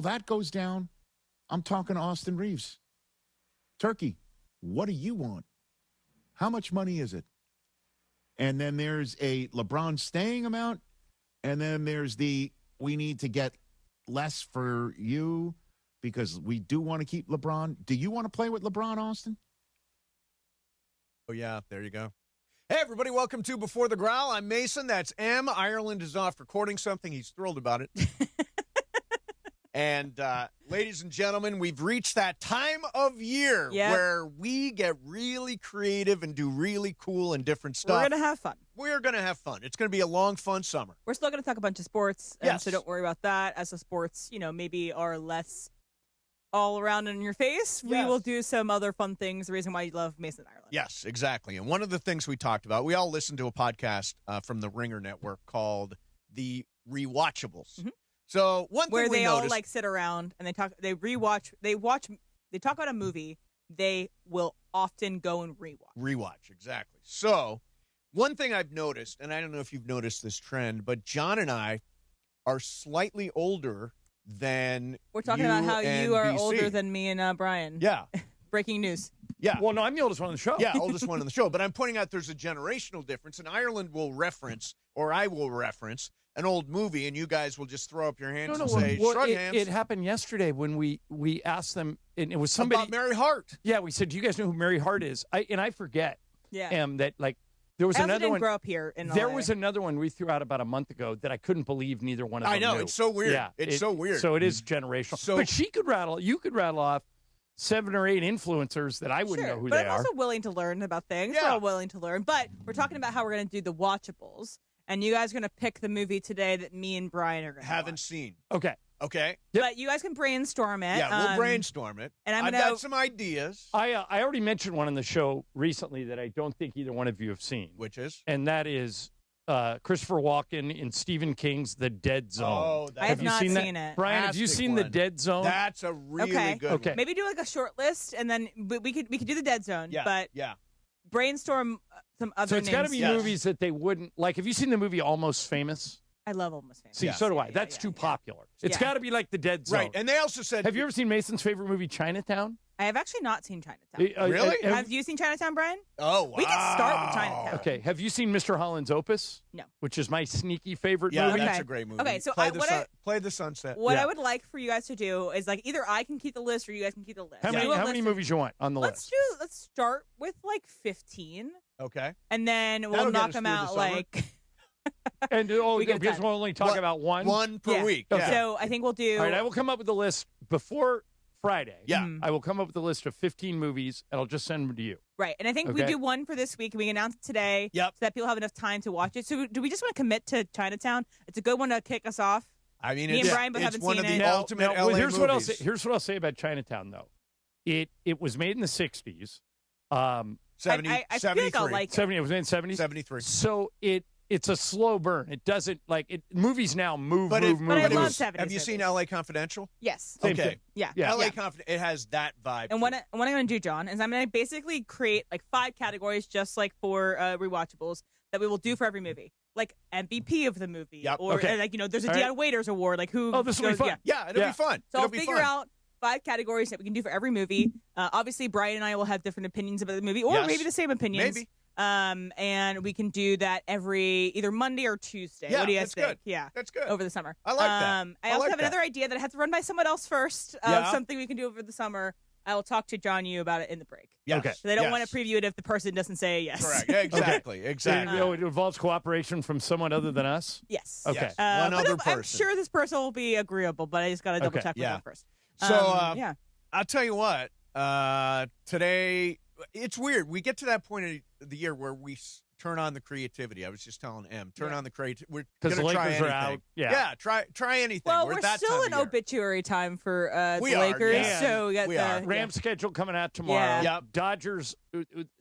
that goes down, I'm talking to Austin Reeves. Turkey, what do you want? How much money is it? And then there's a LeBron staying amount, and then there's the we need to get less for you because we do want to keep LeBron. Do you want to play with LeBron, Austin? Oh, yeah, there you go. Hey, everybody, welcome to Before the Growl. I'm Mason. That's M. Ireland is off recording something. He's thrilled about it. And, ladies and gentlemen, we've reached that time of year where we get really creative and do really cool and different stuff. We're going to have fun. We're going to have fun. It's going to be a long, fun summer. We're still going to talk a bunch of sports, so don't worry about that. As the sports, maybe are less all around in your face, we will do some other fun things, the reason why you love Mason Ireland. Yes, exactly. And one of the things we talked about, we all listened to a podcast from the Ringer Network called the Rewatchables. Mm-hmm. So one thing where we they noticed, all sit around and they talk about a movie. They will often go and rewatch. Exactly. So one thing I've noticed, and I don't know if you've noticed this trend, but John and I are slightly older than we're talking about how you are older than me and Brian. Yeah. Breaking news. Yeah. Well, no, I'm the oldest one on the show. Yeah, oldest one on the show. But I'm pointing out there's a generational difference, and Ireland will reference, or I will reference, an old movie, and you guys will just throw up your hands and say, shrug hands. It happened yesterday when we asked them, and it was somebody. About Mary Hart. Yeah, we said, do you guys know who Mary Hart is? I forget. Yeah. That, there was another didn't one. Grow up here in there LA. was another one we threw out about a month ago that I couldn't believe neither one of them I know, knew. it's so weird. Yeah, it's so weird. So it is generational. But you could rattle off 7 or 8 influencers that I wouldn't know who they are. But I'm also willing to learn about things. Yeah. We're all willing to learn. But we're talking about how we're going to do the watchables. And you guys are going to pick the movie today that me and Brian are going to Haven't seen. Okay. Okay. Yep. But you guys can brainstorm it. Yeah, we'll brainstorm it. And I've got some ideas. I already mentioned one on the show recently that I don't think either one of you have seen. Which is? And that is Christopher Walken in Stephen King's The Dead Zone. Oh, I have not seen it. Brian, have you seen The Dead Zone? That's a really good one. Maybe do like a short list, and then we could do The Dead Zone. Yeah, but brainstorm some other names. So it's got to be movies that they wouldn't like. Have you seen the movie Almost Famous? I love Almost Famous. See, so do I. That's too popular. It's got to be like The Dead Zone. Right, and they also said... Have you ever seen Mason's favorite movie, Chinatown? I have actually not seen Chinatown. Really? Have you seen Chinatown, Brian? Oh, wow. We can start with Chinatown. Okay. Have you seen Mr. Holland's Opus? No. Which is my sneaky favorite Yeah, movie? that's a great movie. Okay, so Play the Sunset. What I would like for you guys to do is either I can keep the list or you guys can keep the list. How many movies you want on the list? Let's start with 15. Okay. And then we'll That'll knock get us them through out the summer. And because we'll only talk about one? One per week. Okay. Yeah. So I think we'll do... All right, I will come up with a list before Friday. Yeah. I will come up with a list of 15 movies, and I'll just send them to you. Right. And I think we do one for this week, and we announce it today so that people have enough time to watch it. So do we just want to commit to Chinatown? It's a good one to kick us off. I mean, Me and Brian both haven't seen it. It's one of the ultimate LA here's movies. Here's what I'll say about Chinatown, though. It was made in the 60s. 70, I feel 73. like I'll like it. 70, it was made in the 70s? 73. So it's a slow burn. It doesn't, movies now move. But I love 70s. Have you seen L.A. Confidential? Yes. Same Okay. thing. Yeah. L.A. Confidential, it has that vibe. And what I'm going to do, John, is I'm going to basically create 5 categories just like for rewatchables that we will do for every movie. Like MVP of the movie. Yep. Or there's a Deion Waiters award. Who Oh, this will be fun. Yeah, it'll be fun. So I'll figure out 5 categories that we can do for every movie. Obviously, Brian and I will have different opinions about the movie, or maybe the same opinions. Maybe. And we can do that either Monday or Tuesday. Yeah, what do you guys that's think? good. Yeah, That's good. over the summer. I like that. I also have another idea that I have to run by someone else first. Something we can do over the summer. I will talk to John Yu about it in the break. Yes. Okay. So they don't want to preview it if the person doesn't say yes. Correct. Exactly. Exactly. It involves cooperation from someone other than us? Yes. Okay. Yes. One other person. I'm sure this person will be agreeable, but I just got to double check with them first. So, I'll tell you what. Today, it's weird. We get to that point of the year where we turn on the creativity. I was just telling M, turn on the creativity. We're going to try anything. Are out. Yeah, try anything. Well, we're still in obituary time for the We are, Lakers. yeah. So we got the Rams schedule coming out tomorrow. Yeah. Yep. Dodgers,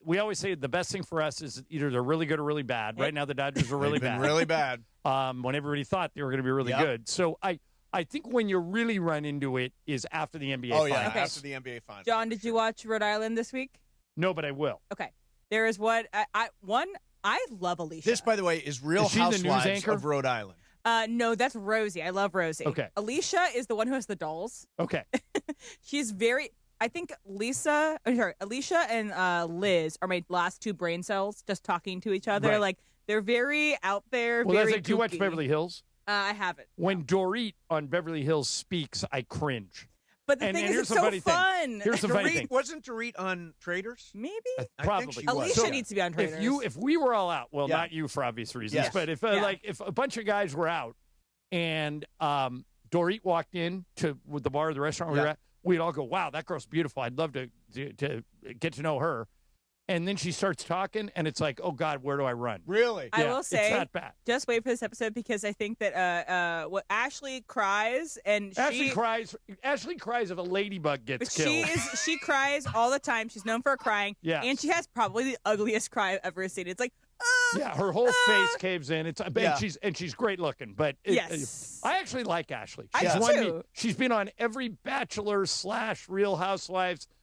we always say the best thing for us is either they're really good or really bad. Right now, the Dodgers are really bad. Really bad. When everybody thought they were going to be really good. So I think when you really run into it is after the NBA finals. Okay. After the NBA finals. John, did you watch Rhode Island this week? No, but I will. Okay. There is I love Alicia. This, by the way, is Real Is she the news Housewives anchor? of Rhode Island. No, that's Rosie. I love Rosie. Okay. Alicia is the one who has the dolls. Okay. She's very. I think Alicia and Liz are my last two brain cells, just talking to each other. Right. Like they're very out there. Well, very that's like, do you watch kooky. Beverly Hills? I haven't. When Dorit on Beverly Hills speaks, I cringe. But the thing is, it's so fun. Here's the funny thing. Wasn't Dorit on Traders? Maybe. Probably. Alicia needs to be on Traders. If we were all out, well, not you for obvious reasons, but if if a bunch of guys were out and Dorit walked in to the bar or the restaurant we were at, we'd all go, "Wow, that girl's beautiful. I'd love to get to know her." And then she starts talking, and it's like, oh, God, where do I run? Really? I will say, it's not bad. Just wait for this episode because I think that what Ashley cries and Ashley cries if a ladybug gets killed. She cries all the time. She's known for crying. Yeah. And she has probably the ugliest cry I've ever seen. It's like, yeah, her whole face caves in. And she's great looking. But yes, I actually like Ashley. I do too. She's been on every Bachelor / Real Housewives /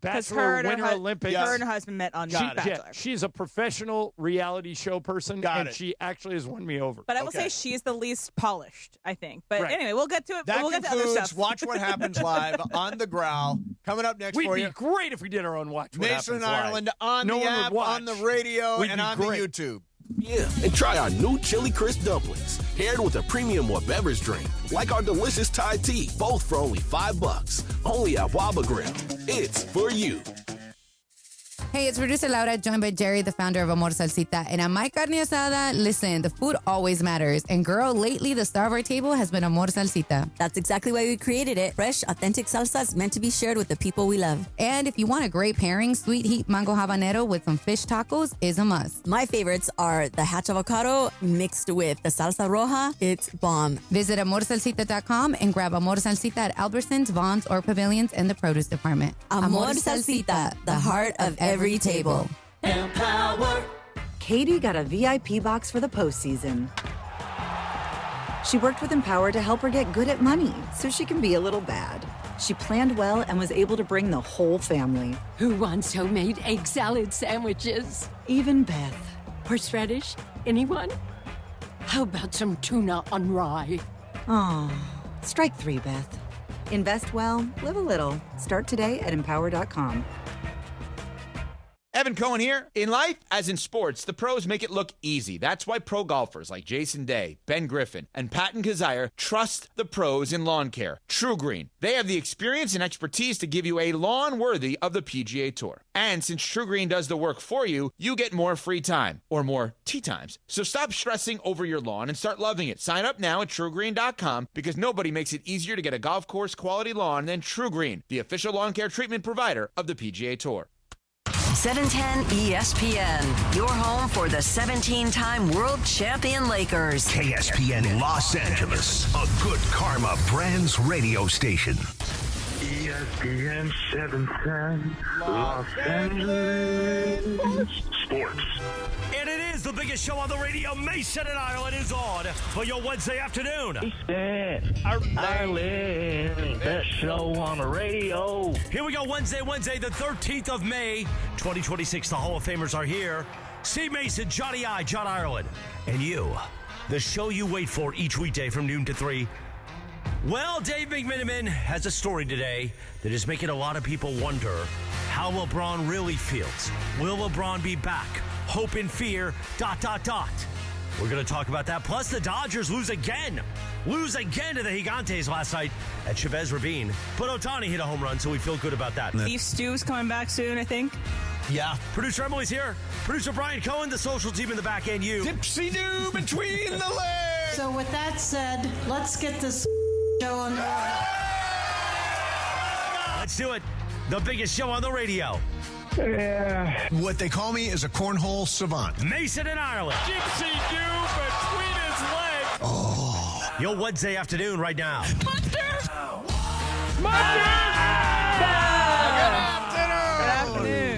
Bachelor, Winter Olympics. Her and her husband met on Bachelor. Yeah, she's a professional reality show person, she actually has won me over. But I will say she's the least polished, I think. But Right. anyway, we'll get to it. We'll get to other stuff. Watch What Happens Live on the Growl. Coming up next We'd for be you. great if we did our own Watch What Mason Happens and Ireland Live. on No the one would app, watch. on the radio, We'd and be on great. the YouTube. Yeah, and try our new Chili Crisp dumplings, paired with a premium or beverage drink, like our delicious Thai tea, both for only $5. Only at Waba Grill. It's for you. Hey, it's producer Laura, joined by Jerry, the founder of Amor Salsita. And at My Carne Asada, listen, the food always matters. And girl, lately the star of our table has been Amor Salsita. That's exactly why we created it. Fresh, authentic salsas meant to be shared with the people we love. And if you want a great pairing, sweet heat mango habanero with some fish tacos is a must. My favorites are the hatch avocado mixed with the salsa roja. It's bomb. Visit amorsalsita.com and grab Amor Salsita at Albertsons, Vaughn's, or Pavilions in the produce department. Amor Salsita, the heart of every table. Empower. Katie got a VIP box for the postseason. She worked with Empower to help her get good at money so she can be a little bad. She planned well and was able to bring the whole family. Who wants homemade egg salad sandwiches? Even Beth. Horseradish? Anyone? How about some tuna on rye? Aw, strike 3, Beth. Invest well, live a little. Start today at empower.com. Evan Cohen here. In life, as in sports, the pros make it look easy. That's why pro golfers like Jason Day, Ben Griffin, and Patton Kazire trust the pros in lawn care. True Green. They have the experience and expertise to give you a lawn worthy of the PGA Tour. And since True Green does the work for you, you get more free time, or more tee times. So stop stressing over your lawn and start loving it. Sign up now at TrueGreen.com because nobody makes it easier to get a golf course quality lawn than True Green, the official lawn care treatment provider of the PGA Tour. 710 ESPN, your home for the 17-time world champion Lakers. KSPN Los Angeles, a good karma brands radio station. ESPN 710 Los Angeles Sports. And it is the biggest show on the radio. Mason and Ireland is on for your Wednesday afternoon. Ireland, best show on the radio. Here we go, Wednesday, the 13th of May, 2026. The Hall of Famers are here. Steve Mason, Johnny I, John Ireland, and you. The show you wait for each weekday from noon to 3. Well, Dave McMenamin has a story today that is making a lot of people wonder how LeBron really feels. Will LeBron be back? Hope and fear, ... We're going to talk about that. Plus, the Dodgers lose again to the Gigantes last night at Chavez Ravine. But Otani hit a home run, so we feel good about that. Beef Stew's coming back soon, I think. Yeah. Producer Emily's here. Producer Brian Cohen, the social team in the back, and you. Dipsy-doo between the legs. So with that said, let's get this show on the road. Let's do it. The biggest show on the radio. Yeah. What they call me is a cornhole savant. Mason in Ireland. Dipsy-doo between his legs. Oh. Your Wednesday afternoon right now. Monster!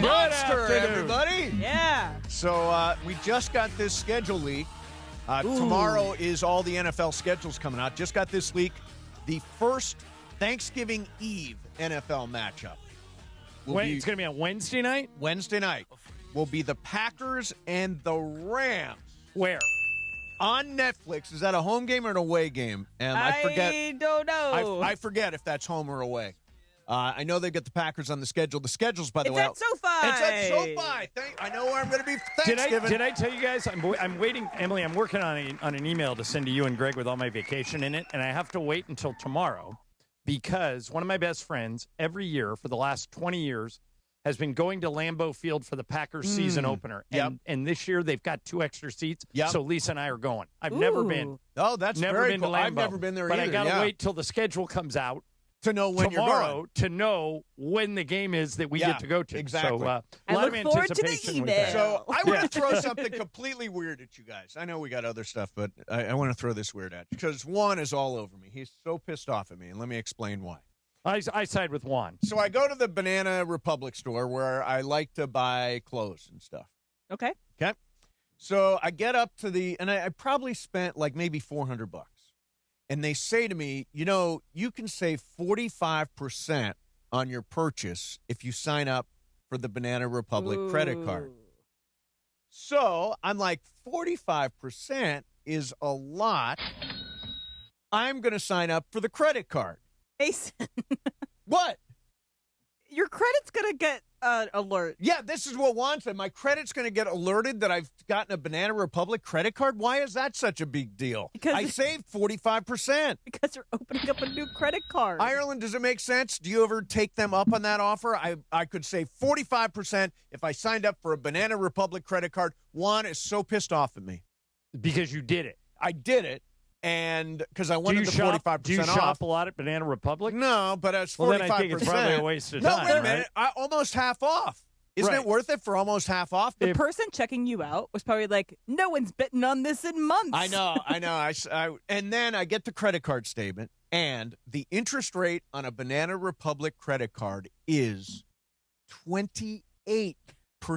Monster, everybody. Yeah. So we just got this schedule leak. Tomorrow is all the NFL schedules coming out. Just got this leak. The first Thanksgiving Eve NFL matchup. It's going to be on Wednesday night? Wednesday night will be the Packers and the Rams. Where? on Netflix. Is that a home game or an away game? I forget. I don't know. I forget if that's home or away. I know they get the Packers on the schedule. The schedule's, by the way. It's at SoFi. It's at SoFi. I know where I'm going to be for Thanksgiving. Did I tell you guys? I'm waiting, Emily. I'm working on an email to send to you and Greg with all my vacation in it, and I have to wait until tomorrow because one of my best friends every year for the last 20 years has been going to Lambeau Field for the Packers season opener. And this year they've got 2 extra seats, so Lisa and I are going. I've never been. Oh, that's never very been cool. to Lambeau. I've never been there but either. I got to wait till the schedule comes out. To know when tomorrow, you're going. to know when the game is that we get to go to. Exactly. So, a I lot look of forward to the anticipation with email. that. So I want to throw something completely weird at you guys. I know we got other stuff, but I want to throw this weird at you because Juan is all over me. He's so pissed off at me, and let me explain why. I side with Juan. So I go to the Banana Republic store where I like to buy clothes and stuff. Okay. Okay. So I get up to and I probably spent like maybe $400. And they say to me, you can save 45% on your purchase if you sign up for the Banana Republic credit card. So I'm like, 45% is a lot. I'm going to sign up for the credit card. Mason. What? Your credit's going to get an alert. Yeah, this is what Juan said. My credit's going to get alerted that I've gotten a Banana Republic credit card. Why is that such a big deal? Because I saved 45%. Because you're opening up a new credit card. Ireland, does it make sense? Do you ever take them up on that offer? I could save 45% if I signed up for a Banana Republic credit card. Juan is so pissed off at me. Because you did it. I did it. And because I wanted the 45% off. Do you shop a lot at Banana Republic? No, but it's 45%. Well, then I think it's probably a waste of time. No, wait a minute. Almost half off. Isn't it worth it for almost half off? The person checking you out was probably like, no one's bitten on this in months. I know. And then I get the credit card statement, and the interest rate on a Banana Republic credit card is 28%.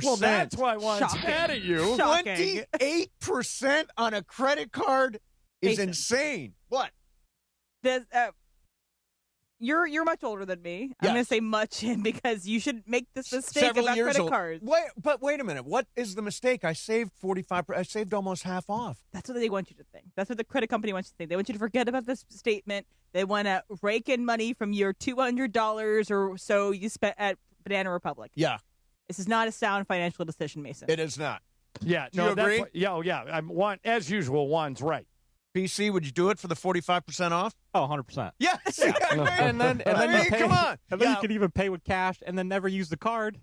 Well, that's why I wanted to mad at you. 28% on a credit card is insane. What? You're much older than me. I'm going to say much in because you should make this mistake about credit cards. Wait a minute. What is the mistake? I saved 45%. I saved almost half off. That's what they want you to think. That's what the credit company wants you to think. They want you to forget about this statement. They want to rake in money from your $200 or so you spent at Banana Republic. Yeah. This is not a sound financial decision, Mason. It is not. Yeah. Do you agree? As usual, Juan's right. PC, would you do it for the 45% off? Oh, 100%. Yes. and then come on. And then you could even pay with cash and then never use the card.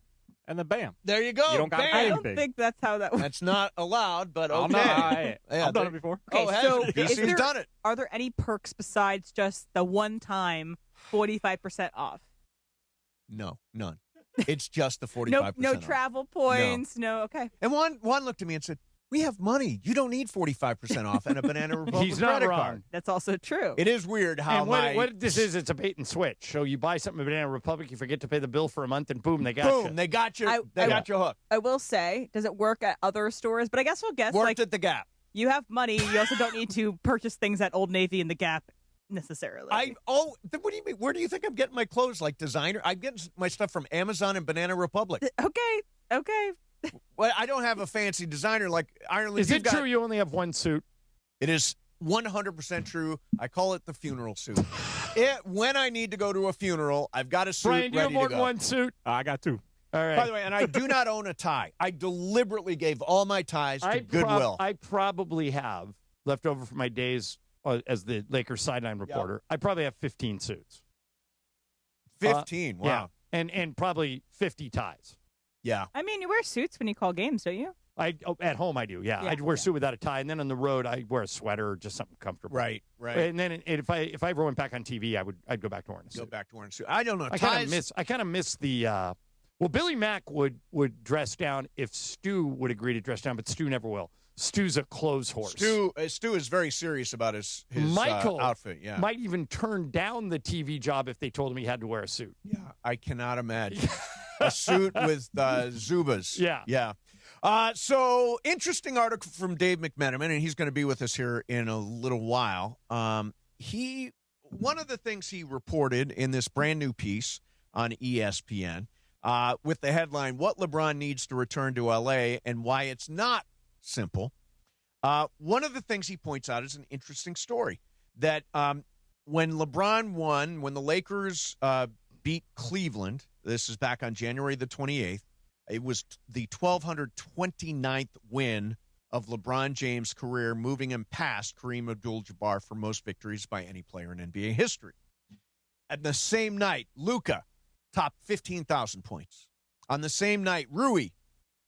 And then bam. There you go. You don't got to pay I anything. don't think that's how that works. That's not allowed, but okay. I've done it before. Okay, so PC's done it. Are there any perks besides just the one-time 45% off? No, none. It's just the 45% No off. travel points. No. Okay. And Juan looked at me and said, we have money. You don't need 45% off and a Banana Republic He's not credit wrong. card. That's also true. It is weird how and what this is, it's a bait and switch. So you buy something at Banana Republic, you forget to pay the bill for a month, and boom, they got you. Boom, they got you. They got you hooked. I will say, does it work at other stores? But I guess we'll guess. Worked at the Gap. You have money. You also don't need to purchase things at Old Navy and the Gap necessarily. What do you mean? Where do you think I'm getting my clothes? Like designer? I'm getting my stuff from Amazon and Banana Republic. Okay. Well, I don't have a fancy designer like Ireland. Is it true you only have one suit? It is 100% true. I call it the funeral suit. When I need to go to a funeral, I've got a suit Brian, ready do you have more to than go. one suit? I got two. All right. By the way, and I do not own a tie. I deliberately gave all my ties to Goodwill. I probably have, left over from my days as the Lakers sideline reporter, I probably have 15 suits. 15? Wow. Yeah. And probably 50 ties. Yeah. I mean, you wear suits when you call games, don't you? At home, I do, yeah. I'd wear a suit without a tie, and then on the road, I wear a sweater or just something comfortable. Right. And then if I ever went back on TV, I'd go back to wearing a suit. Go back to wearing a suit. I don't know. I kind of miss the. Well, Billy Mack would dress down if Stu would agree to dress down, but Stu never will. Stu's a clothes horse. Stu is very serious about his Michael outfit. Yeah, might even turn down the TV job if they told him he had to wear a suit. Yeah, I cannot imagine a suit with Zubas. Yeah. So interesting article from Dave McMenamin, and he's going to be with us here in a little while. One of the things he reported in this brand new piece on ESPN with the headline, "What LeBron Needs to Return to LA and Why It's Not Simple." One of the things he points out is an interesting story that when LeBron won, when the Lakers beat Cleveland, this is back on January the 28th, it was the 1,229th win of LeBron James' career, moving him past Kareem Abdul-Jabbar for most victories by any player in NBA history. At the same night, Luka topped 15,000 points. On the same night, Rui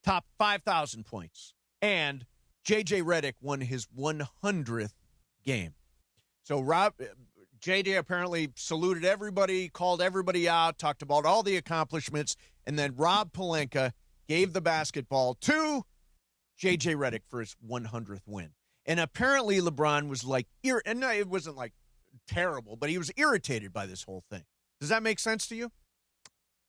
topped 5,000 points. And J.J. Redick won his 100th game. So J.J. apparently saluted everybody, called everybody out, talked about all the accomplishments, and then Rob Pelinka gave the basketball to J.J. Redick for his 100th win. And apparently LeBron was like, and it wasn't like terrible, but he was irritated by this whole thing. Does that make sense to you?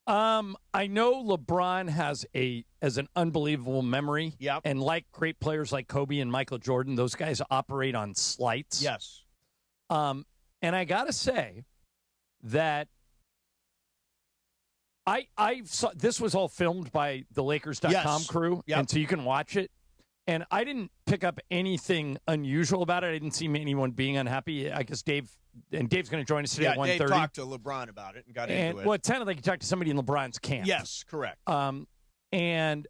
I know LeBron has an unbelievable memory. Yep. And like great players like Kobe and Michael Jordan, those guys operate on slights. Yes. And I got to say that I saw this was all filmed by the Lakers.com crew, and so you can watch it. And I didn't pick up anything unusual about it. I didn't see anyone being unhappy. I guess Dave's going to join us today at 1:30. Dave talked to LeBron about it and got into it. Well, it sounded like he talked to somebody in LeBron's camp. Yes, correct. And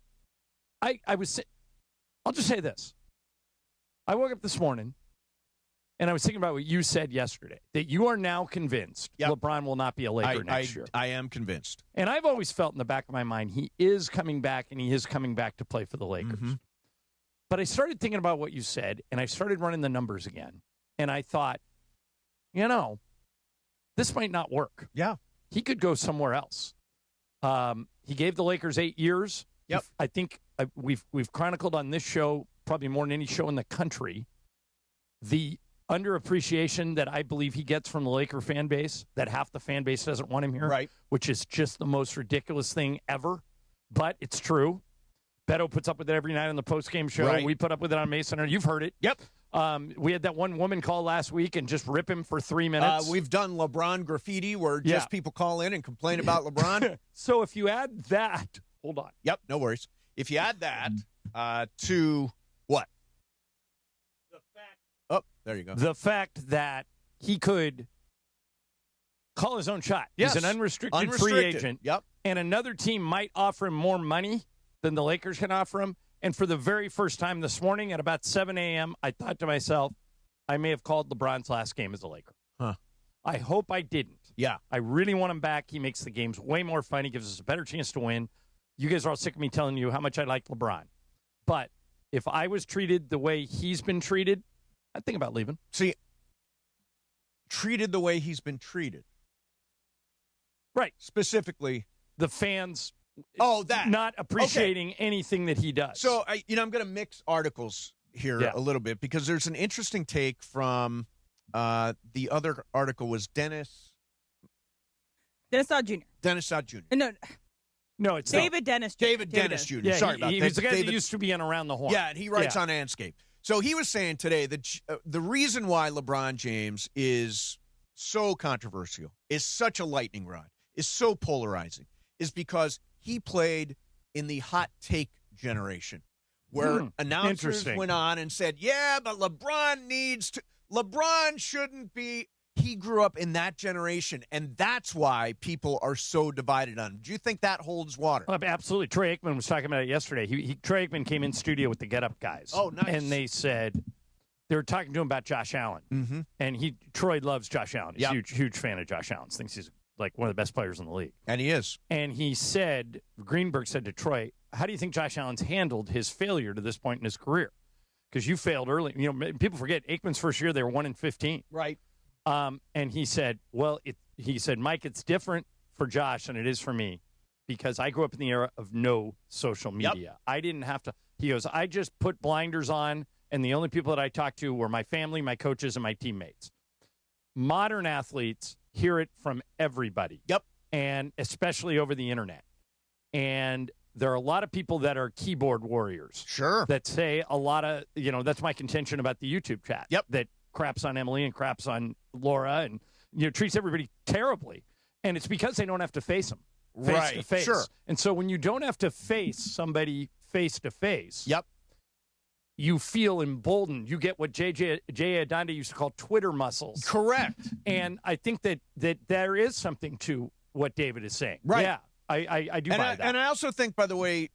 I'll just say this. I woke up this morning, and I was thinking about what you said yesterday, that you are now convinced LeBron will not be a Laker next year. I am convinced. And I've always felt in the back of my mind he is coming back, and he is coming back to play for the Lakers. Mm-hmm. But I started thinking about what you said, and I started running the numbers again. And I thought, this might not work. Yeah. He could go somewhere else. He gave the Lakers 8 years. Yep. I think we've chronicled on this show, probably more than any show in the country, the underappreciation that I believe he gets from the Laker fan base, that half the fan base doesn't want him here, right? Which is just the most ridiculous thing ever. But it's true. Beto puts up with it every night on the postgame show. Right. We put up with it on Mason. You've heard it. Yep. We had that one woman call last week and just rip him for 3 minutes. We've done LeBron graffiti where just people call in and complain about LeBron. So if you add that, hold on. Yep, no worries. If you add that to what? The fact. Oh, there you go. The fact that he could call his own shot. Yes. He's an unrestricted free agent. Yep. And another team might offer him more money than the Lakers can offer him. And for the very first time this morning at about 7 a.m., I thought to myself, I may have called LeBron's last game as a Laker. Huh. I hope I didn't. Yeah. I really want him back. He makes the games way more fun. He gives us a better chance to win. You guys are all sick of me telling you how much I like LeBron. But if I was treated the way he's been treated, I'd think about leaving. See, treated the way he's been treated. Right. Specifically, the fans... that. Not appreciating anything that he does. So, I'm going to mix articles here a little bit because there's an interesting take from the other article was Dennis Dodd Jr. Dennis Dodd Jr. No, it's David Dennis Jr. David Dennis Jr. Yeah, Sorry about that. He was the guy that used to be in Around the Horn. Yeah, and he writes on Anscape. So he was saying today that the reason why LeBron James is so controversial, is such a lightning rod, is so polarizing, is because he played in the hot take generation where announcers went on and said, yeah, but LeBron shouldn't be. He grew up in that generation, and that's why people are so divided on him. Do you think that holds water? Absolutely. Troy Aikman was talking about it yesterday. Troy Aikman came in studio with the Get Up guys. Oh, nice. And they said, they were talking to him about Josh Allen. Mm-hmm. And Troy loves Josh Allen. He's a huge fan of Josh Allen. Thinks he's like one of the best players in the league. And he is. And he said, Greenberg said to Troy, how do you think Josh Allen's handled his failure to this point in his career? Because you failed early. People forget Aikman's first year, they were 1-15. Right. And he said, Mike, it's different for Josh than it is for me because I grew up in the era of no social media. Yep. I didn't have to. He goes, I just put blinders on, and the only people that I talked to were my family, my coaches, and my teammates. Modern athletes hear it from everybody. Yep. And especially over the internet. And there are a lot of people that are keyboard warriors. Sure. That say a lot of, that's my contention about the YouTube chat. Yep. That craps on Emily and craps on Laura and treats everybody terribly. And it's because they don't have to face them face to face. Sure. And so when you don't have to face somebody face to face, yep, you feel emboldened. You get what J.A. Adonde used to call Twitter muscles. Correct. And I think that there is something to what David is saying. Right. Yeah, I do buy that. And I also think, by the way,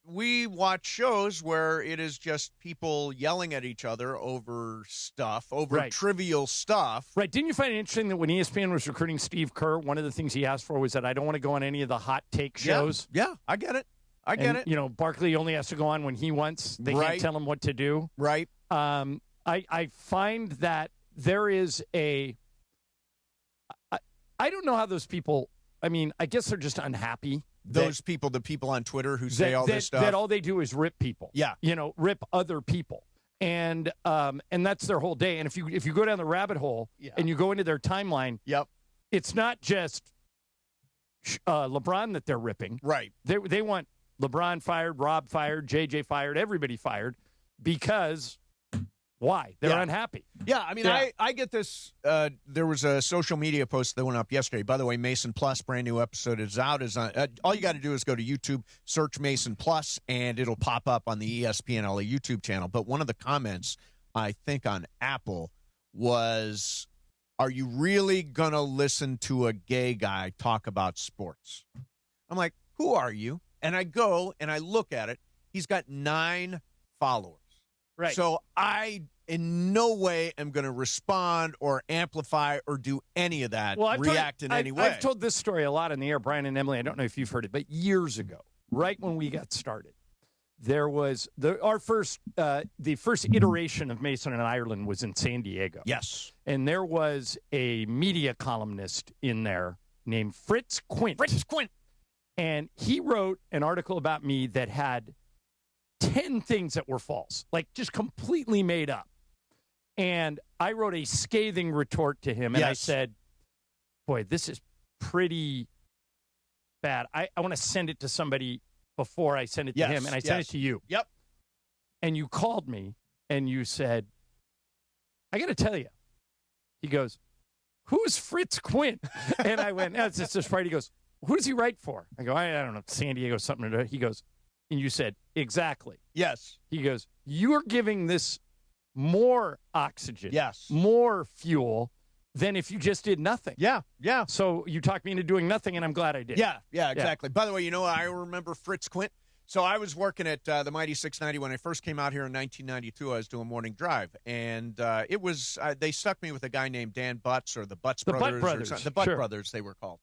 we watch shows where it is just people yelling at each other over stuff, over trivial stuff. Right. Didn't you find it interesting that when ESPN was recruiting Steve Kerr, one of the things he asked for was that I don't want to go on any of the hot take shows? Yeah, I get it. I get it. You know, Barkley only has to go on when he wants. They can't tell him what to do. Right. I find that there is I don't know how those people, I mean, I guess they're just unhappy. The people on Twitter who say all this stuff. That all they do is rip people. Yeah. You know, rip other people. And that's their whole day. And if you go down the rabbit hole and you go into their timeline, it's not just LeBron that they're ripping. Right. They want LeBron fired, Rob fired, JJ fired, everybody fired, because why? They're unhappy. Yeah, I mean, I get this. There was a social media post that went up yesterday. By the way, Mason Plus, brand new episode is out. All you got to do is go to YouTube, search Mason Plus, and it'll pop up on the ESPN LA YouTube channel. But one of the comments, I think, on Apple was, are you really going to listen to a gay guy talk about sports? I'm like, who are you? And I go and I look at it. He's got 9 followers. Right. So I, in no way, am going to respond or amplify or do any of that, react in any way. I've told this story a lot on the air, Brian and Emily. I don't know if you've heard it, but years ago, right when we got started, there was the first iteration of Mason and Ireland was in San Diego. Yes. And there was a media columnist in there named Fritz Quint. And he wrote an article about me that had 10 things that were false, like just completely made up. And I wrote a scathing retort to him, and I said, boy, this is pretty bad. I want to send it to somebody before I send it to him, and I sent it to you. Yep. And you called me, and you said, I got to tell you. He goes, who's Fritz Quint? And I went, no, it's just right. He goes, who does he write for? I go, I don't know, San Diego, something to do. He goes, and you said, exactly. Yes. He goes, you're giving this more oxygen, more fuel than if you just did nothing. Yeah. So you talked me into doing nothing, and I'm glad I did. Yeah, exactly. By the way, you know, I remember Fritz Quint. So I was working at the Mighty 690 when I first came out here in 1992. I was doing morning drive, and it was they stuck me with a guy named Dan Butts or the Butts Brothers. The Butt Brothers, they were called.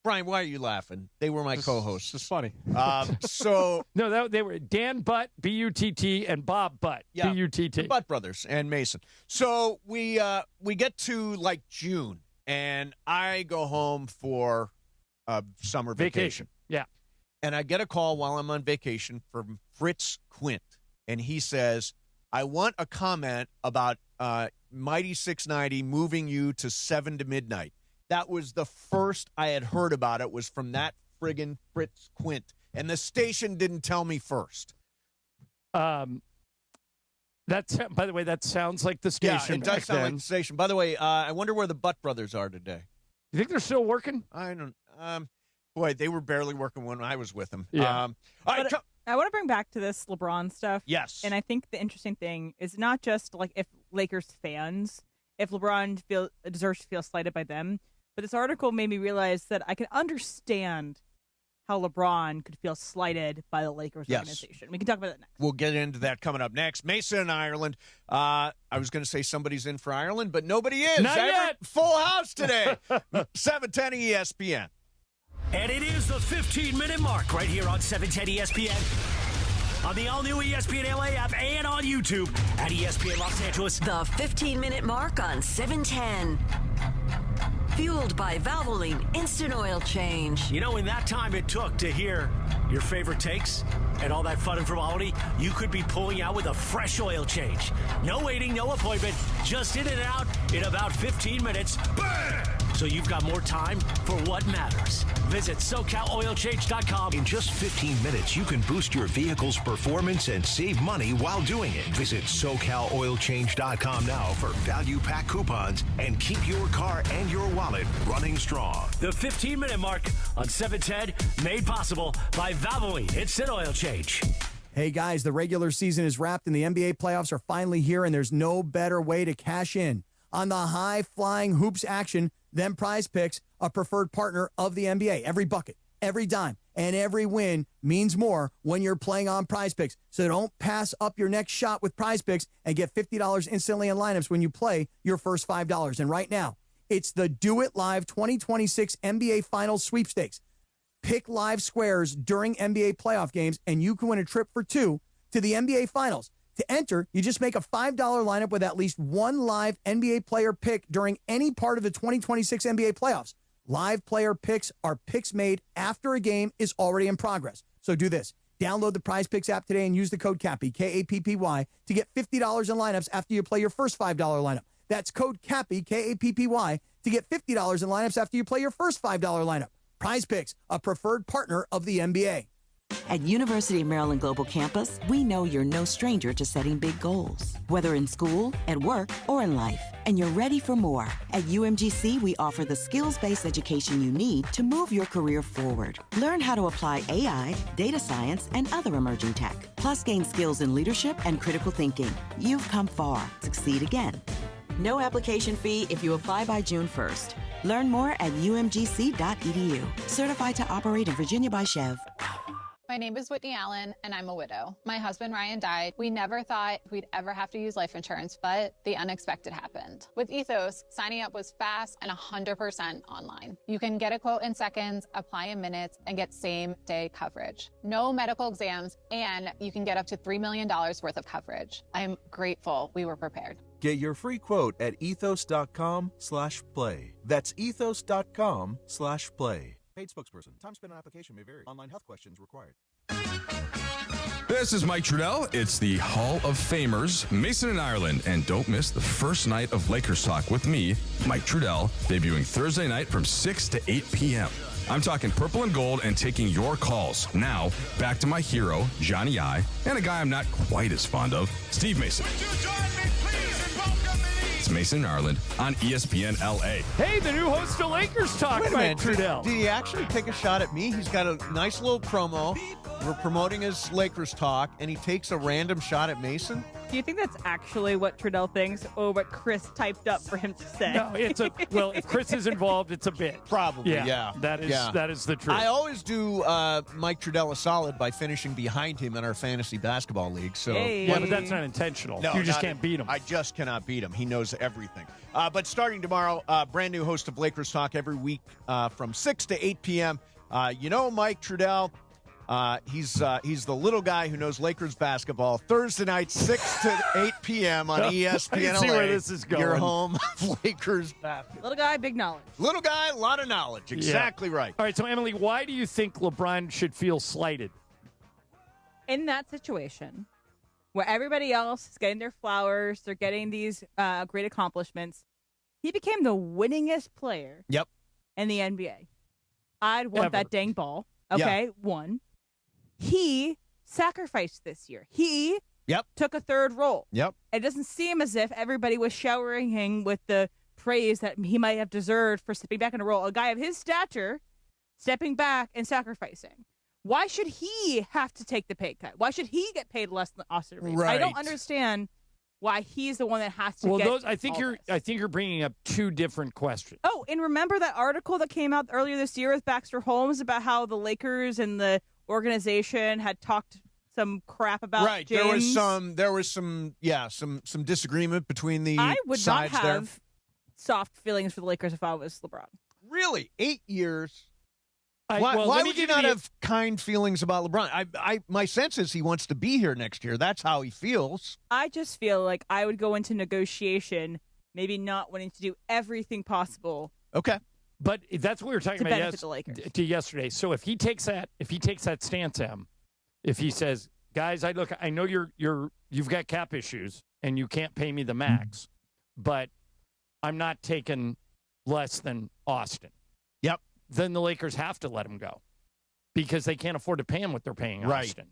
Brian, why are you laughing? They were my co-hosts. It's funny. No, they were Dan Butt, B-U-T-T, and Bob Butt, B-U-T-T. The Butt Brothers and Mason. So we get to like June, and I go home for summer vacation. Yeah. And I get a call while I'm on vacation from Fritz Quint, and he says, I want a comment about Mighty 690 moving you to 7 to midnight. That was the first I had heard about it, was from that friggin' Fritz Quint. And the station didn't tell me first. By the way, that sounds like the station. Yeah, it does sound like the station. By the way, I wonder where the Butt Brothers are today. You think they're still working? I don't. Boy, they were barely working when I was with them. Yeah. I want to bring back to this LeBron stuff. Yes. And I think the interesting thing is not just like if Lakers fans, if LeBron deserves to feel slighted by them, but this article made me realize that I can understand how LeBron could feel slighted by the Lakers organization. We can talk about that next. We'll get into that coming up next. Mason in Ireland. I was going to say somebody's in for Ireland, but nobody is. Not yet. Full house today. 710 ESPN. And it is the 15-minute mark right here on 710 ESPN. On the all-new ESPN LA app and on YouTube at ESPN Los Angeles. The 15-minute mark on 710. Fueled by Valvoline Instant Oil Change. You know, in that time it took to hear your favorite takes and all that fun and frivolity, you could be pulling out with a fresh oil change. No waiting, no appointment, just in and out in about 15 minutes. Bam! So you've got more time for what matters. Visit SoCalOilChange.com. In just 15 minutes, you can boost your vehicle's performance and save money while doing it. Visit SoCalOilChange.com now for value pack coupons and keep your car and your wallet running strong. The 15-minute mark on 710, made possible by Valvoline Instant Oil Change. Hey guys, the regular season is wrapped and the NBA playoffs are finally here, and there's no better way to cash in on the high-flying hoops action than Prize Picks, a preferred partner of the NBA. Every bucket, every dime, and every win means more when you're playing on Prize Picks. So don't pass up your next shot with Prize Picks and get $50 instantly in lineups when you play your first $5. And right now, it's the Do It Live 2026 NBA Finals Sweepstakes. Pick live squares during NBA playoff games, and you can win a trip for two to the NBA Finals. To enter, you just make a $5 lineup with at least one live NBA player pick during any part of the 2026 NBA playoffs. Live player picks are picks made after a game is already in progress. So do this. Download the Prize Picks app today and use the code CAPPY, K-A-P-P-Y, to get $50 in lineups after you play your first $5 lineup. That's code CAPPY, K-A-P-P-Y, to get $50 in lineups after you play your first $5 lineup. Prize Picks, a preferred partner of the NBA. At University of Maryland Global Campus, we know you're no stranger to setting big goals, whether in school, at work, or in life, and you're ready for more. At UMGC, we offer the skills-based education you need to move your career forward. Learn how to apply AI, data science, and other emerging tech, plus gain skills in leadership and critical thinking. You've come far. Succeed again. No application fee if you apply by June 1st. Learn more at umgc.edu. Certified to operate in Virginia by Chev. My name is Whitney Allen, and I'm a widow. My husband, Ryan, died. We never thought we'd ever have to use life insurance, but the unexpected happened. With Ethos, signing up was fast and 100% online. You can get a quote in seconds, apply in minutes, and get same-day coverage. No medical exams, and you can get up to $3 million worth of coverage. I'm grateful we were prepared. Get your free quote at ethos.com/play. That's ethos.com/play. Paid spokesperson. Time spent on application may vary. Online health questions required. This is Mike Trudell. It's the Hall of Famers, Mason and Ireland. And don't miss the first night of Lakers Talk with me, Mike Trudell, debuting Thursday night from 6 to 8 p.m. I'm talking purple and gold and taking your calls. Now, back to my hero, Johnny I, and a guy I'm not quite as fond of, Steve Mason. It's Mason and Ireland on ESPN LA. Hey, the new host of Lakers Talk, Mike Trudell. Did he actually take a shot at me? He's got a nice little promo. We're promoting his Lakers Talk, and he takes a random shot at Mason? Do you think that's actually what Trudell thinks, or what Chris typed up for him to say? No, well, if Chris is involved, it's a bit. Probably, yeah. That is the truth. I always do Mike Trudell a solid by finishing behind him in our fantasy basketball league. So, yeah, but that's not intentional. No, you just can't beat him. I just cannot beat him. He knows everything. But starting tomorrow, brand new host of Lakers Talk every week from 6 to 8 p.m. Mike Trudell. He's the little guy who knows Lakers basketball. Thursday night, 6 to 8 p.m. on ESPN LA. See where this is going. Your home of Lakers basketball. Little guy, big knowledge. Little guy, a lot of knowledge. Exactly right. All right, so Emily, why do you think LeBron should feel slighted? In that situation, where everybody else is getting their flowers, they're getting these great accomplishments, he became the winningest player in the NBA. I'd want that dang ball. Okay, one. He sacrificed this year. He took a third role. It doesn't seem as if everybody was showering him with the praise that he might have deserved for stepping back in a role. A guy of his stature stepping back and sacrificing. Why should he have to take the pay cut? Why should he get paid less than Austin Reeves? Right. I don't understand why he's the one that has to get I think you're bringing up two different questions. Oh, and remember that article that came out earlier this year with Baxter Holmes about how the Lakers and the organization had talked some crap about James? There was some disagreement between the I would sides not have there. soft feelings for the Lakers if I was LeBron. Really? 8 years? Why would you not have kind feelings about LeBron? My sense is he wants to be here next year. That's how he feels. I just feel like I would go into negotiation maybe not wanting to do everything possible. Okay. But that's what we were talking about yesterday. So if he takes that stance, if he says, guys, I know you've got cap issues and you can't pay me the max, but I'm not taking less than Austin. Yep. Then the Lakers have to let him go because they can't afford to pay him what they're paying Austin.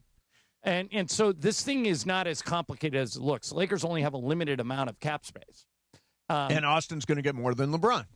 And so this thing is not as complicated as it looks. The Lakers only have a limited amount of cap space. And Austin's going to get more than LeBron.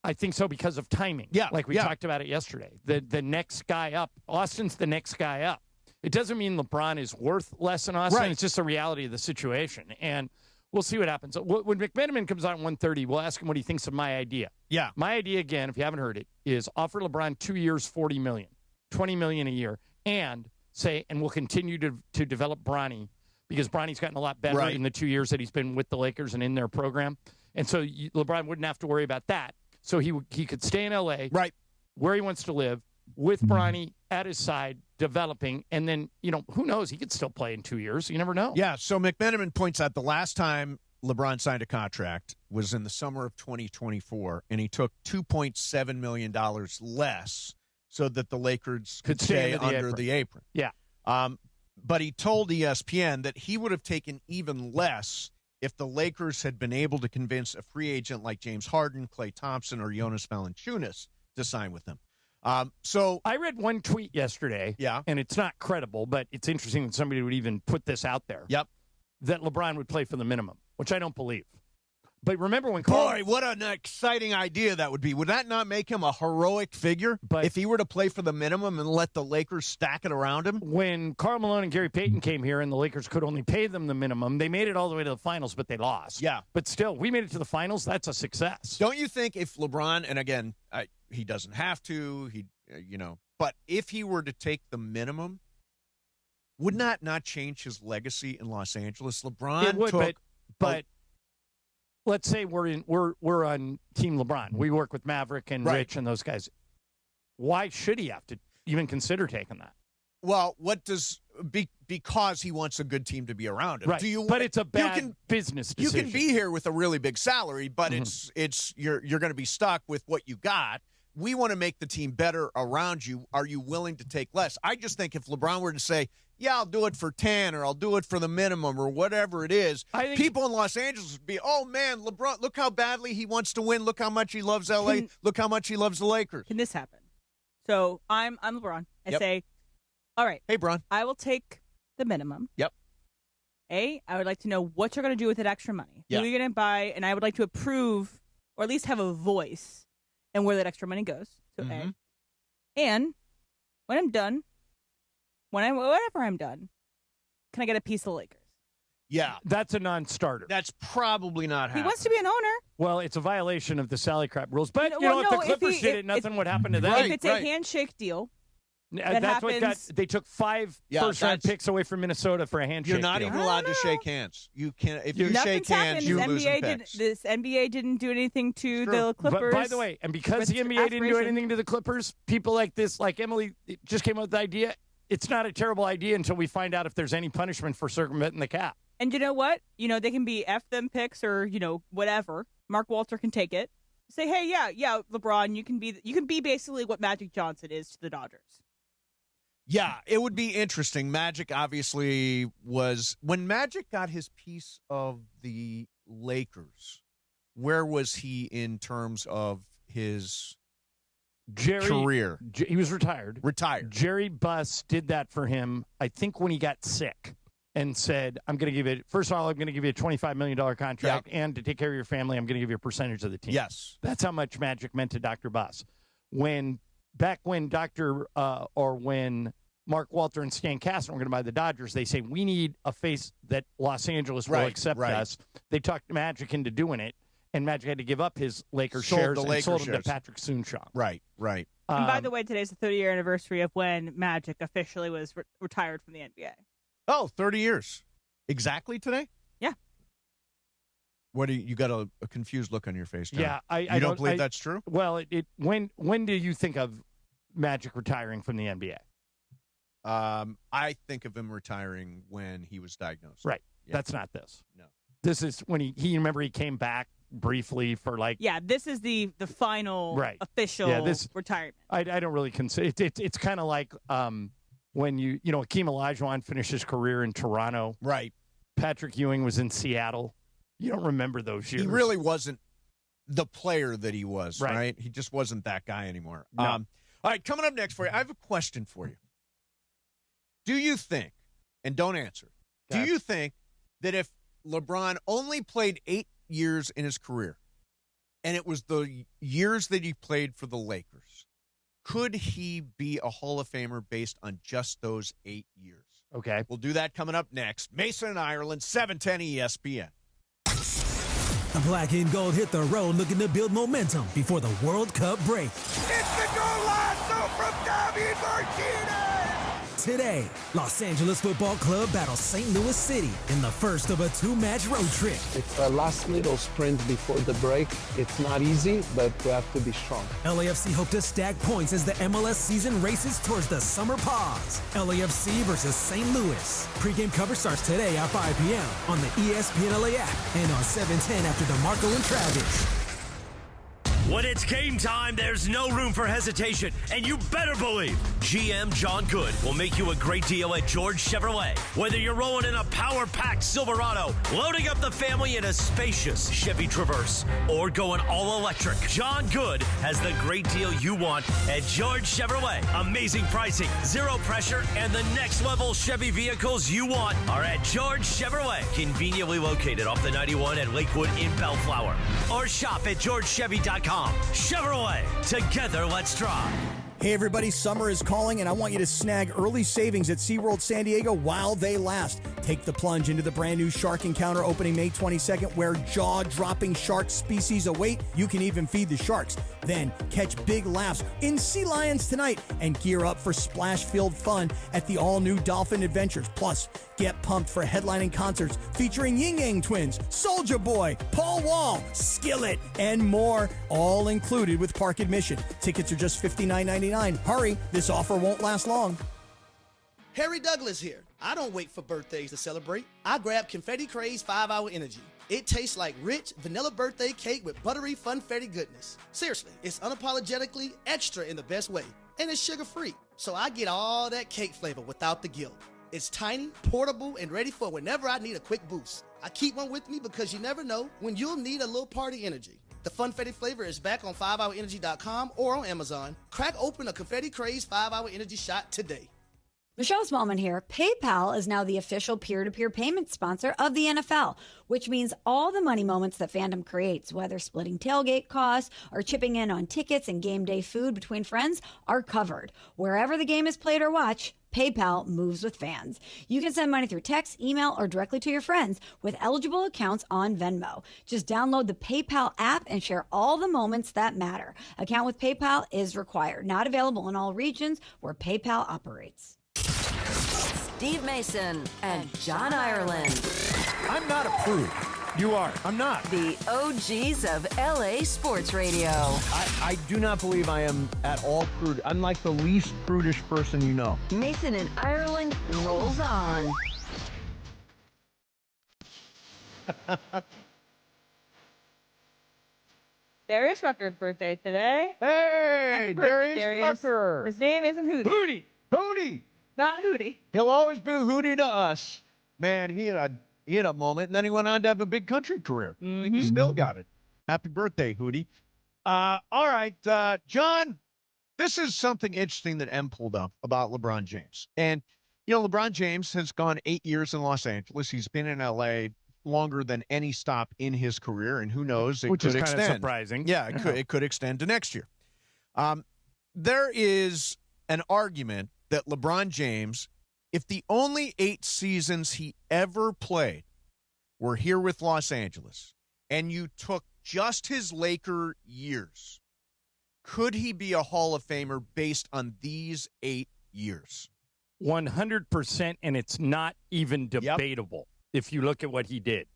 I think so because of timing. Yeah. Like we talked about it yesterday. The next guy up, Austin's the next guy up. It doesn't mean LeBron is worth less than Austin. Right. It's just the reality of the situation. And we'll see what happens. When McMenamin comes on at 1:30, we'll ask him what he thinks of my idea. Yeah. My idea, again, if you haven't heard it, is offer LeBron 2 years, $40 million, $20 million a year, and say, and we'll continue to develop Bronny, because Bronny's gotten a lot better in the 2 years that he's been with the Lakers and in their program. And so LeBron wouldn't have to worry about that. So he could stay in L.A., where he wants to live, with Bronny at his side, developing, and then, who knows? He could still play in 2 years. You never know. Yeah, so McMenamin points out the last time LeBron signed a contract was in the summer of 2024, and he took $2.7 million less so that the Lakers could stay under the apron. Yeah. But he told ESPN that he would have taken even less if the Lakers had been able to convince a free agent like James Harden, Klay Thompson, or Jonas Valanciunas to sign with them. So I read one tweet yesterday, and it's not credible, but it's interesting that somebody would even put this out there. Yep. That LeBron would play for the minimum, which I don't believe. But remember when Boy, what an exciting idea that would be. Would that not make him a heroic figure if he were to play for the minimum and let the Lakers stack it around him? When Karl Malone and Gary Payton came here and the Lakers could only pay them the minimum, they made it all the way to the finals, but they lost. Yeah. But still, we made it to the finals. That's a success. Don't you think if LeBron, and again, he doesn't have to, but if he were to take the minimum, would that not change his legacy in Los Angeles? LeBron it would, took... but let's say we're on Team LeBron. We work with Maverick and Rich and those guys. Why should he have to even consider taking that? Well, because he wants a good team to be around him. Right. But it's a bad business decision. You can be here with a really big salary, but you're going to be stuck with what you got. We want to make the team better around you. Are you willing to take less? I just think if LeBron were to say, yeah, I'll do it for 10 or I'll do it for the minimum or whatever it is, people in Los Angeles would be, oh, man, LeBron, look how badly he wants to win. Look how much he loves L.A. Look how much he loves the Lakers. Can this happen? So I'm LeBron. I say, all right. Hey, Bron. I will take the minimum. Yep. I would like to know what you're going to do with that extra money. Yeah. Who you're going to buy, and I would like to approve or at least have a voice in where that extra money goes. So A. And when I'm done, whenever I'm done, can I get a piece of the Lakers? Yeah. That's a non-starter. That's probably not happening. He wants to be an owner. Well, it's a violation of the Sally Crap rules. But, if the Clippers did it, nothing would happen to them. If it's a handshake deal, that's what they took 5 first-round picks away from Minnesota for a handshake. You're not deal. even allowed to shake hands. You can't. If you shake hands, you lose picks. This NBA didn't do anything to the Clippers. But by the way, and because the NBA didn't do anything to the Clippers, people like this, like Emily, just came up with the idea. It's not a terrible idea until we find out if there's any punishment for circumventing the cap. And you know what? They can be F them picks or, whatever. Mark Walter can take it. Say, hey, yeah, LeBron, you can be basically what Magic Johnson is to the Dodgers. Yeah, it would be interesting. Magic obviously was, when Magic got his piece of the Lakers, where was he in terms of his career? He was retired. Jerry Buss did that for him, I think, when he got sick and said, I'm going to give it, first of all, I'm going to give you a $25 million contract, and to take care of your family, I'm going to give you a percentage of the team. Yes. That's how much Magic meant to Dr. Buss. When Mark Walter and Stan Kasten were going to buy the Dodgers, they say, we need a face that Los Angeles will accept us. They talked Magic into doing it, and Magic had to give up his Lakers shares and sold them to Patrick Soonshaw. Right. And by the way, today's the 30-year anniversary of when Magic officially was retired from the NBA. Oh, 30 years. Exactly today? Yeah. What do you got a confused look on your face, John? Yeah, I don't believe that's true? Well, when do you think of Magic retiring from the NBA? I think of him retiring when he was diagnosed. Right. Yeah. That's not this. No. This is when he remember he came back briefly for this is the final official retirement. I don't really consider it's kind of like when Hakeem Olajuwon finished his career in Toronto. Right. Patrick Ewing was in Seattle. You don't remember those years. He really wasn't the player that he was, right? He just wasn't that guy anymore. No. All right, coming up next for you, I have a question for you. Do you think, and don't answer, do you think that if LeBron only played 8 years in his career, and it was the years that he played for the Lakers, Could he be a Hall of Famer based on just those 8 years? Okay. We'll do that coming up next. Mason and Ireland, 710 ESPN. The black and gold hit the road looking to build momentum before the World Cup break. It's the goal line, so from David Martinez! Today, Los Angeles Football Club battles St. Louis City in the first of a 2-match road trip. It's a last little sprint before the break. It's not easy, but we have to be strong. LAFC hope to stack points as the MLS season races towards the summer pause. LAFC versus St. Louis. Pre-game coverage starts today at 5 p.m. on the ESPN LA app and on 710 after DeMarco and Travis. When it's game time, there's no room for hesitation, and you better believe GM John Good will make you a great deal at George Chevrolet. Whether you're rolling in a power-packed Silverado, loading up the family in a spacious Chevy Traverse, or going all-electric, John Good has the great deal you want at George Chevrolet. Amazing pricing, zero pressure, and the next-level Chevy vehicles you want are at George Chevrolet, conveniently located off the 91 at Lakewood in Bellflower. Or shop at georgechevy.com. Chevrolet, together let's drive. Hey everybody, summer is calling and I want you to snag early savings at SeaWorld San Diego while they last. Take the plunge into the brand new Shark Encounter opening May 22nd where jaw-dropping shark species await. You can even feed the sharks. Then catch big laughs in Sea Lions tonight and gear up for splash-filled fun at the all-new Dolphin Adventures. Plus, get pumped for headlining concerts featuring Ying Yang Twins, Soulja Boy, Paul Wall, Skillet, and more, all included with park admission. Tickets are just $59.99. Hurry, this offer won't last long. Harry Douglas here. I don't wait for birthdays to celebrate. I grab Confetti Craze 5-Hour Energy. It tastes like rich vanilla birthday cake with buttery funfetti goodness. Seriously, it's unapologetically extra in the best way. And it's sugar-free, so I get all that cake flavor without the guilt. It's tiny, portable, and ready for whenever I need a quick boost. I keep one with me because you never know when you'll need a little party energy. The Funfetti flavor is back on 5hourenergy.com or on Amazon. Crack open a Confetti Craze 5-Hour Energy shot today. Michelle Smallman here. PayPal is now the official peer-to-peer payment sponsor of the NFL, which means all the money moments that fandom creates, whether splitting tailgate costs or chipping in on tickets and game day food between friends, are covered. Wherever the game is played or watched, PayPal moves with fans. You can send money through text, email, or directly to your friends with eligible accounts on Venmo. Just download the PayPal app and share all the moments that matter. Account with PayPal is required. Not available in all regions where PayPal operates. Steve Mason and John Ireland. I'm not a prude. You are. I'm not. The OGs of LA Sports Radio. I do not believe I am at all prude. I'm like the least prudish person you know. Mason and Ireland rolls on. Darius Rucker's birthday today. Hey, Darius Rucker. His name isn't Hootie. Hootie. Not Hootie. He'll always be Hootie to us. Man, he had a moment, and then he went on to have a big country career. Mm-hmm. He still got it. Happy birthday, Hootie. All right, John, this is something interesting that M pulled up about LeBron James. And, you know, LeBron James has gone 8 years in Los Angeles. He's been in L.A. longer than any stop in his career, and who knows, it Which could is extend. kind of surprising. Yeah, it could extend to next year. There is an argument that LeBron James, if the only 8 seasons he ever played were here with Los Angeles, and you took just his Laker years, could he be a Hall of Famer based on these 8 years? 100%, and it's not even debatable if you look at what he did.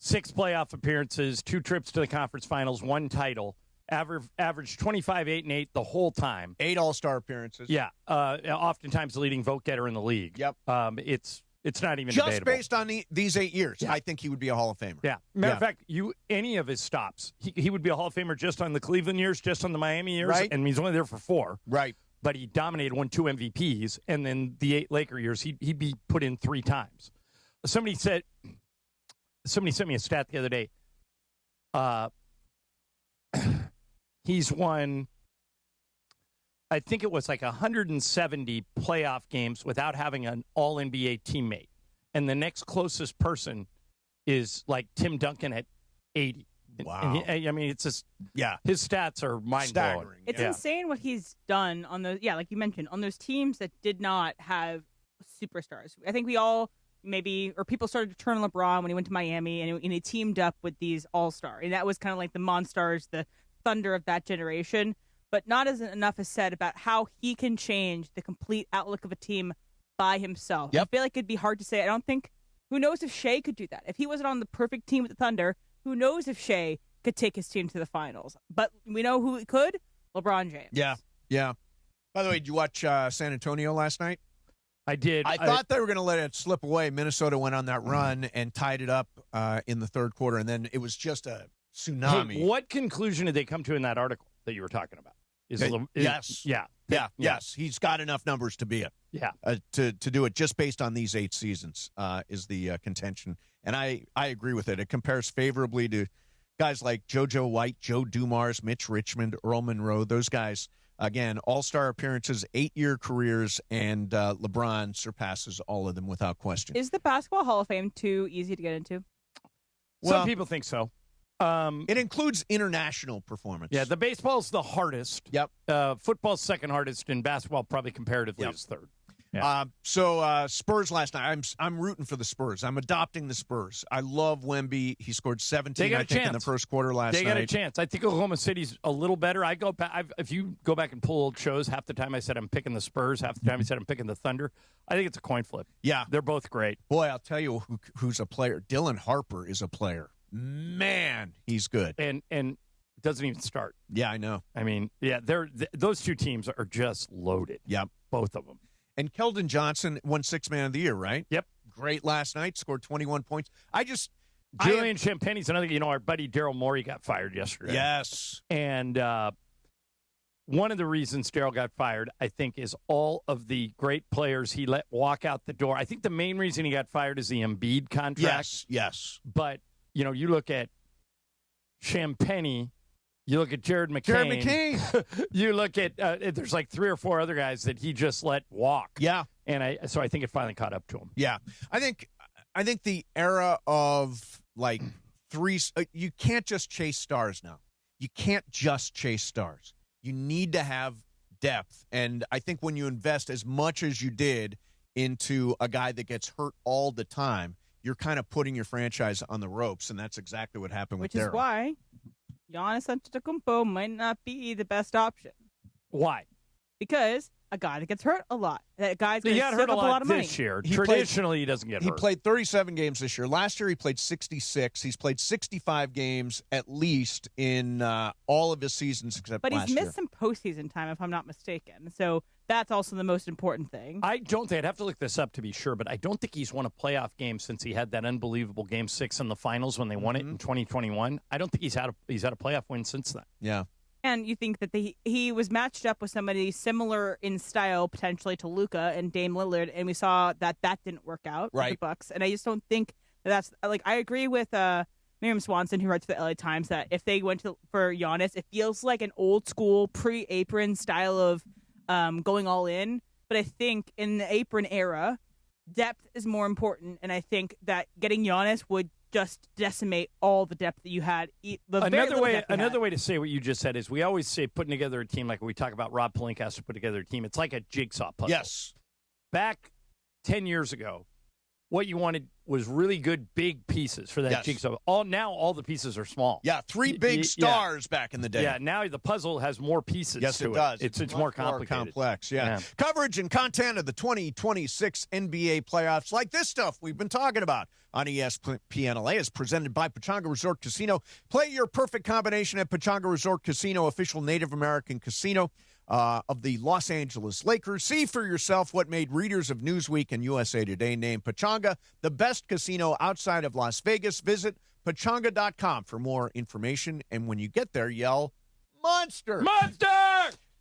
6 playoff appearances, 2 trips to the conference finals, 1 title. Averaged 25, 8, and 8 the whole time. 8 All-Star appearances. Yeah, oftentimes the leading vote getter in the league. Yep. It's not even just debatable. based on these 8 years. Yeah. I think he would be a Hall of Famer. Yeah. Matter of fact, any of his stops, he would be a Hall of Famer just on the Cleveland years, just on the Miami years, right. And he's only there for 4. Right. But he dominated, won 2 MVPs, and then the 8 Laker years, he'd be put in 3 times. Somebody sent me a stat the other day. He's won, I think it was like 170 playoff games without having an all-NBA teammate. And the next closest person is like Tim Duncan at 80. Wow. And I mean, it's just yeah. His stats are mind-blowing. It's insane what he's done on those. Yeah, like you mentioned, on those teams that did not have superstars. I think we all people started to turn on LeBron when he went to Miami, and he teamed up with these all-star, and that was kind of like the Monstars, the Thunder of that generation. But not as enough is said about how he can change the complete outlook of a team by himself. Yep. I feel like it'd be hard to say. I don't think. Who knows if Shea could do that? If he wasn't on the perfect team with the Thunder, who knows if Shea could take his team to the finals? But we know who could. LeBron James. Yeah. By the way, did you watch San Antonio last night? I did. I thought they were going to let it slip away. Minnesota went on that run and tied it up in the third quarter, and then it was just a tsunami. Hey, what conclusion did they come to in that article that you were talking about? Yes. Yes. He's got enough numbers to be it. Yeah. To do it just based on these 8 seasons is the contention. And I agree with it. It compares favorably to guys like JoJo White, Joe Dumars, Mitch Richmond, Earl Monroe. Those guys, again, all-star appearances, 8-year careers, and LeBron surpasses all of them without question. Is the Basketball Hall of Fame too easy to get into? Some people think so. It includes international performance. Yeah, the baseball's the hardest. Yep. Football's second hardest, and basketball probably comparatively is third. Yeah. So Spurs last night. I'm rooting for the Spurs. I'm adopting the Spurs. I love Wemby. He scored 17, I think, in the first quarter last night. They got a chance. I think Oklahoma City's a little better. I go back. If you go back and pull old shows, half the time I said I'm picking the Spurs. Half the time I said I'm picking the Thunder. I think it's a coin flip. Yeah. They're both great. Boy, I'll tell you who's a player. Dylan Harper is a player. Man, he's good. And doesn't even start. Yeah, I know. I mean, yeah, those two teams are just loaded. Yep. Both of them. And Keldon Johnson won 6th Man of the Year, right? Yep. Great last night, scored 21 points. Julian Champagne's another, our buddy Daryl Morey got fired yesterday. Yes. And one of the reasons Daryl got fired, I think, is all of the great players he let walk out the door. I think the main reason he got fired is the Embiid contract. Yes. But, you look at Champagne, you look at Jared McCain. You look at there's like 3 or 4 other guys that he just let walk. Yeah. And so I think it finally caught up to him. Yeah. I think the era of like 3 you can't just chase stars now. You can't just chase stars. You need to have depth. And I think when you invest as much as you did into a guy that gets hurt all the time, you're kind of putting your franchise on the ropes, and that's exactly what happened with Daryl. Which is why Giannis Antetokounmpo might not be the best option. Why? Because a guy that gets hurt a lot. That guy's going to suck up a lot of money. This year. Traditionally, he doesn't get hurt. He played 37 games this year. Last year, he played 66. He's played 65 games at least in all of his seasons except last year. But he's missed some postseason time, if I'm not mistaken. So that's also the most important thing. I don't think, I'd have to look this up to be sure, but I don't think he's won a playoff game since he had that unbelievable Game 6 in the finals when they won it in 2021. I don't think he's had a playoff win since then. Yeah. And you think that he was matched up with somebody similar in style potentially to Luka and Dame Lillard, and we saw that didn't work out with the Bucks. And I just don't think that's like, I agree with Miriam Swanson, who writes for the LA Times, that if they went for Giannis, it feels like an old school pre-apron style of going all in. But I think in the apron era, depth is more important, and I think that getting Giannis would just decimate all the depth that you had. Another way to say what you just said is we always say putting together a team, like we talk about Rob Pelinka has to put together a team. It's like a jigsaw puzzle. Yes. Back 10 years ago, what you wanted was really good big pieces for that jigsaw. Now all the pieces are small. Yeah, 3 big stars back in the day. Yeah, now the puzzle has more pieces to it. Yes, it does. It's more complicated. More complex, yeah. Coverage and content of the 2026 NBA playoffs, like this stuff we've been talking about on ESPN LA, is presented by Pechanga Resort Casino. Play your perfect combination at Pechanga Resort Casino, official Native American casino of the Los Angeles Lakers. See for yourself what made readers of Newsweek and USA Today name Pechanga the best casino outside of Las Vegas. Visit Pechanga.com for more information. And when you get there, yell, Monster! Monster!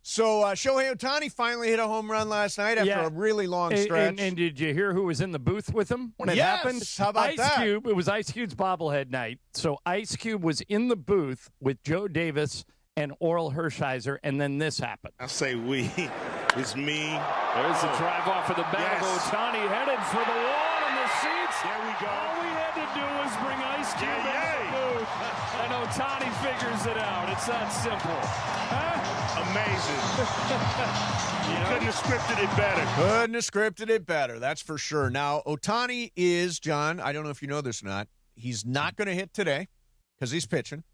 So Shohei Otani finally hit a home run last night after a really long stretch. And did you hear who was in the booth with him when it happened? How about Ice Cube. It was Ice Cube's bobblehead night. So Ice Cube was in the booth with Joe Davis and Oral Hershiser, and then this happened. I say we. It's me. There's the drive off of the bat of Otani, headed for the wall in the seats. There we go. All we had to do was bring Ice Cube in the booth, and Otani figures it out. It's that simple. Amazing. Couldn't have scripted it better. Couldn't have scripted it better, that's for sure. Now, Otani is, John, I don't know if you know this or not, he's not going to hit today because he's pitching.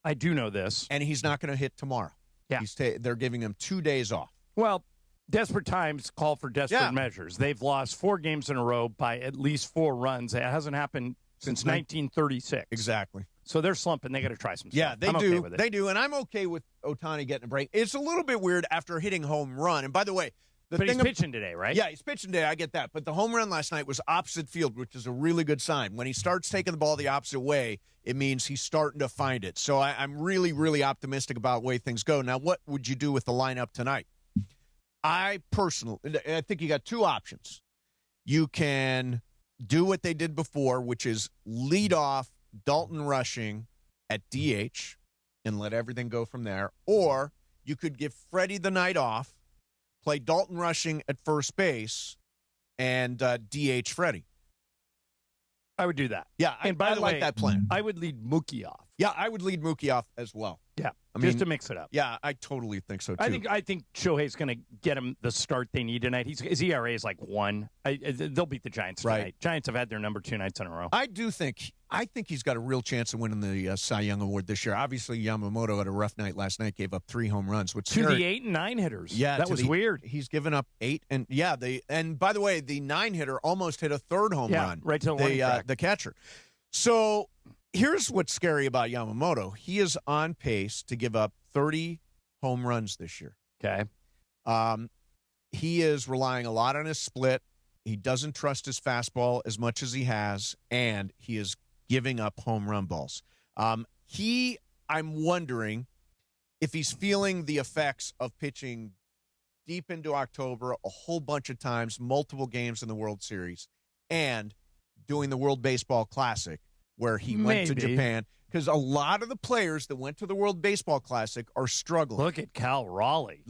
I do know this. And he's not going to hit tomorrow. Yeah. They're giving him 2 days off. Well, desperate times call for desperate measures. They've lost 4 games in a row by at least 4 runs. It hasn't happened since 1936. Exactly. So they're slumping. They got to try some stuff. Yeah, they I'm do. Okay with it. They do, and I'm okay with Otani getting a break. It's a little bit weird after hitting home run. And by the way, he's pitching today, right? Yeah, he's pitching today. I get that. But the home run last night was opposite field, which is a really good sign. When he starts taking the ball the opposite way, it means he's starting to find it. So I'm really, really optimistic about the way things go. Now, what would you do with the lineup tonight? I think you got 2 options. You can do what they did before, which is lead off Dalton Rushing at DH and let everything go from there. Or you could give Freddie the night off, play Dalton Rushing at first base, and DH Freddie. I would do that. Yeah, and by the way, like that plan. I would lead Mookie off. Yeah, I would lead Mookie off as well. Yeah, I mean, just to mix it up. Yeah, I totally think so, too. I think Shohei's going to get him the start they need tonight. His ERA is like 1. They'll beat the Giants tonight. Right. Giants have had their number 2 nights in a row. I think he's got a real chance of winning the Cy Young Award this year. Obviously, Yamamoto had a rough night last night, gave up 3 home runs. Which to the 8 and 9 hitters. Yeah, that was weird. He's given up 8. And by the way, the 9 hitter almost hit a 3rd home run. Right to the catcher. So here's what's scary about Yamamoto. He is on pace to give up 30 home runs this year. Okay. He is relying a lot on his split. He doesn't trust his fastball as much as he has, and he is giving up home run balls. I'm wondering if he's feeling the effects of pitching deep into October a whole bunch of times, multiple games in the World Series, and doing the World Baseball Classic where he went to Japan. Because a lot of the players that went to the World Baseball Classic are struggling. Look at Cal Raleigh.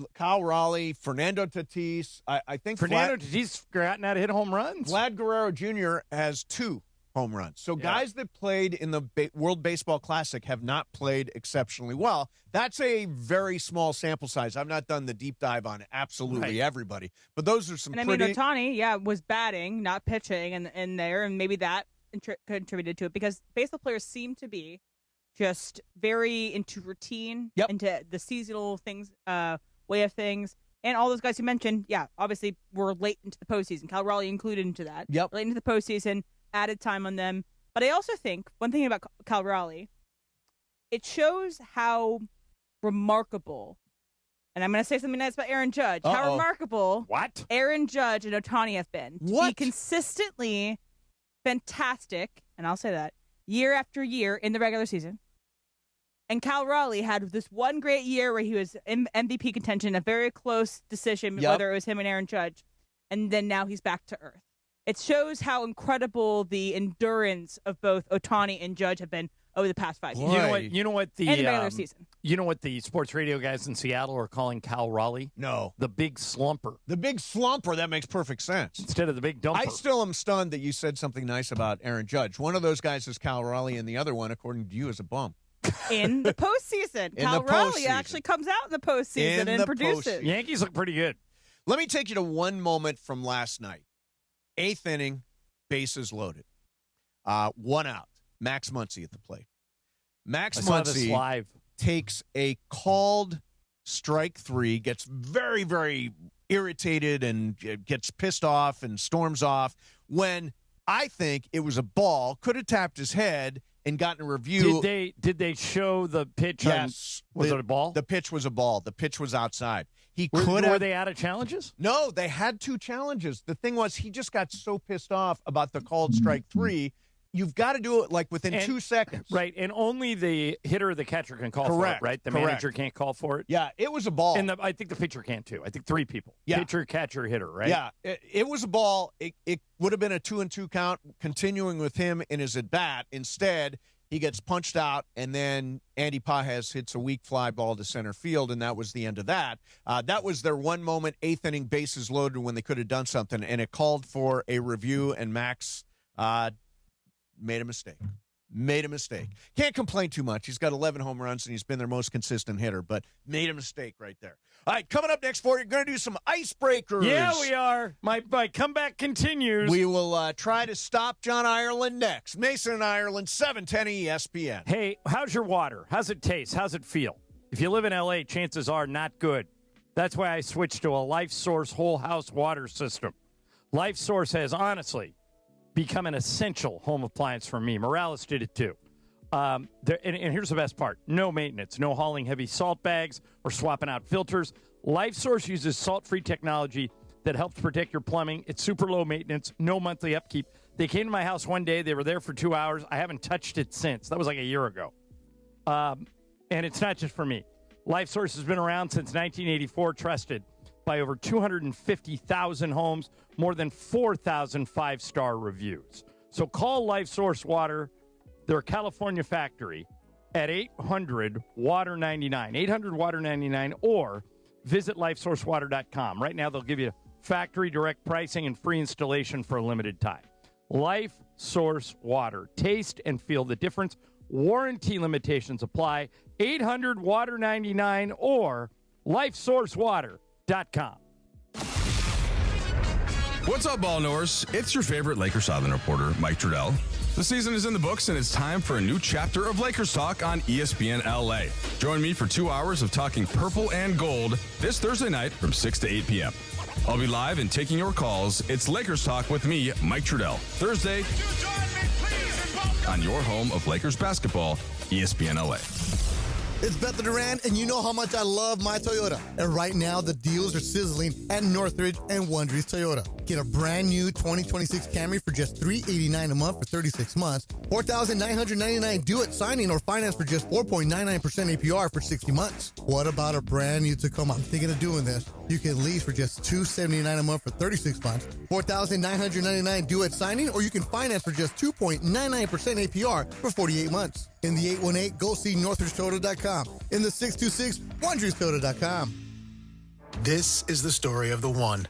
Fernando Tatis. I think Fernando Tatis gotten out to hit home runs. Vlad Guerrero Jr. has 2 home runs. So guys that played in the World Baseball Classic have not played exceptionally well. That's a very small sample size. I've not done the deep dive on absolutely everybody. But those are some I mean, Otani, was batting, not pitching in there, and maybe that contributed to it because baseball players seem to be just very into routine, into the seasonal things, way of things. And all those guys you mentioned, obviously were late into the postseason. Cal Raleigh included into that. Yep. Late into the postseason, added time on them. But I also think, one thing about Cal Raleigh, it shows how remarkable, and I'm going to say something nice about Aaron Judge, how remarkable Aaron Judge and Otani have been. To be consistently fantastic, and I'll say that, year after year in the regular season. And Cal Raleigh had this one great year where he was in MVP contention, a very close decision, whether it was him and Aaron Judge. And then now he's back to earth. It shows how incredible the endurance of both Otani and Judge have been over the past 5 years. You know what the regular season. You know what the sports radio guys in Seattle are calling Cal Raleigh? No. The big slumper. The big slumper, that makes perfect sense. Instead of the big dumper. I still am stunned that you said something nice about Aaron Judge. One of those guys is Cal Raleigh, and the other one, according to you, is a bum. In the postseason. Cal Raleigh actually comes out in the postseason and produces. Yankees look pretty good. Let me take you to one moment from last night. 8th inning, bases loaded. 1 out. Max Muncy at the plate. Max Muncy takes a called strike 3, gets very, very irritated and gets pissed off and storms off when I think it was a ball, could have tapped his head and gotten a review. Did they show the pitch? Yes. Was it a ball? The pitch was a ball. The pitch was outside. Were they out of challenges? No, they had 2 challenges. The thing was, he just got so pissed off about the called strike 3. You've got to do it like within 2 seconds. Right, and only the hitter or the catcher can call for it, right? The manager can't call for it? Yeah, it was a ball. And I think the pitcher can too. I think 3 people. Yeah. Pitcher, catcher, hitter, right? Yeah, it was a ball. It would have been a 2-2 count, continuing with him in his at-bat. Instead, he gets punched out, and then Andy Pages hits a weak fly ball to center field, and that was the end of that. That was their one moment, 8th inning, bases loaded when they could have done something, and it called for a review, and Max made a mistake. Made a mistake. Can't complain too much. He's got 11 home runs, and he's been their most consistent hitter, but made a mistake right there. All right, coming up next for you, going to do some icebreakers. Yeah, we are. My comeback continues. We will try to stop John Ireland next. Mason and Ireland, 710 ESPN. Hey, how's your water? How's it taste? How's it feel? If you live in L.A., chances are not good. That's why I switched to a Life Source whole house water system. Life Source has honestly become an essential home appliance for me. Morales did it too. And here's the best part. No maintenance, no hauling heavy salt bags or swapping out filters. Life Source uses salt-free technology that helps protect your plumbing. It's super low maintenance, no monthly upkeep. They came to my house one day. They were there for 2 hours. I haven't touched it since. That was like a year ago. And it's not just for me. Life Source has been around since 1984, trusted by over 250,000 homes, more than 4,000 five-star reviews. So call Life Source Water, their California factory, at 800-WATER-99, 800-WATER-99, or visit lifesourcewater.com. Right now, they'll give you factory direct pricing and free installation for a limited time. Life Source Water. Taste and feel the difference. Warranty limitations apply. 800-WATER-99 or lifesourcewater.com. What's up, ball knowers? It's your favorite Lakers Southern reporter, Mike Trudell. The season is in the books, and it's time for a new chapter of Lakers talk on ESPN LA. Join me for 2 hours of talking purple and gold this Thursday night from 6 to 8 p.m. I'll be live and taking your calls. It's Lakers talk with me, Mike Trudell. Thursday on your home of Lakers basketball, ESPN LA. It's Bethel Duran, and you know how much I love my Toyota. And right now, the deals are sizzling at Northridge and Wondries Toyota. Get a brand new 2026 Camry for just $389 a month for 36 months, $4,999 due at signing, or finance for just 4.99% APR for 60 months. What about a brand new Tacoma? I'm thinking of doing this. You can lease for just $279 a month for 36 months, $4,999 due at signing, or you can finance for just 2.99% APR for 48 months. In the 818, go see NorthridgeToyota.com. In the 626, WondriesToyota.com. This is the story of the one.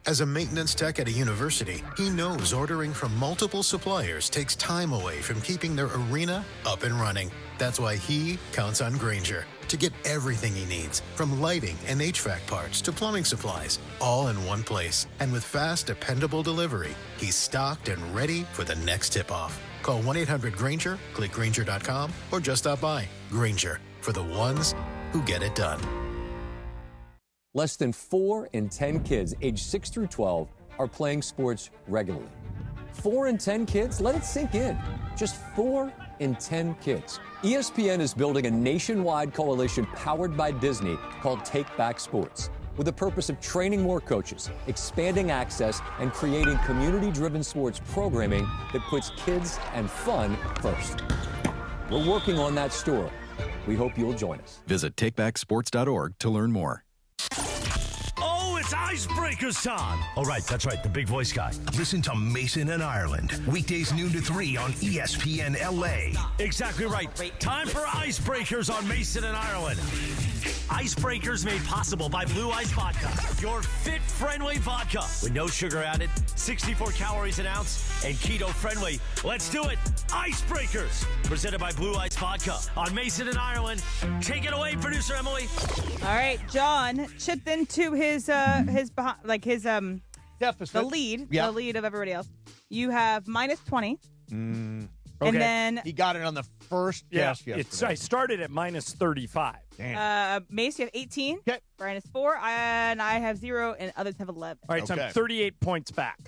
As a maintenance tech at a university, he knows ordering from multiple suppliers takes time away from keeping their arena up and running. That's why he counts on Grainger to get everything he needs, from lighting and HVAC parts to plumbing supplies, all in one place. And with fast, dependable delivery, he's stocked and ready for the next tip-off. Call 1-800-GRAINGER, click Grainger.com, or just stop by. Grainger, for the ones who get it done. Less than 4 in 10 kids aged 6 through 12 are playing sports regularly. 4 in 10 kids? Let it sink in. Just 4 in 10 kids. ESPN is building a nationwide coalition powered by Disney called Take Back Sports, with the purpose of training more coaches, expanding access, and creating community-driven sports programming that puts kids and fun first. We're working on that story. We hope you'll join us. Visit takebacksports.org to learn more. Oh, it's Icebreakers time. Oh, right, that's right, the big voice guy. Listen to Mason and Ireland, weekdays noon to 3 on ESPN LA. Exactly right. Time for Icebreakers on Mason and Ireland. Icebreakers made possible by Blue Ice Vodka, your fit-friendly vodka with no sugar added, 64 calories an ounce, and keto-friendly. Let's do it. Icebreakers, presented by Blue Ice Vodka on Mason and Ireland. Take it away, producer Emily. All right, John chipped into his deficit, the lead of everybody else. You have minus 20. Okay. And then he got it on the first guess yesterday. I started at minus 35. Mace, you have 18. Okay. Brian has 4, and I have 0, and others have 11. All right, so I'm 38 points back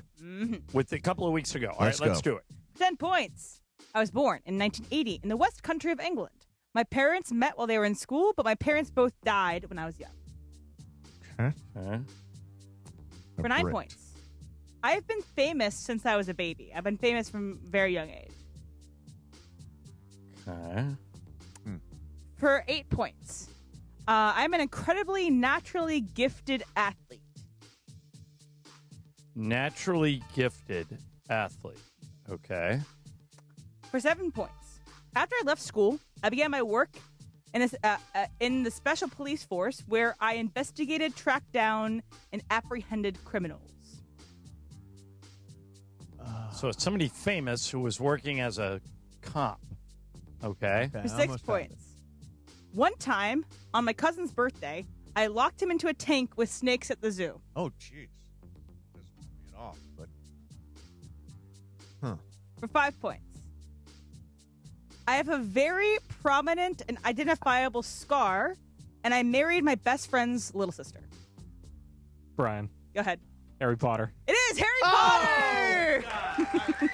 with a couple of weeks ago. All right, let's do it. 10 points. I was born in 1980 in the West Country of England. My parents met while they were in school, but my parents both died when I was young. For 9 points. I've been famous since I was a baby. I've been famous from a very young age. For 8 points. I'm an incredibly naturally gifted athlete. Naturally gifted athlete. Okay. For 7 points. After I left school, I began my work in the Special Police Force, where I investigated, tracked down, and apprehended criminals. So it's somebody famous who was working as a cop. Okay. For 6 points. One time, on my cousin's birthday, I locked him into a tank with snakes at the zoo. Oh, jeez. Doesn't throw me at all, but... Huh. For 5 points. I have a very prominent and identifiable scar, and I married my best friend's little sister. Brian. Go ahead. Harry Potter. It is Harry Potter!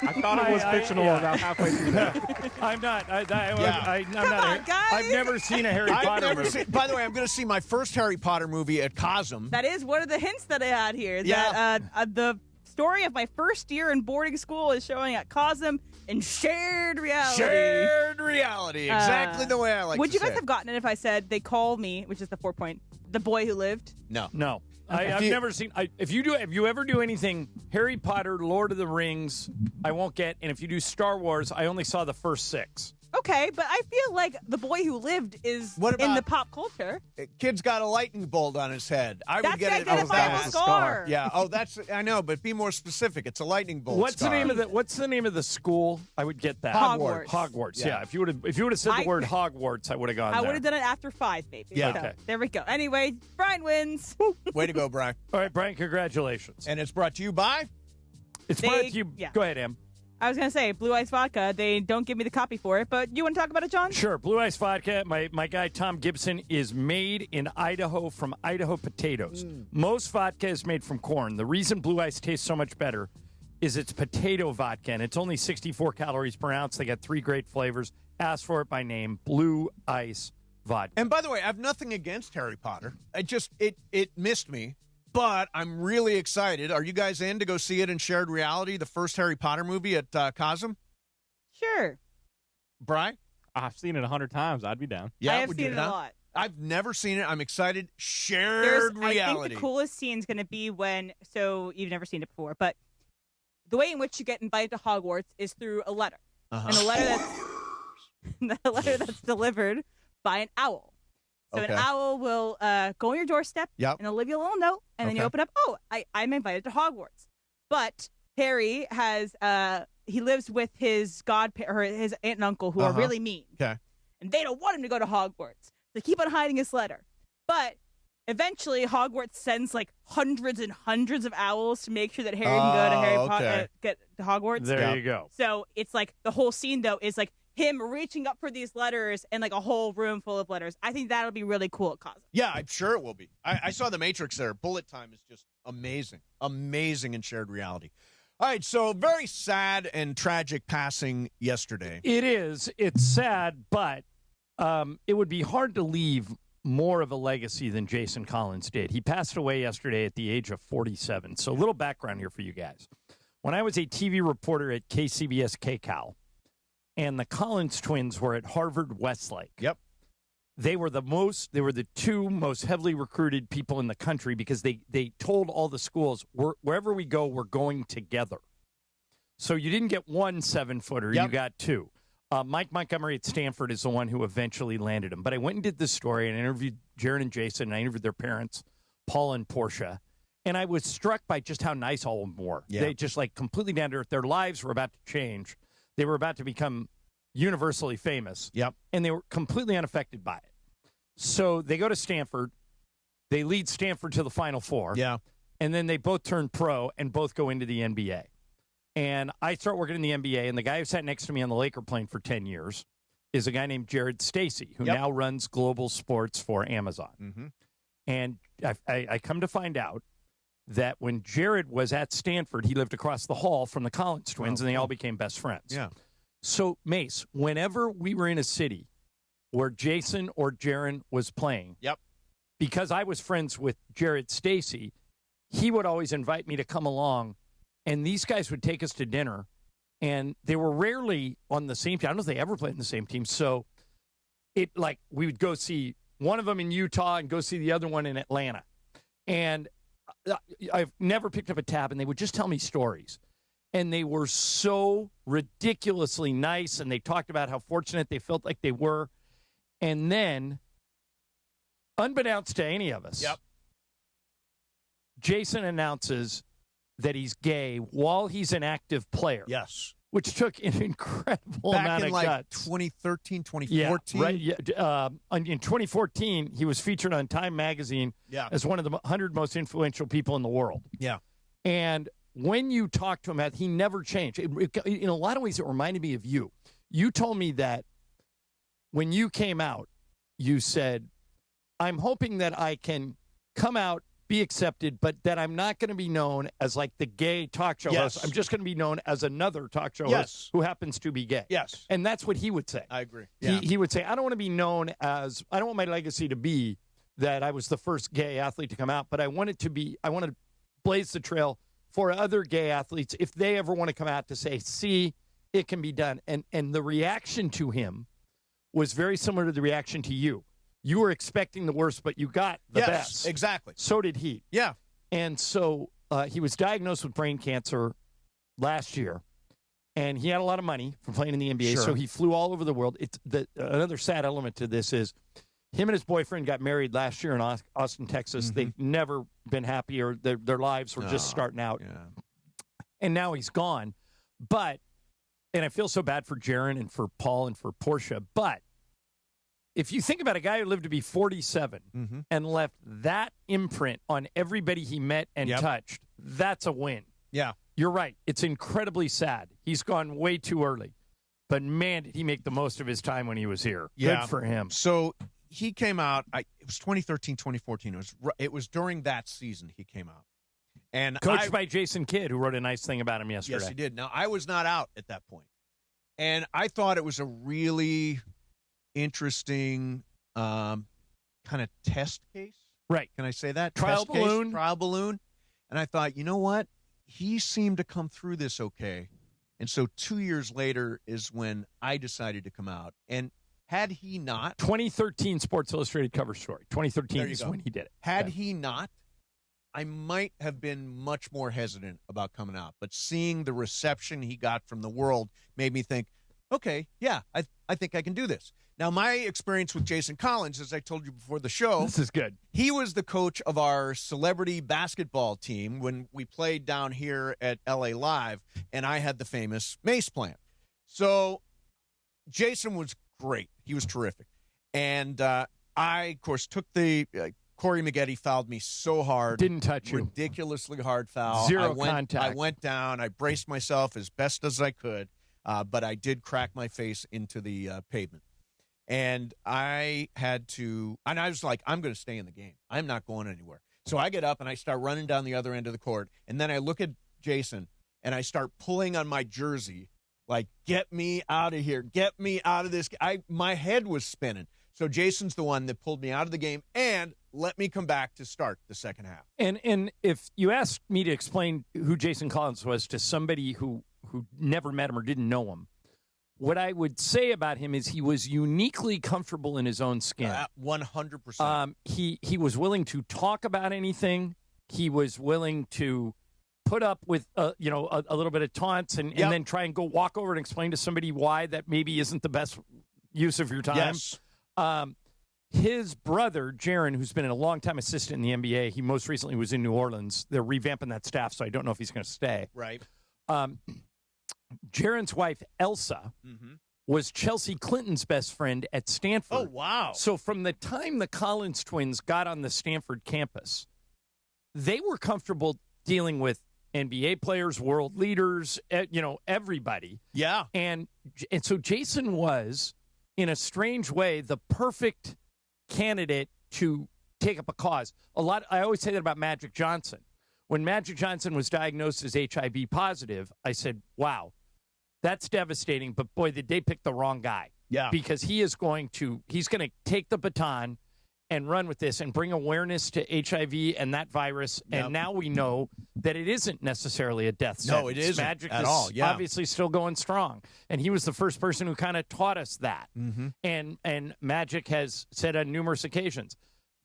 I thought it was fictional about halfway through that. I'm not. I'm Come not. on, guys. I've never seen a Harry Potter movie. By the way, I'm going to see my first Harry Potter movie at Cosm. That is one of the hints that I had here. Yeah. That the story of my first year in boarding school is showing at Cosm in shared reality. Shared reality. Exactly the way I like to say it. Would you guys have gotten it if I said they call me, which is the 4 point, the boy who lived? No. No. I've never seen. If you ever do anything Harry Potter, Lord of the Rings, I won't get. And if you do Star Wars, I only saw the first 6. Okay, but I feel like the boy who lived is in the pop culture. Kid's got a lightning bolt on his head. I would get it. That's the identifiable scar. Yeah. Oh, I know, but be more specific. It's a lightning bolt. What's the name of the school? I would get that. Hogwarts. Hogwarts. Yeah. If you would have said the word Hogwarts, I would have gone. I would have done it after 5, maybe. Yeah. So, Okay. there we go. Anyway, Brian wins. Way to go, Brian. All right, Brian. Congratulations. And it's brought to you by. It's brought to you. Yeah. Go ahead, Em. I was going to say, Blue Ice Vodka, they don't give me the copy for it, but you want to talk about it, John? Sure. Blue Ice Vodka, my guy Tom Gibson, is made in Idaho from Idaho potatoes. Most vodka is made from corn. The reason Blue Ice tastes so much better is it's potato vodka, and it's only 64 calories per ounce. They got 3 great flavors. Ask for it by name, Blue Ice Vodka. And by the way, I have nothing against Harry Potter. It missed me. But I'm really excited. Are you guys in to go see it in shared reality, the first Harry Potter movie at Cosm? Sure. Brian? I've seen it 100 times. I'd be down. I have seen it a lot. I've never seen it. I'm excited. Shared reality. I think the coolest scene is going to be so you've never seen it before, but the way in which you get invited to Hogwarts is through a letter. And a letter that's delivered by an owl. So an owl will go on your doorstep, and they'll leave you a little note, and then you open up, I'm invited to Hogwarts. But Harry he lives with his his aunt and uncle who are really mean. Okay. And they don't want him to go to Hogwarts. They keep on hiding his letter. But eventually Hogwarts sends like hundreds and hundreds of owls to make sure that Harry can go to get to Hogwarts. There you go. So it's like the whole scene, though, is like him reaching up for these letters and like a whole room full of letters. I think that'll be really cool at Cosm. Yeah, I'm sure it will be. I saw The Matrix there. Bullet time is just amazing. Amazing in shared reality. All right, so very sad and tragic passing yesterday. It is. It's sad, but it would be hard to leave more of a legacy than Jason Collins did. He passed away yesterday at the age of 47. So a little background here for you guys. When I was a TV reporter at KCBS KCAL, and the Collins twins were at Harvard Westlake. Yep. They were the 2 most heavily recruited people in the country because they told all the schools, wherever we go, we're going together. So you didn't get 1 7-footer, you got 2. Mike Montgomery at Stanford is the one who eventually landed him. But I went and did this story, and I interviewed Jaron and Jason, and I interviewed their parents, Paul and Portia. And I was struck by just how nice all of them were. Yeah. They just like completely down to earth. Their lives were about to change. They were about to become universally famous. Yep. And they were completely unaffected by it. So they go to Stanford. They lead Stanford to the Final Four. Yeah. And then they both turn pro and both go into the NBA. And I start working in the NBA, and the guy who sat next to me on the Laker plane for 10 years is a guy named Jared Stacy, who now runs global sports for Amazon. Mm-hmm. And I come to find out that when Jared was at Stanford, he lived across the hall from the Collins twins, and they all became best friends. Yeah. So, Mace, whenever we were in a city where Jason or Jaron was playing, because I was friends with Jared Stacy, he would always invite me to come along, and these guys would take us to dinner, and they were rarely on the same team. I don't know if they ever played in the same team. So, we would go see one of them in Utah and go see the other one in Atlanta. And I've never picked up a tab, and they would just tell me stories. And they were so ridiculously nice, and they talked about how fortunate they felt like they were. And then, unbeknownst to any of us, Jason announces that he's gay while he's an active player. Yes. Which took an incredible amount of guts. 2013, 2014. Yeah, right. Yeah. In 2014, he was featured on Time magazine as one of the 100 most influential people in the world. Yeah. And when you talk to him, he never changed. In a lot of ways, it reminded me of you. You told me that when you came out, you said, I'm hoping that I can come out, be accepted, but that I'm not going to be known as like the gay talk show host. I'm just going to be known as another talk show host who happens to be gay. Yes. And that's what he would say. I agree. He would say, I don't want to be known as, I don't want my legacy to be that I was the first gay athlete to come out, but I want it to be, I want to blaze the trail for other gay athletes if they ever want to come out to say, see, it can be done. And the reaction to him was very similar to the reaction to you. You were expecting the worst, but you got the best. Exactly. So did he. Yeah. And so he was diagnosed with brain cancer last year, and he had a lot of money from playing in the NBA, so he flew all over the world. Another sad element to this is him and his boyfriend got married last year in Austin, Texas. Mm-hmm. They've never been happier. Their lives were just starting out. Yeah. And now he's gone. And I feel so bad for Jaron and for Paul and for Portia, but if you think about a guy who lived to be 47 and left that imprint on everybody he met and touched, that's a win. Yeah. You're right. It's incredibly sad. He's gone way too early. But, man, did he make the most of his time when he was here. Yeah. Good for him. So he came out, it was 2013, 2014. It was during that season he came out. And Coached by Jason Kidd, who wrote a nice thing about him yesterday. Yes, he did. Now, I was not out at that point. And I thought it was a really interesting kind of test case. Right. Can I say that? Trial balloon. Trial balloon. And I thought, you know what? He seemed to come through this okay. And so 2 years later is when I decided to come out. And had he not... 2013 Sports Illustrated cover story. 2013 is when he did it. Had he not, I might have been much more hesitant about coming out. But seeing the reception he got from the world made me think, okay, yeah, I think I can do this. Now, my experience with Jason Collins, as I told you before the show. This is good. He was the coach of our celebrity basketball team when we played down here at LA Live, and I had the famous Mace plant. So Jason was great. He was terrific. And I, of course, took the Corey Maggette fouled me so hard. Didn't touch you. Ridiculously hard foul. Zero contact. I went down. I braced myself as best as I could, but I did crack my face into the pavement. And I had to, and I was like, I'm going to stay in the game. I'm not going anywhere. So I get up and I start running down the other end of the court. And then I look at Jason and I start pulling on my jersey, like, get me out of here. Get me out of this. My head was spinning. So Jason's the one that pulled me out of the game and let me come back to start the second half. And if you asked me to explain who Jason Collins was to somebody who never met him or didn't know him, what I would say about him is he was uniquely comfortable in his own skin. 100%. He was willing to talk about anything. He was willing to put up with a little bit of taunts and then try and go walk over and explain to somebody why that maybe isn't the best use of your time. Yes. His brother, Jaron, who's been a long-time assistant in the NBA, he most recently was in New Orleans. They're revamping that staff, so I don't know if he's going to stay. Right. Jaron's wife, Elsa, was Chelsea Clinton's best friend at Stanford. Oh, wow. So from the time the Collins twins got on the Stanford campus, they were comfortable dealing with NBA players, world leaders, everybody. Yeah. And so Jason was, in a strange way, the perfect candidate to take up a cause. I always say that about Magic Johnson. When Magic Johnson was diagnosed as HIV positive, I said, wow, that's devastating. But, boy, did they pick the wrong guy. Yeah. Because he's going to take the baton and run with this and bring awareness to HIV and that virus. Yep. And now we know that it isn't necessarily a death sentence. No, it isn't Magic at is all. Yeah. obviously still going strong. And he was the first person who kind of taught us that. Mm-hmm. And Magic has said on numerous occasions,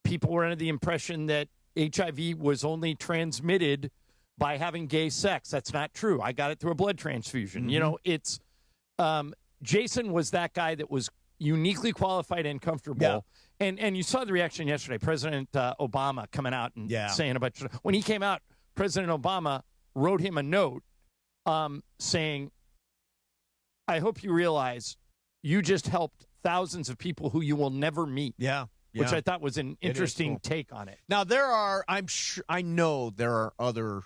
people were under the impression that HIV was only transmitted by having gay sex. That's not true. I got it through a blood transfusion. Mm-hmm. It's Jason was that guy that was uniquely qualified and comfortable. Yeah. And you saw the reaction yesterday. President Obama coming out and saying a bunch of... When he came out, President Obama wrote him a note saying, I hope you realize you just helped thousands of people who you will never meet. Yeah. Which I thought was an interesting take on it. Now, I know there are other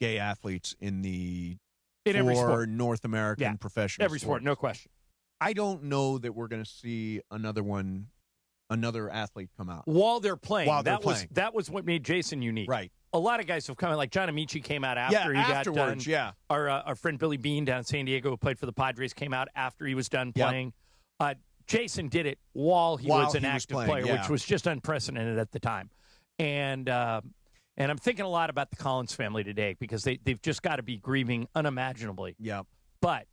gay athletes in every sport. North American professional every sport, no question. I don't know that we're going to see another athlete come out while they're playing. Playing. That was what made Jason unique. Right. A lot of guys have come out, like John Amici came out after he got done. Yeah. Our friend Billy Bean down in San Diego, who played for the Padres, came out after he was done playing. Jason did it while he was an active player, which was just unprecedented at the time. And I'm thinking a lot about the Collins family today because they've just got to be grieving unimaginably. Yeah. But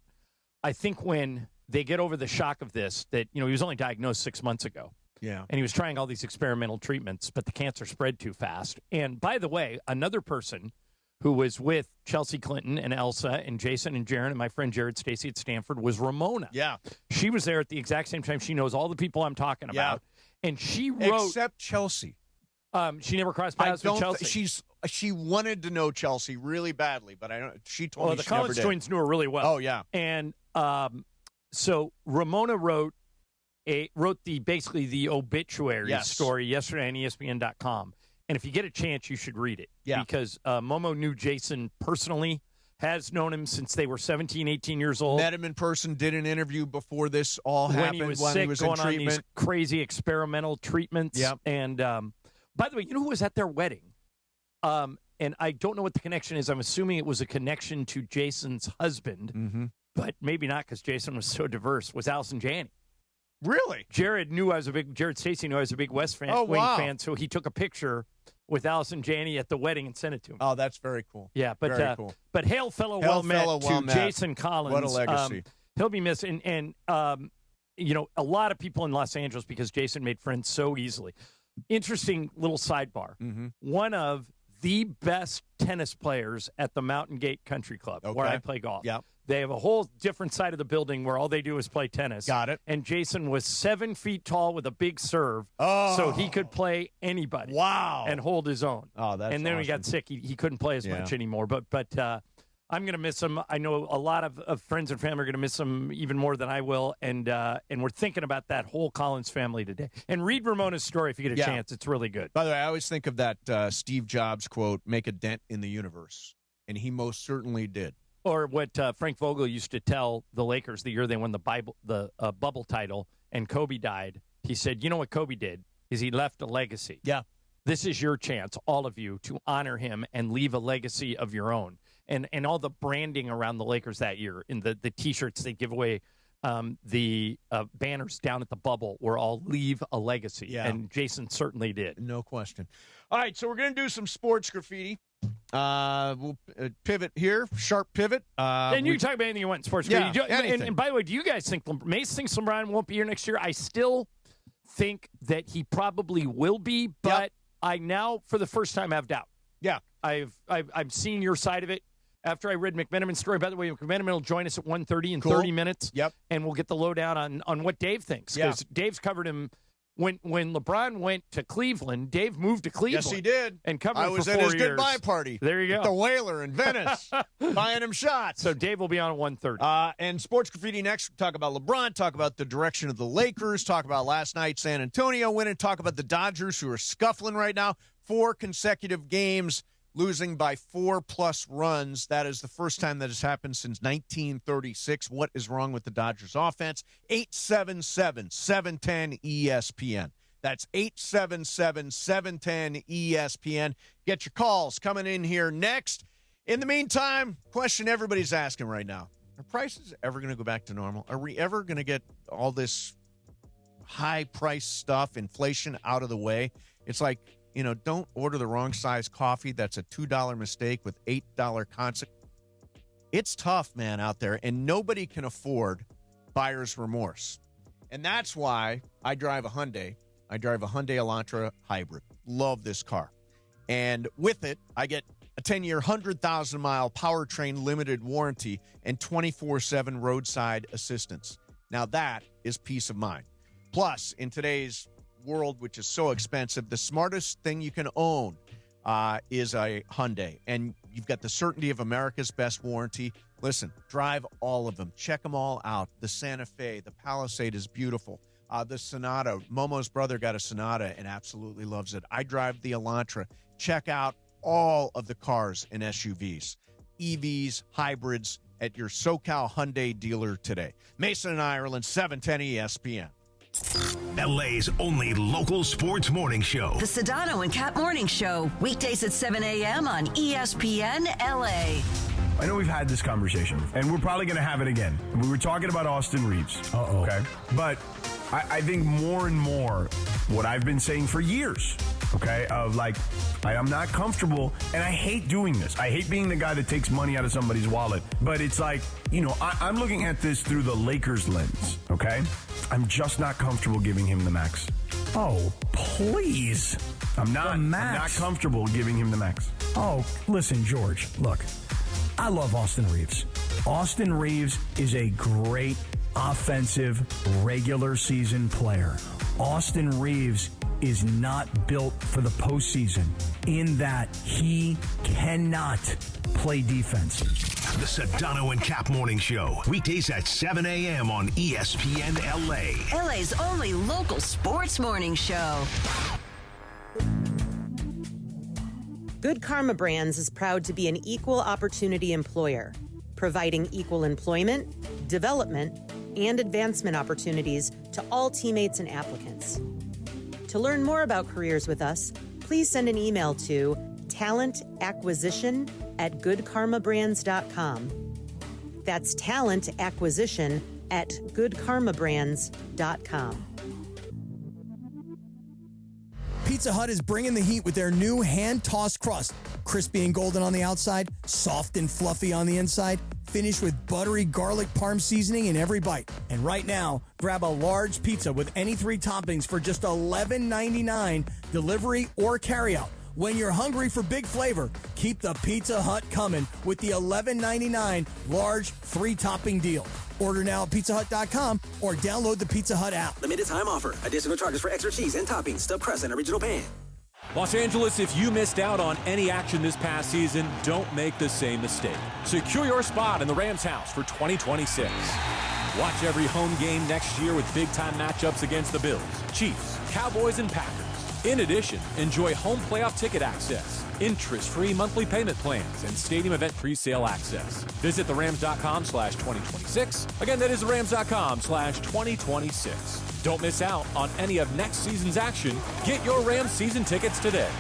I think when they get over the shock of this, that he was only diagnosed 6 months ago. Yeah. And he was trying all these experimental treatments, but the cancer spread too fast. And by the way, another person who was with Chelsea Clinton and Elsa and Jason and Jaron and my friend Jared Stacy at Stanford was Ramona. Yeah. She was there at the exact same time. She knows all the people I'm talking about. And she wrote... Except Chelsea. She never crossed paths with Chelsea. She wanted to know Chelsea really badly, but she told me the she Collins never did. twins knew her really well. Oh, yeah. And so Ramona wrote basically the obituary story yesterday on ESPN.com. And if you get a chance, you should read it. Yeah. Because Momo knew Jason personally, has known him since they were 17, 18 years old. Met him in person, did an interview before this all happened. When he was sick, going in treatment. on these crazy experimental treatments. Yep. And by the way, you know who was at their wedding? And I don't know what the connection is. I'm assuming it was a connection to Jason's husband, but maybe not because Jason was so diverse, was Allison Janney. Really? Jared Stacy knew I was a big West Wing fan, so he took a picture with Allison Janney at the wedding and sent it to him. Oh, that's very cool. Yeah, but very cool. But hail fellow well met to Jason Collins. What a legacy. He'll be missed. And a lot of people in Los Angeles because Jason made friends so easily. Interesting little sidebar. One of the best tennis players at the Mountain Gate Country Club, where I play golf. Yep. They have a whole different side of the building where all they do is play tennis. Got it. And Jason was 7 feet tall with a big serve, so he could play anybody. Wow. And hold his own. Oh, that's And then when he awesome. got sick, he couldn't play as much anymore. But I'm going to miss him. I know a lot of friends and family are going to miss him even more than I will. And we're thinking about that whole Collins family today. And read Ramona's story if you get a chance. It's really good. By the way, I always think of that Steve Jobs quote, make a dent in the universe. And he most certainly did. Or what Frank Vogel used to tell the Lakers the year they won the bubble title and Kobe died. He said, you know what Kobe did is he left a legacy. Yeah. This is your chance, all of you, to honor him and leave a legacy of your own. And all the branding around the Lakers that year, in the T-shirts they give away, the banners down at the bubble were all leave a legacy. Yeah. And Jason certainly did. No question. All right, so we're going to do some sports graffiti. We'll pivot here, sharp pivot. And you can talk about anything you want in sports. Yeah, graffiti. And by the way, do you guys think Mace thinks LeBron won't be here next year? I still think that he probably will be, but I now, for the first time, have doubt. Yeah. I've seen your side of it. After I read McMenamin's story, by the way, McMenamin will join us at 1:30 in 30 minutes. Yep. And we'll get the lowdown on what Dave thinks. Because Dave's covered him. When LeBron went to Cleveland, Dave moved to Cleveland. Yes, he did. And covered him for 4 years. I was at his goodbye party. There you go. At the Whaler in Venice, buying him shots. So Dave will be on at 1:30. And Sports Graffiti next, we'll talk about LeBron, talk about the direction of the Lakers, talk about last night San Antonio winning, talk about the Dodgers who are scuffling right now. 4 consecutive games losing by 4+ runs. That is the first time that has happened since 1936. What is wrong with the Dodgers offense? 877-710-ESPN. That's 877-710-ESPN. Get your calls coming in here next. In the meantime, question everybody's asking right now. Are prices ever going to go back to normal? Are we ever going to get all this high-price stuff, inflation out of the way? It's like, don't order the wrong size coffee. That's a $2 mistake with $8 consequence. It's tough, man, out there, and nobody can afford buyer's remorse. And that's why I drive a Hyundai. I drive a Hyundai Elantra Hybrid. Love this car. And with it, I get a 10-year, 100,000-mile powertrain limited warranty and 24/7 roadside assistance. Now that is peace of mind. Plus, in today's world, which is so expensive, the smartest thing you can own is a Hyundai. And You've got the certainty of America's best warranty. Listen, drive all of them. Check them all out. The Santa Fe, the Palisade is beautiful. The Sonata, Momo's brother got a Sonata and absolutely loves it. I drive the Elantra. Check out all of the cars and SUVs, EVs, hybrids at your SoCal Hyundai dealer today. Mason and Ireland, 710 ESPN. LA's only local sports morning show. The Sedano and Cat Morning Show, weekdays at 7 a.m. on ESPN LA. I know we've had this conversation, and we're probably going to have it again. We were talking about Austin Reeves. Uh-oh. Okay? But I think more and more what I've been saying for years, okay, of like, I'm not comfortable, and I hate doing this. I hate being the guy that takes money out of somebody's wallet. But it's like, you know, I'm looking at this through the Lakers lens, okay? I'm just not comfortable giving him the max. Oh, please. I'm not comfortable giving him the max. Oh, listen, George, look. I love Austin Reeves. Austin Reeves is a great offensive regular season player. Austin Reeves is not built for the postseason in that he cannot play defense. The Sedano and Cap Morning Show, weekdays at 7 a.m. on ESPN LA. LA's only local sports morning show. Good Karma Brands is proud to be an equal opportunity employer, providing equal employment, development, and advancement opportunities to all teammates and applicants. To learn more about careers with us, please send an email to talentacquisition@goodkarmabrands.com. That's talentacquisition@goodkarmabrands.com. Pizza Hut is bringing the heat with their new hand-tossed crust. Crispy and golden on the outside, soft and fluffy on the inside, finished with buttery garlic parm seasoning in every bite. And right now, grab a large pizza with any 3 toppings for just $11.99, delivery or carryout. When you're hungry for big flavor, keep the Pizza Hut coming with the $11.99 large 3-topping deal. Order now at pizzahut.com or download the Pizza Hut app. Limited time offer. Additional charges for extra cheese and toppings, stuffed crust, and original pan. Los Angeles, if you missed out on any action this past season, don't make the same mistake. Secure your spot in the Rams house for 2026. Watch every home game next year with big-time matchups against the Bills, Chiefs, Cowboys, and Packers. In addition, enjoy home playoff ticket access, interest-free monthly payment plans, and stadium event pre-sale access. Visit therams.com/2026. Again, that is therams.com/2026. Don't miss out on any of next season's action. Get your Rams season tickets today.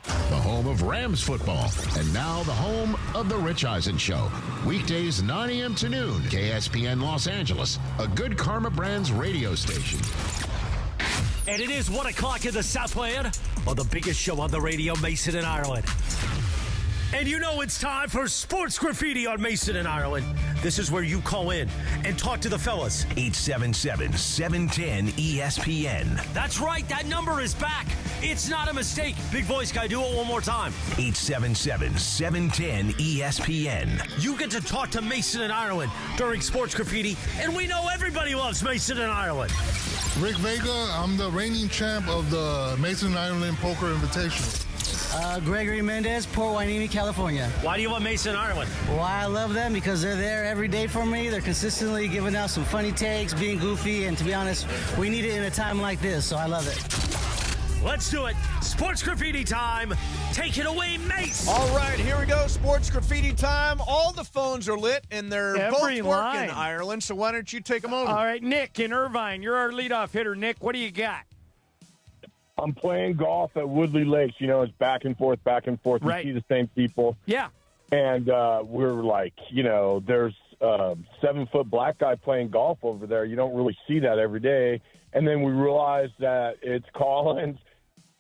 The home of Rams football, and now the home of The Rich Eisen Show. Weekdays 9 a.m. to noon, KSPN Los Angeles, a Good Karma Brands radio station. And it is 1 o'clock in the Southland on the biggest show on the radio, Mason and Ireland. And you know it's time for Sports Graffiti on Mason and Ireland. This is where you call in and talk to the fellas. 877-710-ESPN. That's right, that number is back. It's not a mistake. Big voice guy, do it one more time. 877-710-ESPN. You get to talk to Mason and Ireland during Sports Graffiti, and we know everybody loves Mason and Ireland. Rick Vega, I'm the reigning champ of the Mason and Ireland Poker Invitational. Gregory Mendez, Port Hueneme, California. Why do you want Mason and Ireland? Well, I love them because they're there every day for me. They're consistently giving out some funny takes, being goofy, and to be honest, we need it in a time like this, so I love it. Let's do it. Sports Graffiti time. Take it away, Mace. All right, here we go. Sports Graffiti time. All the phones are lit, and they're Every both line. working, Ireland, so why don't you take them over? All right, Nick in Irvine, you're our leadoff hitter. Nick, what do you got? I'm playing golf at Woodley Lakes. You know, it's back and forth, back and forth. Right. You see the same people. Yeah. And we're like, you know, there's a 7-foot black guy playing golf over there. You don't really see that every day. And then we realized that it's Collins.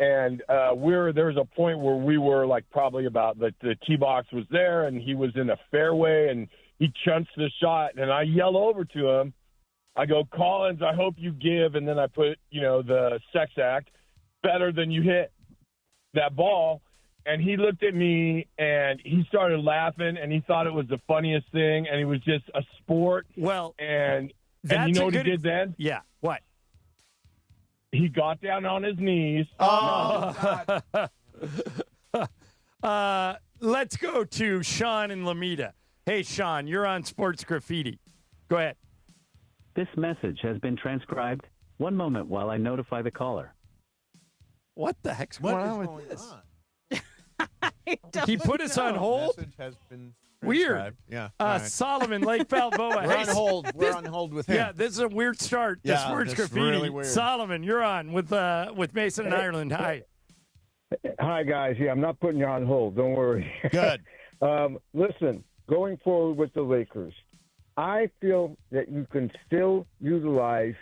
And there was a point where we were like probably about the tee box was there, and he was in a fairway, and he chunks the shot. And I yell over to him. I go, Collins, I hope you give. And then I put, you know, the sex act. Better than you hit that ball. And he looked at me and he started laughing, and he thought it was the funniest thing, and it was just a sport. Well, and you know what he did then? Yeah. What? He got down on his knees. Let let's go to Sean in Lomita. Hey, Sean, you're on Sports Graffiti. Go ahead. This message has been transcribed. One moment while I notify the caller. What the heck's going on with this? On? He put us on hold? Message has been Weird. transcribed. Yeah. All right. Solomon, Lake Balboa. We're on hold. We're on hold with him. Yeah, this is a weird start. Yeah, Sports this is Graffiti. really weird. Solomon, you're on with Mason in Ireland. Hi. Hi, guys. Yeah, I'm not putting you on hold. Don't worry. Good. Listen, going forward with the Lakers, I feel that you can still utilize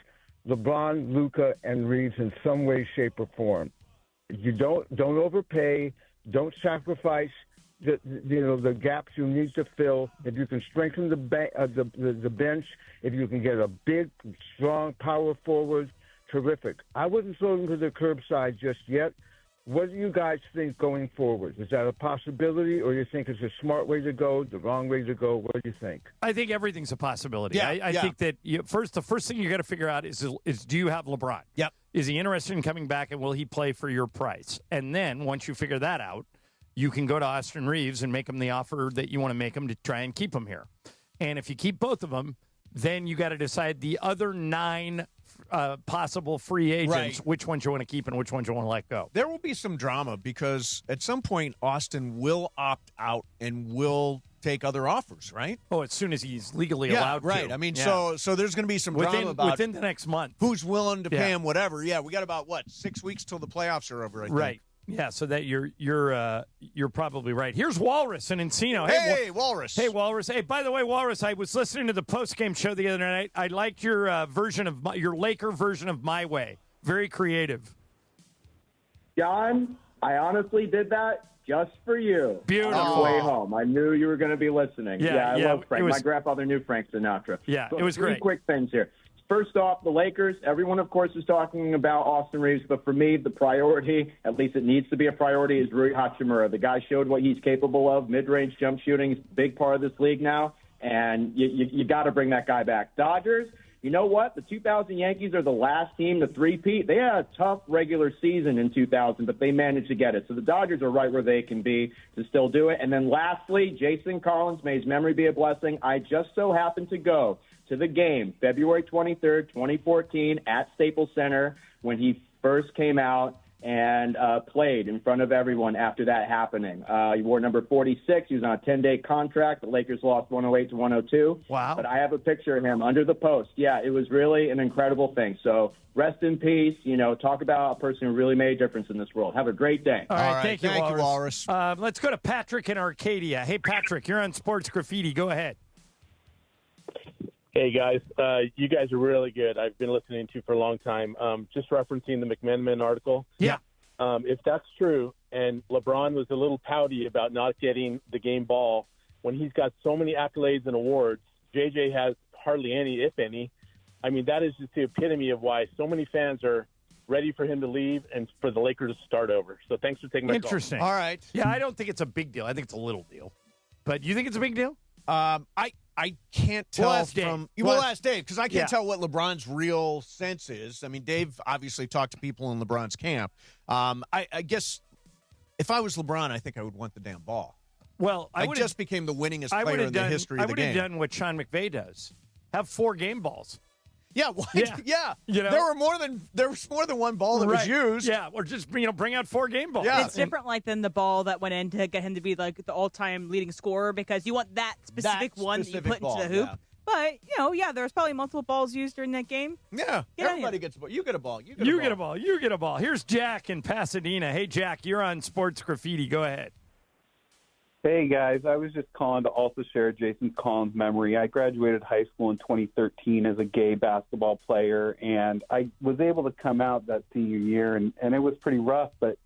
LeBron, Luka, and Reeves in some way, shape, or form. You don't overpay. Don't sacrifice the gaps you need to fill. If you can strengthen the bench, if you can get a big, strong power forward, terrific. I wouldn't throw them to the curbside just yet. What do you guys think going forward? Is that a possibility, or you think it's a smart way to go, the wrong way to go? What do you think? I think everything's a possibility. Yeah, I think that the first thing you got to figure out is do you have LeBron? Yep. Is he interested in coming back, and will he play for your price? And then once you figure that out, you can go to Austin Reeves and make him the offer that you want to make him to try and keep him here. And if you keep both of them, then you got to decide the other 9 possible free agents, which ones you want to keep and which ones you want to let go. There will be some drama because at some point Austin will opt out and will take other offers, right? Oh, as soon as he's legally allowed to. Right. I mean, so there's going to be some drama about within the next month. Who's willing to pay him whatever. Yeah, we got about 6 weeks till the playoffs are over, I think. Right. Yeah, so that you're probably right. Here's Walrus in Encino. Hey, Walrus. Hey, Walrus. Hey, by the way, Walrus, I was listening to the post-game show the other night. I liked your version of your Laker version of My Way. Very creative. John, I honestly did that just for you. Beautiful. On the way home. I knew you were going to be listening. I love Frank. My grandfather knew Frank Sinatra. Yeah, so it was great. 3 quick things here. First off, the Lakers, everyone, of course, is talking about Austin Reeves, but for me, the priority, at least it needs to be a priority, is Rui Hachimura. The guy showed what he's capable of. Mid-range jump shooting is a big part of this league now, and you got to bring that guy back. Dodgers, you know what? The 2000 Yankees are the last team to three-peat. They had a tough regular season in 2000, but they managed to get it. So the Dodgers are right where they can be to still do it. And then lastly, Jason Collins, may his memory be a blessing. I just so happened to go to the game February 23rd, 2014 at Staples Center when he first came out and played in front of everyone after that happening. He wore number 46. He was on a 10-day contract. The Lakers lost 108-102. Wow. But I have a picture of him under the post. Yeah, it was really an incredible thing. So rest in peace. Talk about a person who really made a difference in this world. Have a great day. All right. Thank you, Walrus. Let's go to Patrick in Arcadia. Hey, Patrick, you're on Sports Graffiti. Go ahead. Hey, guys. You guys are really good. I've been listening to you for a long time. Just referencing the McMenamin article. Yeah. If that's true, and LeBron was a little pouty about not getting the game ball, when he's got so many accolades and awards, JJ has hardly any, if any. I mean, that is just the epitome of why so many fans are ready for him to leave and for the Lakers to start over. So thanks for taking my call. Interesting. All right. Yeah, I don't think it's a big deal. I think it's a little deal. But you think it's a big deal? I can't tell ask from Dave. We'll ask Dave because I can't tell what LeBron's real sense is. I mean, Dave obviously talked to people in LeBron's camp. I guess if I was LeBron, I think I would want the damn ball. Well, I just became the winningest player in the history of the game. I would have done what Sean McVay does: have 4 game balls. Yeah, what? Yeah. There was more than one ball that was used. Yeah, or just bring out 4 game balls. Yeah. It's different than the ball that went in to get him to be the all-time leading scorer because you want that specific one that you put into the hoop. Yeah. But there's probably multiple balls used during that game. Yeah, everybody gets a ball. You get a ball. You get a ball. Here's Jack in Pasadena. Hey, Jack, you're on Sports Graffiti. Go ahead. Hey, guys. I was just calling to also share Jason Collins' memory. I graduated high school in 2013 as a gay basketball player, and I was able to come out that senior year, and it was pretty rough, but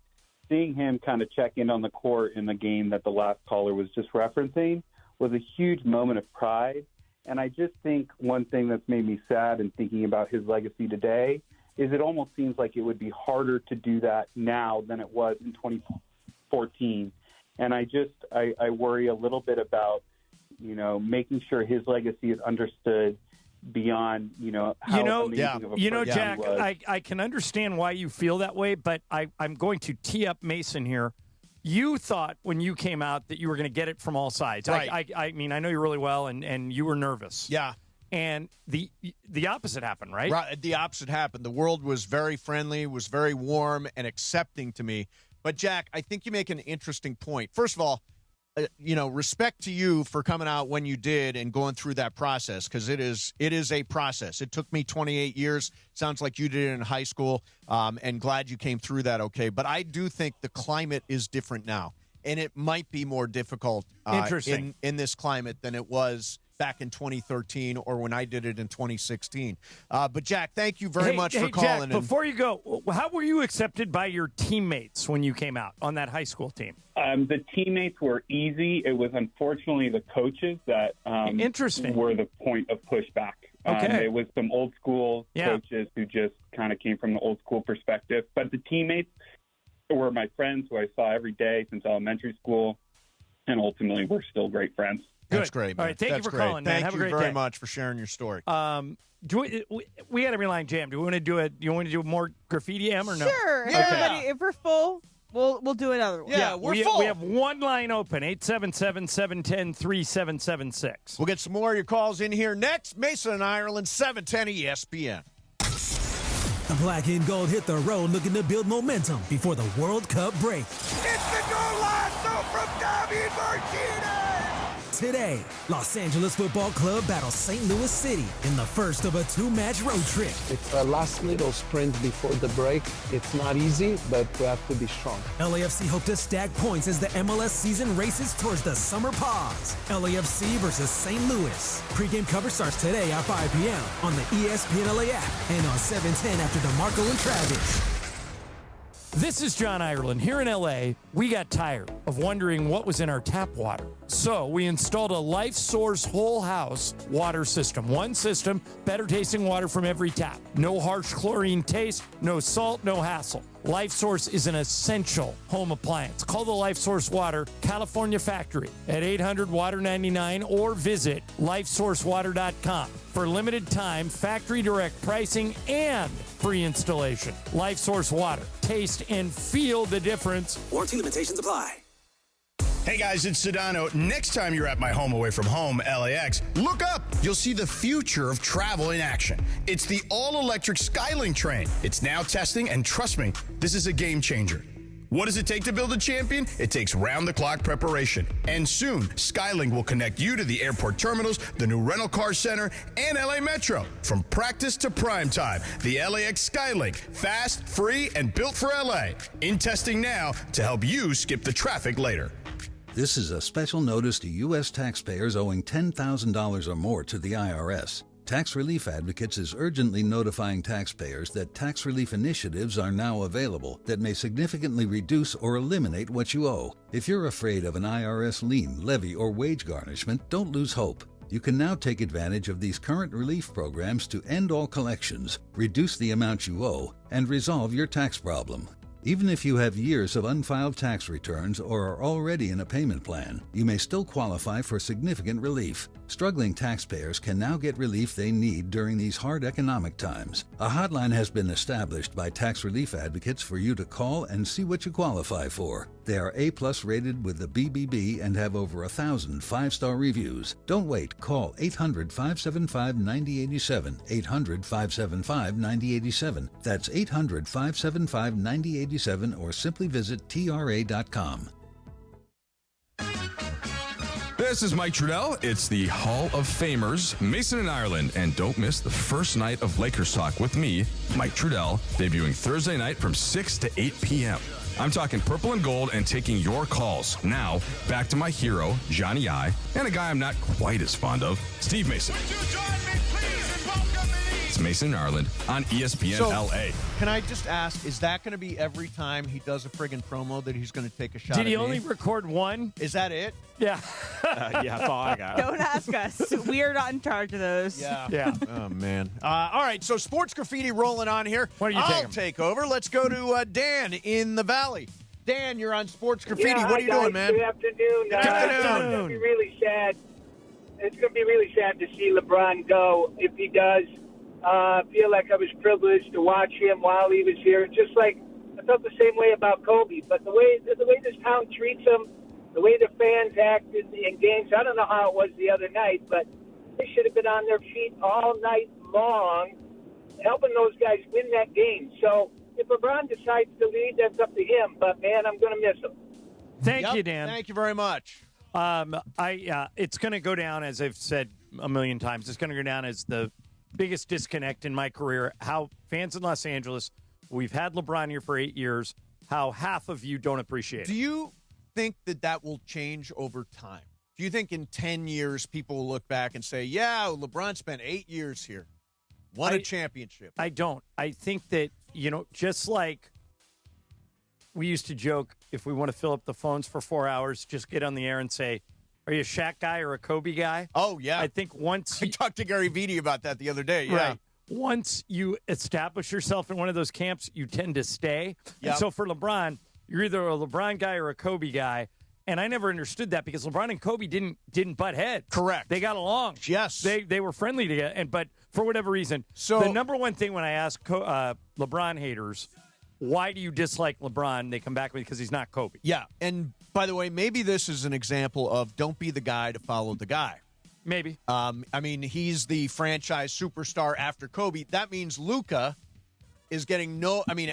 seeing him kind of check in on the court in the game that the last caller was just referencing was a huge moment of pride. And I just think one thing that's made me sad in thinking about his legacy today is it almost seems like it would be harder to do that now than it was in 2014. And I worry a little bit about, making sure his legacy is understood beyond, how amazing of a person Jack, he was. I can understand why you feel that way, but I'm going to tee up Mason here. you thought when you came out that you were going to get it from all sides. Right. I mean, I know you really well, and you were nervous. Yeah. And the opposite happened, right? Right. The opposite happened. The world was very friendly, was very warm and accepting to me. But, Jack, I think you make an interesting point. First of all, respect to you for coming out when you did and going through that process, because it is a process. It took me 28 years. Sounds like you did it in high school, and glad you came through that okay. But I do think the climate is different now, and it might be more difficult in this climate than it was back in 2013 or when I did it in 2016. But, Jack, thank you very much for calling. Jack, before you go, how were you accepted by your teammates when you came out on that high school team? The teammates were easy. It was unfortunately the coaches that were the point of pushback. Okay. It was some old school coaches who just kind of came from the old school perspective. But the teammates were my friends who I saw every day since elementary school, and ultimately we're still great friends. Good. That's great, man. All right, thank you for calling, man. Have a great day. Thank you very much for sharing your story. We had every line jammed. Do we want to do it? You want to do more graffiti, Em, or no? Sure. Okay. Everybody, if we're full, we'll do another one. Yeah, we're full. We have one line open, 877-710-3776. We'll get some more of your calls in here next. Mason and Ireland, 710 ESPN. The black and gold hit the road looking to build momentum before the World Cup break. It's the goal line, so from David Martinez! Today, Los Angeles Football Club battles St. Louis City in the first of a two-match road trip. It's a last little sprint before the break. It's not easy, but we have to be strong. LAFC hope to stack points as the MLS season races towards the summer pause. LAFC versus St. Louis. Pre-game coverage starts today at 5 p.m. on the ESPN LA app and on 710 after DeMarco and Travis. This is John Ireland. Here in L.A., we got tired of wondering what was in our tap water. So we installed a Life Source whole house water system. One system, better tasting water from every tap. No harsh chlorine taste, no salt, no hassle. Life Source is an essential home appliance. Call the Life Source Water California factory at 800-WATER-99 or visit lifesourcewater.com. For limited time, factory direct pricing and free installation. Life Source Water. Taste and feel the difference. Warranty limitations apply. Hey guys, it's Sedano. Next time you're at my home away from home, LAX, look up. You'll see the future of travel in action. It's the all-electric Skylink train. It's now testing, and trust me, this is a game changer. What does it take to build a champion? It takes round-the-clock preparation. And soon, Skylink will connect you to the airport terminals, the new rental car center, and LA Metro. From practice to prime time, the LAX Skylink. Fast, free, and built for LA. In testing now to help you skip the traffic later. This is a special notice to U.S. taxpayers owing $10,000 or more to the IRS. Tax Relief Advocates is urgently notifying taxpayers that tax relief initiatives are now available that may significantly reduce or eliminate what you owe. If you're afraid of an IRS lien, levy, or wage garnishment, don't lose hope. You can now take advantage of these current relief programs to end all collections, reduce the amount you owe, and resolve your tax problem. Even if you have years of unfiled tax returns or are already in a payment plan, you may still qualify for significant relief. Struggling taxpayers can now get relief they need during these hard economic times. A hotline has been established by Tax Relief Advocates for you to call and see what you qualify for. They are A+ rated with the BBB and have over 1,000 5-star reviews. Don't wait. Call 800-575-9087. 800-575-9087. That's 800-575-9087 or simply visit TRA.com. This is Mike Trudell. It's the Hall of Famers, Mason and Ireland, and don't miss the first night of Lakers Talk with me, Mike Trudell, debuting Thursday night from 6 to 8 p.m. I'm talking purple and gold and taking your calls. Now, back to my hero, Johnny I, and a guy I'm not quite as fond of, Steve Mason. It's Mason and Ireland on ESPN LA. Can I just ask, is that going to be every time he does a friggin' promo that he's going to take a shot Did at he me? only record one? Is that it? Yeah. Yeah, that's all I got. Don't ask us. We are not in charge of those. Yeah. Oh, man. All right, so Sports Graffiti rolling on here. What are you I'll take over. Let's go to Dan in the Valley. Dan, you're on Sports Graffiti. Yeah, what are you doing, man? Good afternoon. Good afternoon. It's going to be really sad. It's going to be really sad to see LeBron go. If he does, feel like I was privileged to watch him while he was here. Just like the felt the same way about Kobe. But the way this town treats him, the way the fans act in games, I don't know how it was the other night, but they should have been on their feet all night long, helping those guys win that game. So if LeBron decides to leave, that's up to him. But, man, I'm going to miss him. Thank you, Dan. Thank you very much. It's going to go down, as I've said a million times, it's going to go down as the biggest disconnect in my career. How fans in Los Angeles, we've had LeBron here for 8 years, how half of you don't appreciate it. Do you think that will change over time? Do you think in 10 years people will look back and say, yeah, LeBron spent 8 years here, won a championship? I don't. I think that, just like we used to joke, if we want to fill up the phones for 4 hours, just get on the air and say, are you a Shaq guy or a Kobe guy? Oh, yeah. I think once... I talked to Gary Vitti about that the other day. Yeah. Right. Once you establish yourself in one of those camps, you tend to stay. Yep. And so for LeBron, you're either a LeBron guy or a Kobe guy. And I never understood that because LeBron and Kobe didn't butt heads. Correct. They got along. Yes. They were friendly together. But for whatever reason, so the number one thing when I ask LeBron haters, why do you dislike LeBron? They come back with because he's not Kobe. Yeah. And by the way, maybe this is an example of don't be the guy to follow the guy. Maybe. He's the franchise superstar after Kobe. That means Luka is getting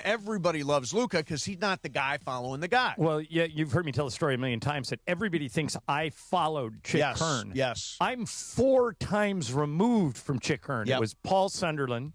everybody loves Luka because he's not the guy following the guy. Well, yeah, you've heard me tell the story a million times that everybody thinks I followed Chick Hearn. Yes. I'm 4 times removed from Chick Hearn. Yep. It was Paul Sunderland,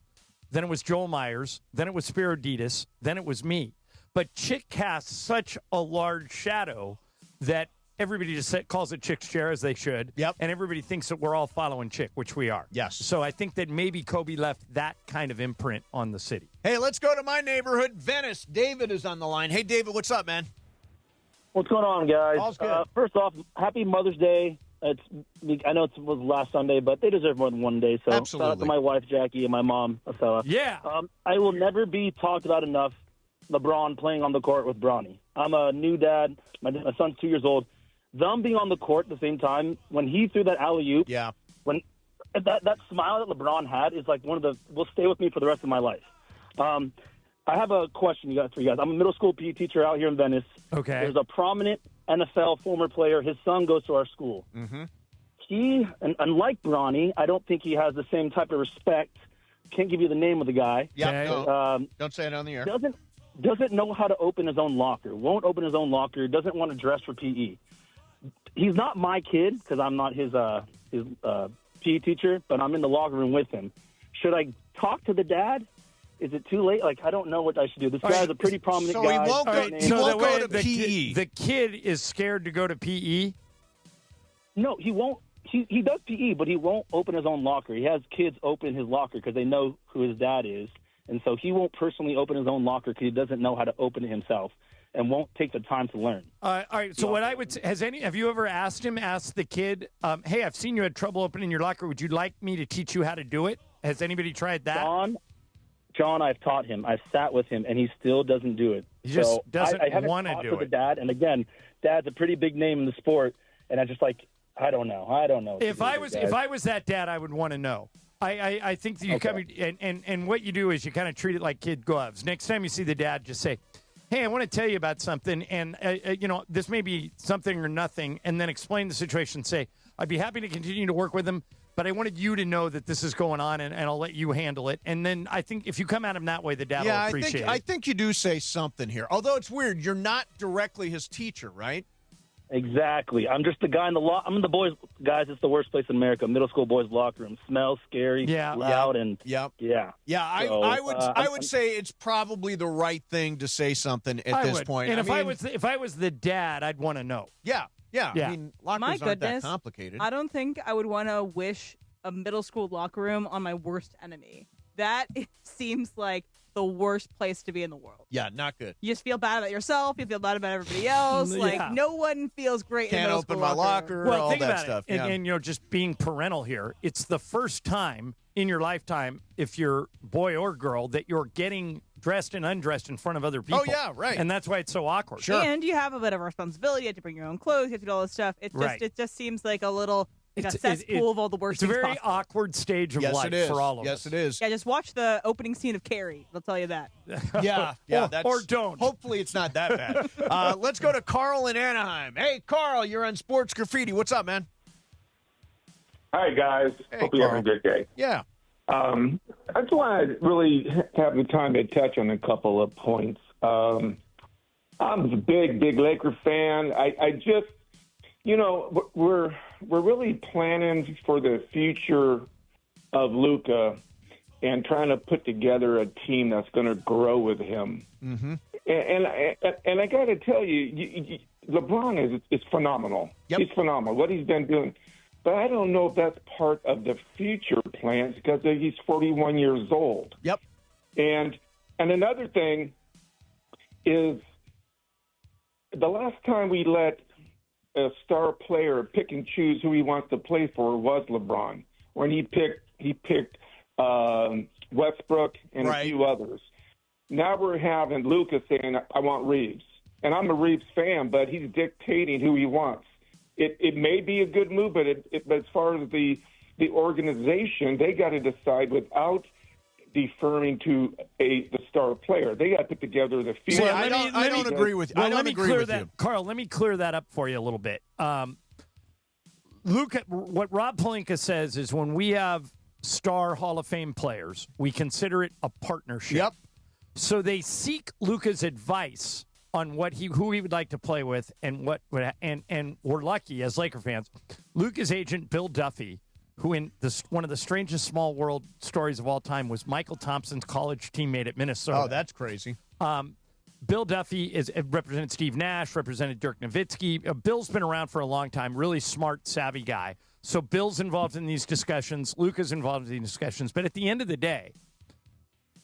then it was Joel Myers, then it was Spiro Ditas, then it was me. But Chick casts such a large shadow that everybody just calls it Chick's chair, as they should. Yep. And everybody thinks that we're all following Chick, which we are. Yes. So I think that maybe Kobe left that kind of imprint on the city. Hey, let's go to my neighborhood, Venice. David is on the line. Hey, David, what's up, man? What's going on, guys? All's good. First off, happy Mother's Day. I know it was last Sunday, but they deserve more than one day. So absolutely. Shout out to my wife, Jackie, and my mom, Estella. Yeah. I will never be talked about enough, LeBron playing on the court with Bronny. I'm a new dad. My son's 2 years old. Them being on the court at the same time, when he threw that alley-oop, when that smile that LeBron had is like will stay with me for the rest of my life. I have a question for you guys. I'm a middle school PE teacher out here in Venice. Okay. There's a prominent NFL former player. His son goes to our school. Mm-hmm. He, and unlike Bronny, I don't think he has the same type of respect. Can't give you the name of the guy. Yeah, no, don't say it on the air. Doesn't know how to open his own locker. Won't open his own locker. Doesn't want to dress for PE. He's not my kid because I'm not his PE teacher, but I'm in the locker room with him. Should I talk to the dad? Is it too late? I don't know what I should do. This guy's a pretty prominent guy. So he won't go to PE. The kid is scared to go to PE? No, he won't. He does PE, but he won't open his own locker. He has kids open his locker because they know who his dad is. And so he won't personally open his own locker because he doesn't know how to open it himself and won't take the time to learn. All right. So what I would say, have you ever asked the kid, hey, I've seen you had trouble opening your locker. Would you like me to teach you how to do it? Has anybody tried that? John, I've taught him. I've sat with him, and he still doesn't do it. He just doesn't want to do it. The dad, and again, Dad's a pretty big name in the sport, and I just I don't know. If I was that dad, I would want to know. I think that you come and what you do is you kind of treat it like kid gloves. Next time you see the dad, just say, hey, I want to tell you about something, and this may be something or nothing, and then explain the situation. Say, I'd be happy to continue to work with him, but I wanted you to know that this is going on, and I'll let you handle it. And then I think if you come at him that way, the dad will appreciate it. I think you do say something here. Although it's weird, you're not directly his teacher, right? Exactly. I'm just the guy in the I'm in the boys. Guys, it's the worst place in America. Middle school boys' locker room. Smells scary, loud, and yeah. So, I would say it's probably the right thing to say something at this point. And if I was the dad, I'd want to know. Yeah. I mean, lockers aren't that complicated. I don't think I would want to wish a middle school locker room on my worst enemy. That seems like the worst place to be in the world. Yeah, not good. You just feel bad about yourself. You feel bad about everybody else. No one feels great in middle school Can't open my locker. Well, all think that about stuff. It. And just being parental here, it's the first time in your lifetime, if you're boy or girl, that you're getting dressed and undressed in front of other people. Oh, yeah, right. And that's why it's so awkward. Sure. And you have a bit of a responsibility. You have to bring your own clothes. You have to do all this stuff. It just seems like a little Like a cesspool of all the worst It's a things very possible. awkward stage of Yes, life it is. for all of us. Yes, it is. Yeah, just watch the opening scene of Carrie. I'll tell you that. Yeah. Or don't. Hopefully it's not that bad. Let's go to Carl in Anaheim. Hey, Carl, you're on Sports Graffiti. What's up, man? Hi, guys. Hey, Hope you're having a good day. Yeah. I just want to really have the time to touch on a couple of points. I'm a big Laker fan. I just, we're really planning for the future of Luka and trying to put together a team that's going to grow with him. Mm-hmm. And I got to tell you, LeBron is phenomenal. Yep. He's phenomenal. What he's been doing. But I don't know if that's part of the future plans because he's 41 years old. Yep. And another thing is the last time we let a star player pick and choose who he wants to play for was LeBron, when he picked Westbrook and a few others. Now we're having Luka saying, I want Reeves. And I'm a Reeves fan, but he's dictating who he wants. It may be a good move, but as far as the organization, they got to decide without deferring to the star player. They got to put together the field. I don't agree with you. Well, I don't agree with you. Carl, let me clear that up for you a little bit. Luka, what Rob Pelinka says is when we have star Hall of Fame players, we consider it a partnership. Yep. So they seek Luka's advice on who he would like to play with, and and we're lucky as Laker fans. Luka's agent Bill Duffy, who in one of the strangest small world stories of all time was Michael Thompson's college teammate at Minnesota. Oh, that's crazy. Bill Duffy represented Steve Nash, represented Dirk Nowitzki. Bill's been around for a long time, really smart, savvy guy. So Bill's involved in these discussions. Luka's involved in these discussions. But at the end of the day,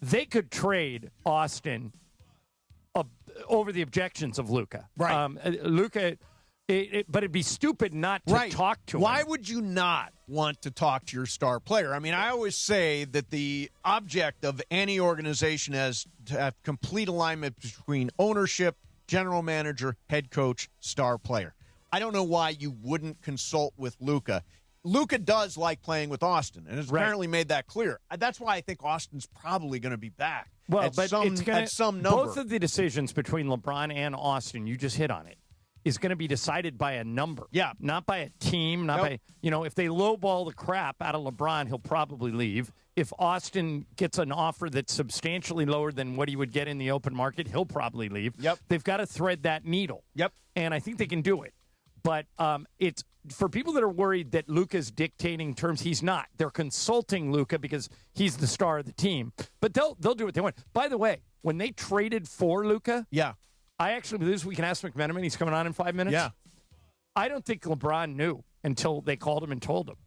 they could trade Austin over the objections of Luka. Right. Luka, but it'd be stupid not to talk to him. Why would you not want to talk to your star player? I mean, I always say that the object of any organization is to have complete alignment between ownership, general manager, head coach, star player. I don't know why you wouldn't consult with Luka. Luka does like playing with Austin, and has apparently made that clear. That's why I think Austin's probably going to be back. Well, at but at some number. Both of the decisions between LeBron and Austin, you just hit on it, is going to be decided by a number. Yeah. Not by a team, not by, if they lowball the crap out of LeBron, he'll probably leave. If Austin gets an offer that's substantially lower than what he would get in the open market, he'll probably leave. Yep. They've got to thread that needle. Yep. And I think they can do it. But it's for people that are worried that Luka's dictating terms. He's not. They're consulting Luka because he's the star of the team. But they'll do what they want. By the way, when they traded for Luka, I actually believe we can ask McMenamin. He's coming on in 5 minutes. Yeah, I don't think LeBron knew until they called him and told him.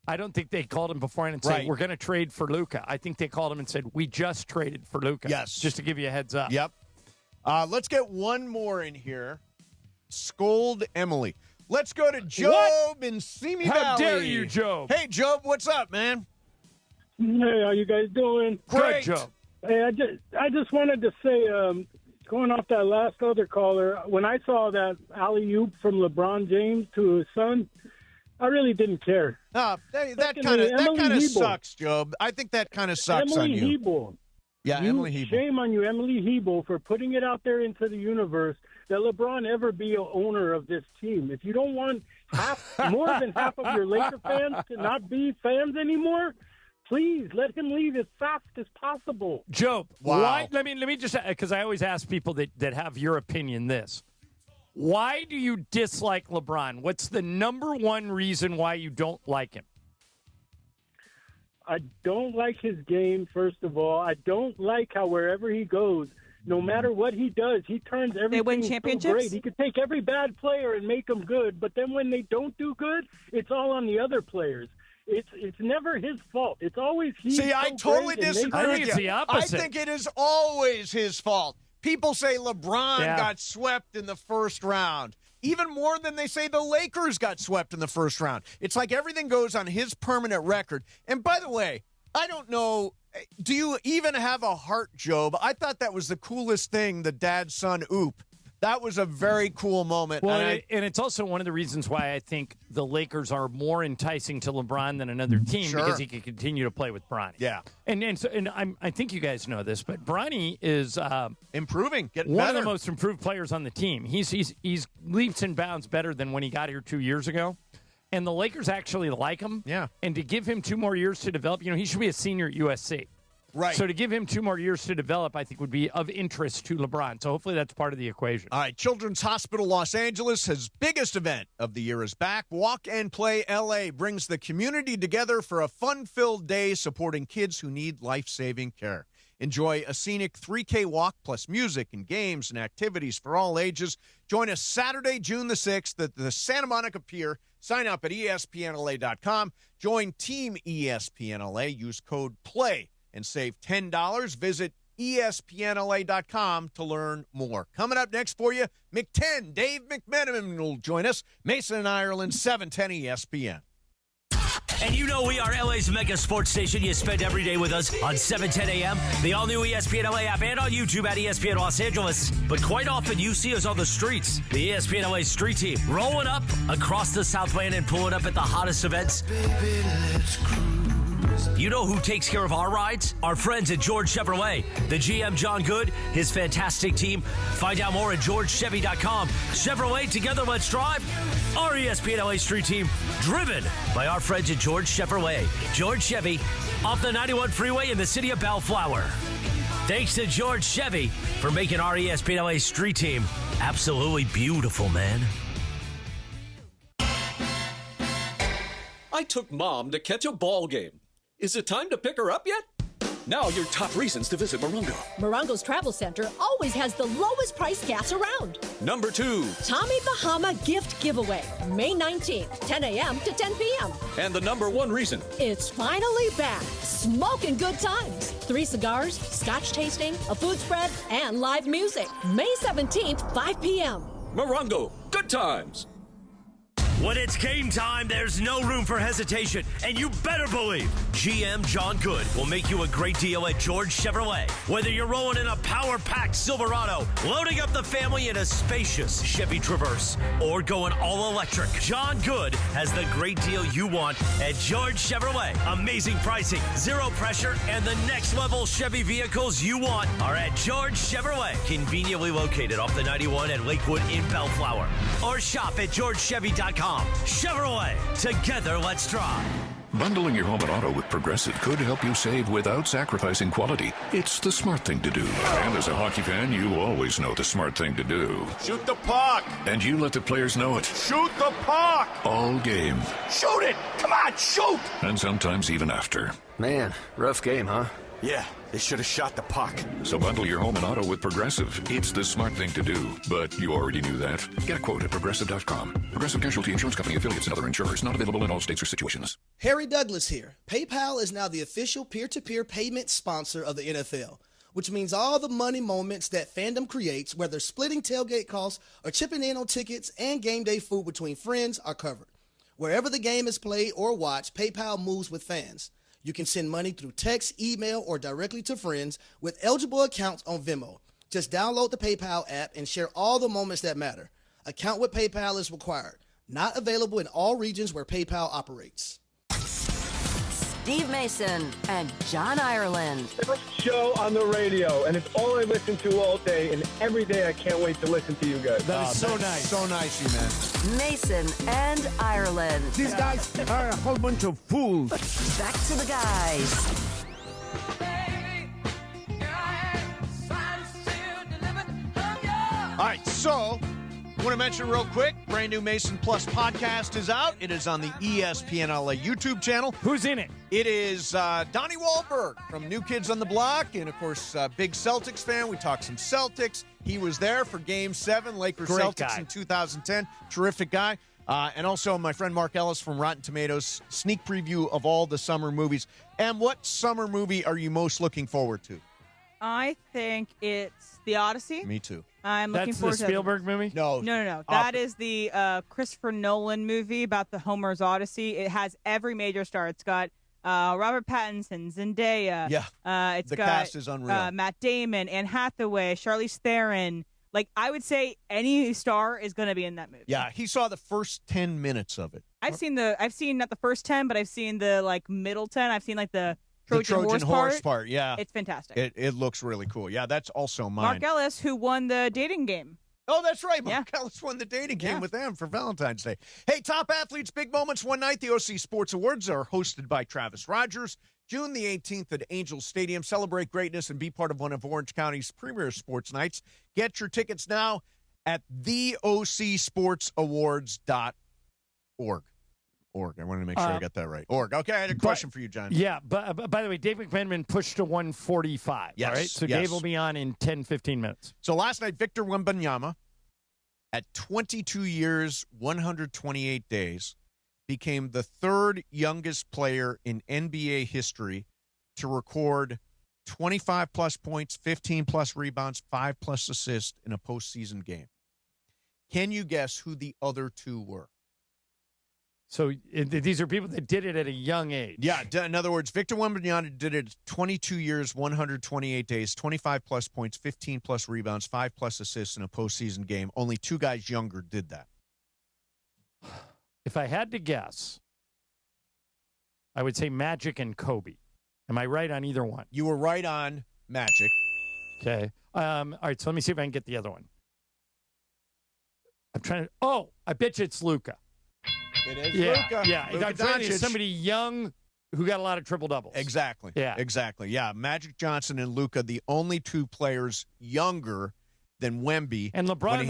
I don't think they called him beforehand and said, we're going to trade for Luka. I think they called him and said, we just traded for Luka. Yes. Just to give you a heads up. Yep. Let's get one more in here. Scold Emily. Let's go to Job in Simi Valley. How dare you, Job? Hey, Job, what's up, man? Hey, how you guys doing? Great. Good, Job. Hey, I just wanted to say, going off that last other caller, when I saw that alley-oop from LeBron James to his son, I really didn't care. That kind of sucks, Job. I think that kind of sucks on you. Hebo. Yeah, Emily Hebo. Shame on you, Emily Hebo, for putting it out there into the universe that LeBron ever be an owner of this team. If you don't want more than half of your Laker fans to not be fans anymore, please let him leave as fast as possible. Job, why? Let me just, because I always ask people that have your opinion this. Why do you dislike LeBron? What's the number one reason why you don't like him? I don't like his game, first of all. I don't like how wherever he goes, no matter what he does, he turns everything they win championships? so great. He could take every bad player and make them good, but then when they don't do good, it's all on the other players. It's never his fault. It's always he. See, I totally disagree with you. It's the opposite. I think it is always his fault. People say LeBron got swept in the first round, even more than they say the Lakers got swept in the first round. It's like everything goes on his permanent record. And by the way, I don't know, do you even have a heart, Job? I thought that was the coolest thing, the dad-son oop. That was a very cool moment. Well, and it's also one of the reasons why I think the Lakers are more enticing to LeBron than another team because he can continue to play with Bronny. Yeah. I think you guys know this, but Bronny is improving, getting one better. of the most improved players on the team. He's leaps and bounds better than when he got here 2 years ago. And the Lakers actually like him. Yeah. And to give him 2 more years to develop, he should be a senior at USC. Right. So to give him 2 more years to develop, I think would be of interest to LeBron. So hopefully that's part of the equation. All right. Children's Hospital Los Angeles' his biggest event of the year is back. Walk and Play LA brings the community together for a fun-filled day supporting kids who need life-saving care. Enjoy a scenic 3K walk plus music and games and activities for all ages. Join us Saturday, June the 6th at the Santa Monica Pier. Sign up at ESPNLA.com. Join Team ESPNLA. Use code PLAY and save $10. Visit ESPNLA.com to learn more. Coming up next for you, McTen, Dave McMenamin will join us. Mason and Ireland, 710 ESPN. And you know we are LA's mega sports station. You spend every day with us on 710 a.m., the all-new ESPN LA app, and on YouTube at ESPN Los Angeles. But quite often you see us on the streets. The ESPN LA street team rolling up across the Southland and pulling up at the hottest events. Baby, let's cruise. You know who takes care of our rides? Our friends at George Chevrolet. The GM, John Good, his fantastic team. Find out more at georgechevy.com. Chevrolet, together let's drive. Our ESPN LA street team, driven by our friends at George Chevrolet. George Chevy, off the 91 freeway in the city of Bellflower. Thanks to George Chevy for making our ESPN LA street team absolutely beautiful, man. I took Mom to catch a ball game. Is it time to pick her up yet? Now your top reasons to visit Morongo. Morongo's Travel Center always has the lowest price gas around. Number 2. Tommy Bahama Gift Giveaway, May 19th, 10 a.m. to 10 p.m. And the number 1 reason. It's finally back. Smoking good times. 3 cigars, scotch tasting, a food spread, and live music. May 17th, 5 p.m. Morongo, good times. When it's game time, there's no room for hesitation, and you better believe GM John Good will make you a great deal at George Chevrolet. Whether you're rolling in a power-packed Silverado, loading up the family in a spacious Chevy Traverse, or going all-electric, John Good has the great deal you want at George Chevrolet. Amazing pricing, zero pressure, and the next-level Chevy vehicles you want are at George Chevrolet, conveniently located off the 91 at Lakewood in Bellflower. Or shop at georgechevy.com. Chevrolet, together let's drive. Bundling your home and auto with Progressive could help you save without sacrificing quality. It's the smart thing to do. And as a hockey fan, you always know the smart thing to do. Shoot the puck! And you let the players know it. Shoot the puck! All game. Shoot it! Come on, shoot! And sometimes even after. Man, rough game, huh? Yeah, they should have shot the puck. So bundle your home and auto with Progressive. It's the smart thing to do, but you already knew that. Get a quote at Progressive.com. Progressive Casualty Insurance Company, affiliates, and other insurers. Not available in all states or situations. Harry Douglas here. PayPal is now the official peer-to-peer payment sponsor of the NFL, which means all the money moments that fandom creates, whether splitting tailgate costs or chipping in on tickets and game day food between friends, are covered. Wherever the game is played or watched, PayPal moves with fans. You can send money through text, email, or directly to friends with eligible accounts on Venmo. Just download the PayPal app and share all the moments that matter. Account with PayPal is required. Not available in all regions where PayPal operates. Steve Mason and John Ireland. First show on the radio, and it's all I listen to all day, and every day I can't wait to listen to you guys. That is so nice. So nice, you man. Mason and Ireland. These guys are a whole bunch of fools. Back to the guys. All right, so I want to mention real quick, brand new Mason Plus podcast is out. It is on the ESPN LA YouTube channel. Who's in it? It is Donnie Wahlberg from New Kids on the Block, and, of course, big Celtics fan. We talked some Celtics. He was there for Game 7, Lakers-Celtics in 2010. Terrific guy. And also my friend Mark Ellis from Rotten Tomatoes, sneak preview of all the summer movies. And what summer movie are you most looking forward to? I think it's The Odyssey. Me too. I'm looking forward to the Spielberg movie? No. That is the Christopher Nolan movie about the Homer's Odyssey. It has every major star. It's got Robert Pattinson, Zendaya. Yeah. It's the got cast is unreal. Matt Damon, Anne Hathaway, Charlize Theron, Like, I would say any star is going to be in that movie. Yeah, he saw the first 10 minutes of it. I've seen not the first 10, but I've seen the like middle 10. I've seen like the Trojan horse part. Yeah, it's fantastic. It looks really cool. Yeah, that's also mine. Mark Ellis, who won the dating game. Oh, that's right. Mark Ellis won the dating game with them for Valentine's Day. Hey, top athletes, big moments one night. The OC Sports Awards are hosted by Travis Rogers. June the 18th at Angels Stadium. Celebrate greatness and be part of one of Orange County's premier sports nights. Get your tickets now at theocsportsawards.org. I wanted to make sure I got that right. Org. Okay, I had a question for you, John. Yeah, but by the way, Dave McMenamin pushed to 145. Yes. All right, so Dave will be on in 10, 15 minutes. So last night, Victor Wembanyama, at 22 years, 128 days, became the third youngest player in NBA history to record 25-plus points, 15-plus rebounds, 5-plus assists in a postseason game. Can you guess who the other two were? So these are people that did it at a young age. Yeah, in other words, Victor Wembanyama did it 22 years, 128 days, 25-plus points, 15-plus rebounds, 5-plus assists in a postseason game. Only two guys younger did that. If I had to guess, I would say Magic and Kobe. Am I right on either one? You were right on Magic. Okay. All right, so let me see if I can get the other one. I'm trying to – oh, I bet you it's Luka. It is Luka. Yeah, Luka I'm trying to Doncic. somebody young who got a lot of triple-doubles. Exactly. Yeah. Exactly. Yeah, Magic Johnson and Luka, the only two players younger than Wemby. And LeBron,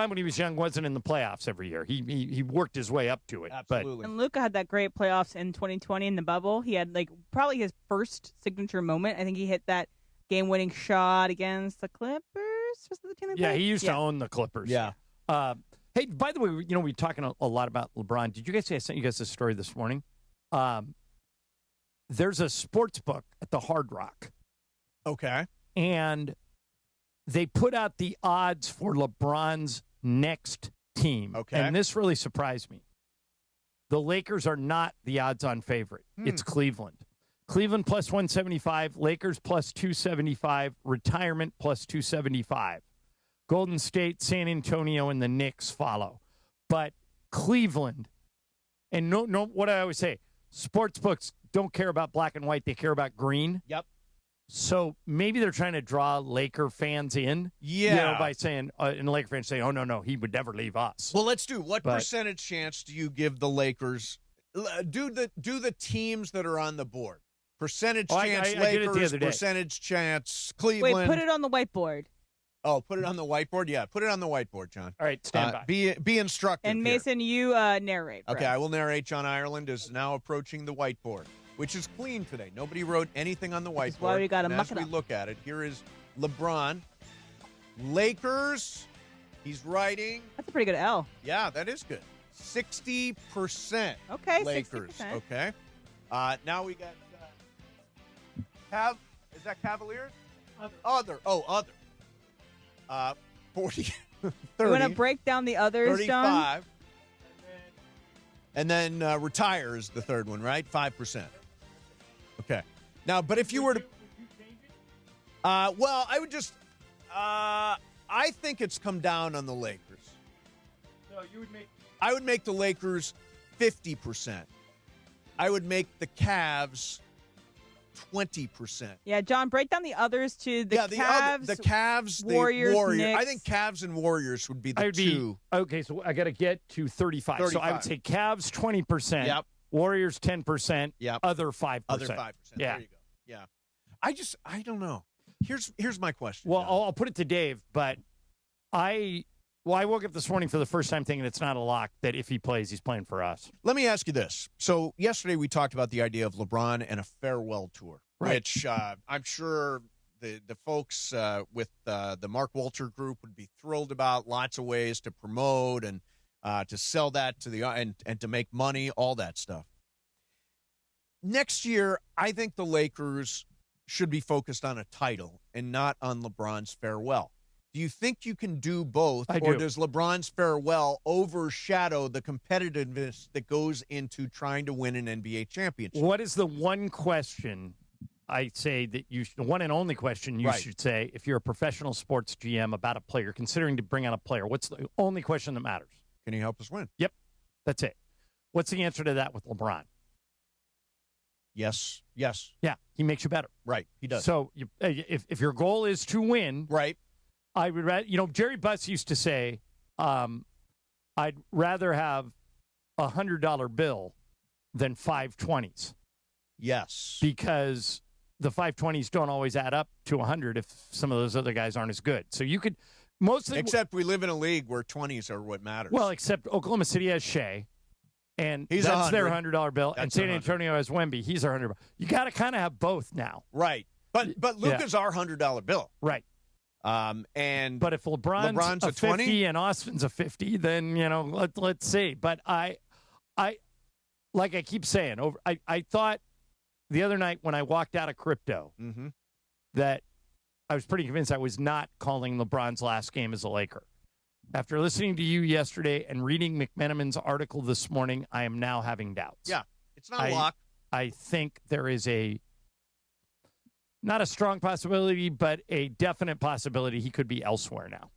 when he was young, wasn't in the playoffs every year. He worked his way up to it. Absolutely. And Luka had that great playoffs in 2020 in the bubble. He had like probably his first signature moment. I think he hit that game-winning shot against the Clippers. Was that the team they played? He used to own the Clippers. Yeah. Hey, by the way, we're talking a lot about LeBron. Did you guys say I sent you guys this story this morning? There's a sports book at the Hard Rock. Okay. And they put out the odds for LeBron's next team. Okay. And this really surprised me. The Lakers are not the odds-on favorite. It's Cleveland. Cleveland plus 175, Lakers plus 275, retirement plus 275. Golden State, San Antonio, and the Knicks follow. But Cleveland, and no, what I always say, sports books don't care about black and white. They care about green. Yep. So maybe they're trying to draw Laker fans in. Yeah. By saying, and Laker fans say, oh, no, he would never leave us. Well, let's do. What percentage chance do you give the Lakers? Do the teams that are on the board. Percentage chance I did it the Lakers, other day. percentage chance Cleveland. Wait, put it on the whiteboard. Oh, put it on the whiteboard? Yeah, put it on the whiteboard, John. All right, stand by. Be instructive. And Mason, you narrate. Okay, I will narrate. John Ireland is now approaching the whiteboard, which is clean today. Nobody wrote anything on the whiteboard. That's why we got to muck it up. As we look at it, here is LeBron. Lakers, he's writing. That's a pretty good L. Yeah, that is good. 60%. Okay, Lakers. 60%. Okay. Now we got is that Cavaliers? Other. Oh, other. 40, 30. You want to break down the others, 35. John? And then retire is the third one, right? 5%. Okay. Now, but if you were to... well, I would just... I think it's come down on the Lakers. So you would make... I would make the Lakers 50%. I would make the Cavs 20%. Yeah, John, break down the others to the Cavs. The Cavs, Warriors, Knicks. I think Cavs and Warriors would be the two. Okay, so I got to get to 35. So I would say Cavs 20%. Yep. Warriors 10%. Yep. Other 5%. Other 5%. Yeah. There you go. Yeah. I don't know. Here's my question. Well, I'll put it to Dave, but I woke up this morning for the first time thinking it's not a lock that if he plays, he's playing for us. Let me ask you this. So yesterday we talked about the idea of LeBron and a farewell tour, right. Which I'm sure the folks with the Mark Walter group would be thrilled about. Lots of ways to promote and to sell that to the and to make money, all that stuff. Next year, I think the Lakers should be focused on a title and not on LeBron's farewell. Do you think you can do both, or does LeBron's farewell overshadow the competitiveness that goes into trying to win an NBA championship? What is the one question I say that the one and only question you should say, if you're a professional sports GM about a player, considering to bring on a player, what's the only question that matters? Can he help us win? Yep. That's it. What's the answer to that with LeBron? Yes. Yeah, he makes you better. Right, he does. So if your goal is to win, right, I would rather, Jerry Buss used to say, I'd rather have a $100 bill than 5 20s. Yes. Because the 5 20s don't always add up to 100 if some of those other guys aren't as good. So you could mostly. Except we live in a league where 20s are what matters. Well, except Oklahoma City has Shea. And he's that's their $100 bill. That's and San Antonio has Wemby. He's our $100. You got to kind of have both now. Right. But Luka's our $100 bill. Right. But if LeBron's a 50 20 and Austin's a 50, then let's see. But I like I keep saying, I thought the other night when I walked out of crypto that I was pretty convinced I was not calling LeBron's last game as a Laker. After listening to you yesterday and reading McMenamin's article this morning, I am now having doubts. Yeah, it's not a lock. I think there is not a strong possibility, but a definite possibility he could be elsewhere now.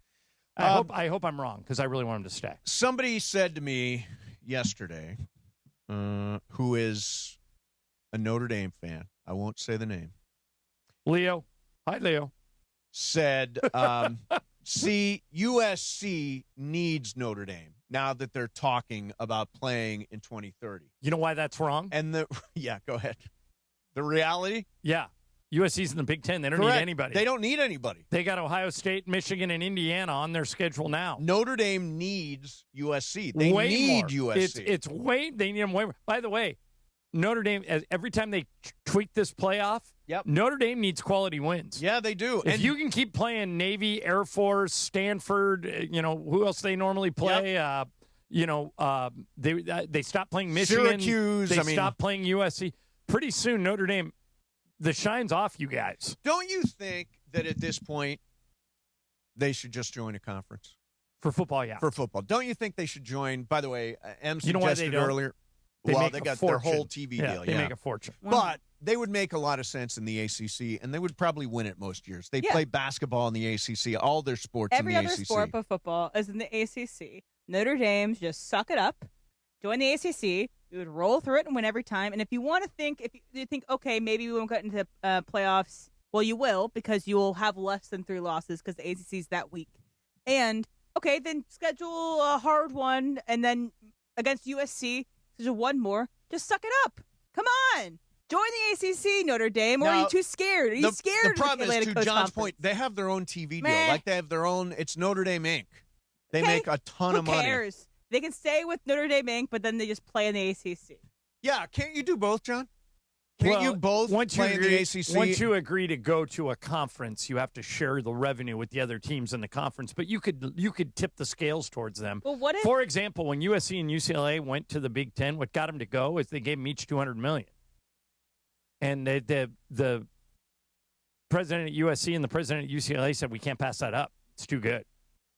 I hope I'm wrong because I really want him to stay. Somebody said to me yesterday, who is a Notre Dame fan, I won't say the name. Leo. Hi, Leo. Said, see, USC needs Notre Dame now that they're talking about playing in 2030. You know why that's wrong? And yeah, go ahead. The reality? Yeah. USC's in the Big Ten. They don't need anybody. They don't need anybody. They got Ohio State, Michigan, and Indiana on their schedule now. Notre Dame needs USC. They need USC. They need them way more. By the way, Notre Dame, every time they tweak this playoff, Notre Dame needs quality wins. Yeah, they do. If you can keep playing Navy, Air Force, Stanford, who else they normally play? They stopped playing Michigan. Syracuse. They stopped playing USC. Pretty soon, Notre Dame, the shine's off you guys. Don't you think that at this point they should just join a conference? For football, yeah. For football. Don't you think they should join? By the way, M suggested why they don't? Earlier. They got their whole TV deal. They make a fortune. But they would make a lot of sense in the ACC, and they would probably win it most years. They play basketball in the ACC, all their sports Every in the ACC. Every other sport but football is in the ACC. Notre Dame, just suck it up, join the ACC. You would roll through it and win every time. And if you want to think, if you think, okay, maybe we won't get into playoffs, well, you will because you will have less than 3 losses because the ACC is that weak. And, okay, then schedule a hard one, and then against USC, schedule one more. Just suck it up. Come on. Join the ACC, Notre Dame, or are you too scared? Are you scared? The problem is, to John's point, they have their own TV deal. Like they have their own, it's Notre Dame Inc. They make a ton of money. Who cares? They can stay with Notre Dame Inc., but then they just play in the ACC. Yeah, can't you do both, John? Can't you both play in the ACC? Once you agree to go to a conference, you have to share the revenue with the other teams in the conference, but you could tip the scales towards them. Well, what if, for example, when USC and UCLA went to the Big Ten, what got them to go is they gave them each $200 million. And the president at USC and the president at UCLA said, we can't pass that up. It's too good.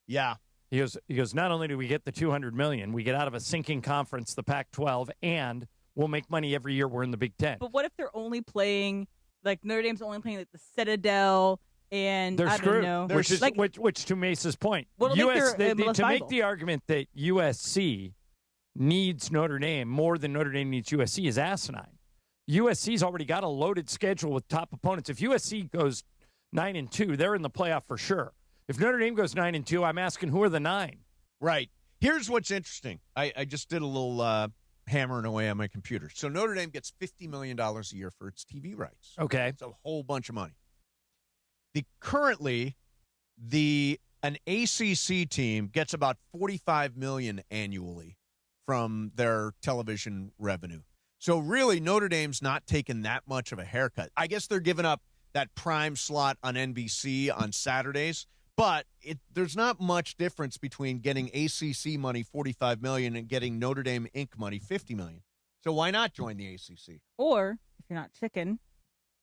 Yeah. He goes, not only do we get the $200 million, we get out of a sinking conference, the Pac-12, and we'll make money every year we're in the Big Ten. But what if they're only playing, like Notre Dame's only playing like the Citadel and they're screwed. Don't know. Which to Mesa's point, to make the argument that USC needs Notre Dame more than Notre Dame needs USC is asinine. USC's already got a loaded schedule with top opponents. If USC goes 9-2, they're in the playoff for sure. If Notre Dame goes 9-2, I'm asking who are the 9? Right. Here's what's interesting. I just did a little hammering away on my computer. So Notre Dame gets $50 million a year for its TV rights. Okay. It's a whole bunch of money. Currently, an ACC team gets about $45 million annually from their television revenue. So really, Notre Dame's not taking that much of a haircut. I guess they're giving up that prime slot on NBC on Saturdays. But there's not much difference between getting ACC money, $45 million, and getting Notre Dame Inc. money, $50 million. So why not join the ACC? Or, if you're not chicken,